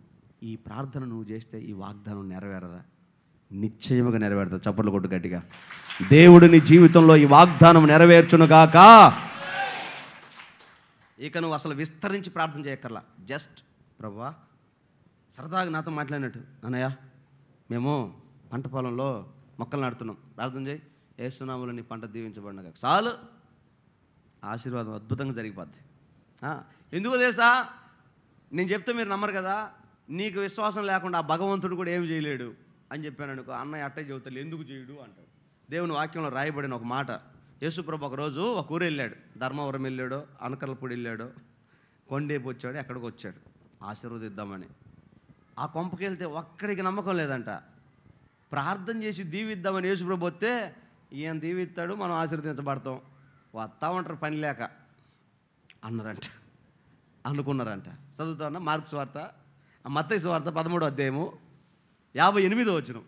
ఈ ప్రార్థన నువ్వు చేస్తే ఈ వాగ్దానం నెరవేరదా? నిశ్చయముగా నెరవేరుతుంది. చప్పట్లు కొట్టు గట్టిగా. దేవుడు నీ జీవితంలో ఈ వాగ్దానం నెరవేర్చునుగాక. ఇక నువ్వు అసలు విస్తరించి ప్రార్థన చేయక్కర్లా. జస్ట్ ప్రభువా సరదాగా నాతో మాట్లాడినట్టు, అన్నయ్య మేము పంట పొలంలో మొక్కలు నాటుతున్నాం, ప్రార్థన చేయి, యేసునామములో నీ పంట దీవించబడినగా, చాలు, ఆశీర్వాదం అద్భుతంగా జరిగిపోద్ది. ఎందుకో తెలుసా? నేను చెప్తే మీరు నమ్మరు కదా. నీకు విశ్వాసం లేకుండా ఆ భగవంతుడు కూడా ఏం చేయలేడు అని చెప్పాను అనుకో, అన్నయ్య అట్టే చెబుతాడు, ఎందుకు చేయడు అంటాడు. దేవుని వాక్యంలో రాయబడిన ఒక మాట, యేసుప్రభు ఒకరోజు ఒక ఊరు వెళ్ళాడు, ధర్మవరం వెళ్ళాడు, అనకలపూడి వెళ్ళాడు, కొండేపు వచ్చాడు, ఎక్కడికి వచ్చాడు ఆశీర్వదిద్దామని. ఆ కొంపకి వెళ్తే ఒక్కడికి నమ్మకం లేదంట. ప్రార్థన చేసి దీవిద్దామని యేసుప్రభు వస్తే, ఈయన దీవిస్తాడు, మనం ఆశీర్వదించబడతాం, వస్తా ఉంటారు పని లేక అన్నారంట, అనుకున్నారంట. చదువుతామన్నా మార్క్స్ వార్త, మత్తయి సువార్త 13వ అధ్యాయము 58వ వచనం.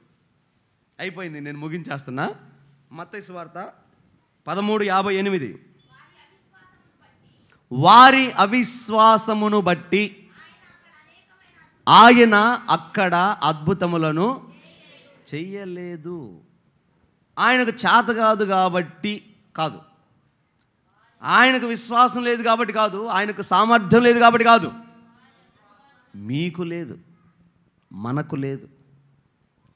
అయిపోయింది, నేను ముగించేస్తున్నా. మత్తయి సువార్త 13:58. వారి అవిశ్వాసమును బట్టి ఆయన అక్కడ అద్భుతములను చెయ్యలేదు. ఆయనకు చేత కాదు కాబట్టి కాదు, ఆయనకు విశ్వాసం లేదు కాబట్టి కాదు, ఆయనకు సామర్థ్యం లేదు కాబట్టి కాదు. మీకు లేదు, మనకు లేదు,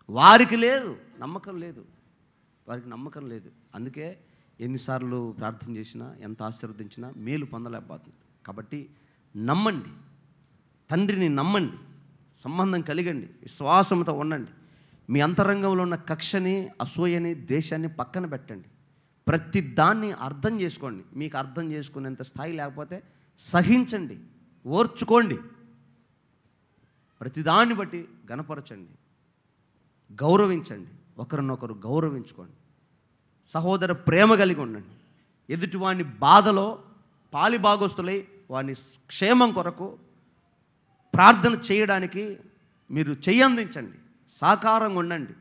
వారికి లేదు, నమ్మకం లేదు, వారికి నమ్మకం లేదు. అందుకే ఎన్నిసార్లు ప్రార్థన చేసినా, ఎంత ఆశీర్వదించినా మేలు పొందలేకపోతుంది. కాబట్టి నమ్మండి, తండ్రిని నమ్మండి, సంబంధం కలిగండి, విశ్వాసంతో ఉండండి. మీ అంతరంగంలో ఉన్న కక్షని, అసూయని, ద్వేషాన్ని పక్కన పెట్టండి. ప్రతి దాన్ని అర్థం చేసుకోండి. మీకు అర్థం చేసుకునేంత స్థాయి లేకపోతే సహించండి, ఓర్చుకోండి. ప్రతిదాన్ని బట్టి గణపరచండి, గౌరవించండి, ఒకరినొకరు గౌరవించుకోండి, సహోదర ప్రేమ కలిగి ఉండండి. ఎదుటివాడిని బాధలో పాలిభాగస్తులై వాని క్షేమం కొరకు ప్రార్థన చేయడానికి మీరు చెయ్యందించండి, సహకారంగా ఉండండి.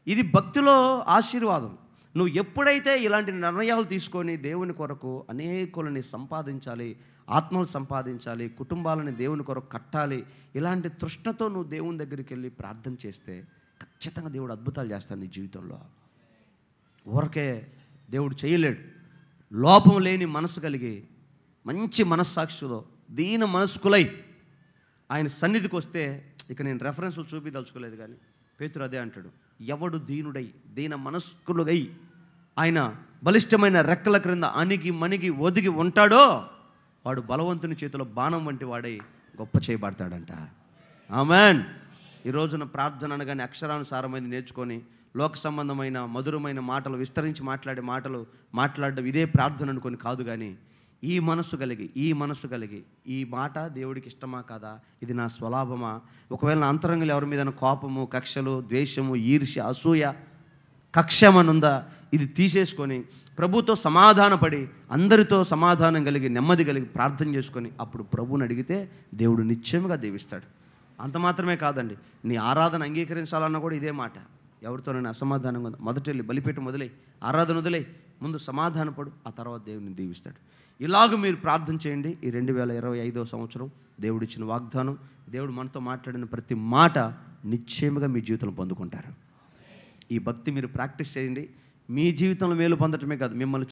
ఇది భక్తిలో ఆశీర్వాదం. నువ్వు ఎప్పుడైతే ఇలాంటి నిర్ణయాలు తీసుకొని దేవుని కొరకు అనేకులని సంపాదించాలి, ఆత్మలు సంపాదించాలి, కుటుంబాలని దేవుని కొరకు కట్టాలి, ఇలాంటి తృష్ణతో నువ్వు దేవుని దగ్గరికి వెళ్ళి ప్రార్థన చేస్తే ఖచ్చితంగా దేవుడు అద్భుతాలు చేస్తాడు నీ జీవితంలో. ఊరకే దేవుడు చేయలేడు. లోపం లేని మనసు కలిగి, మంచి మనస్సాక్షిలో, దీన మనస్కులై ఆయన సన్నిధికి వస్తే, ఇక నేను రెఫరెన్స్లు చూపించదలుచుకోలేదు కానీ పేతురు అదే అంటాడు, ఎవడు దీనుడై దీన మనస్కులుగై ఆయన బలిష్టమైన రెక్కల క్రింద అణిగి మణిగి ఒదిగి ఉంటాడో వాడు బలవంతుని చేతిలో బాణం వంటి వాడై గొప్ప చేయబడతాడంట. ఆమెన్. ఈ రోజున ప్రార్థన అనగానే అక్షరానుసారమైనది నేర్చుకొని లోక సంబంధమైన మధురమైన మాటలు విస్తరించి మాట్లాడడం ఇదే ప్రార్థన అనుకొని కాదు, కానీ ఈ మనస్సు కలిగి ఈ మాట దేవుడికి ఇష్టమా కాదా, ఇది నా స్వలాభమా, ఒకవేళ నా అంతరంగంలో ఎవరి మీద కోపము, కక్షలు, ద్వేషము, ఈర్ష్య, అసూయ, కక్షమనుందా, ఇది తీసేసుకొని ప్రభుతో సమాధానపడి అందరితో సమాధానం కలిగి నెమ్మది కలిగి ప్రార్థన చేసుకొని అప్పుడు ప్రభువుని అడిగితే దేవుడు నిశ్చయముగా దీవిస్తాడు. అంత మాత్రమే కాదండి, నీ ఆరాధన అంగీకరించాలన్నా కూడా ఇదే మాట. ఎవరితోనైనా అసమాధానంగా ఉందా, మొదటి బలిపీఠం వదిలే, ఆరాధన వదిలే, ముందు సమాధానపడు, ఆ తర్వాత దేవుడిని దీవిస్తాడు. ఇలాగ మీరు ప్రార్థన చేయండి. ఈ 2025వ సంవత్సరం దేవుడిచ్చిన వాగ్దానం, దేవుడు మనతో మాట్లాడిన ప్రతి మాట నిశ్చయముగా మీ జీవితంలో పొందుకుంటారు. ఈ భక్తి మీరు ప్రాక్టీస్ చేయండి. మీ జీవితంలో మేలు పొందటమే కాదు, మిమ్మల్ని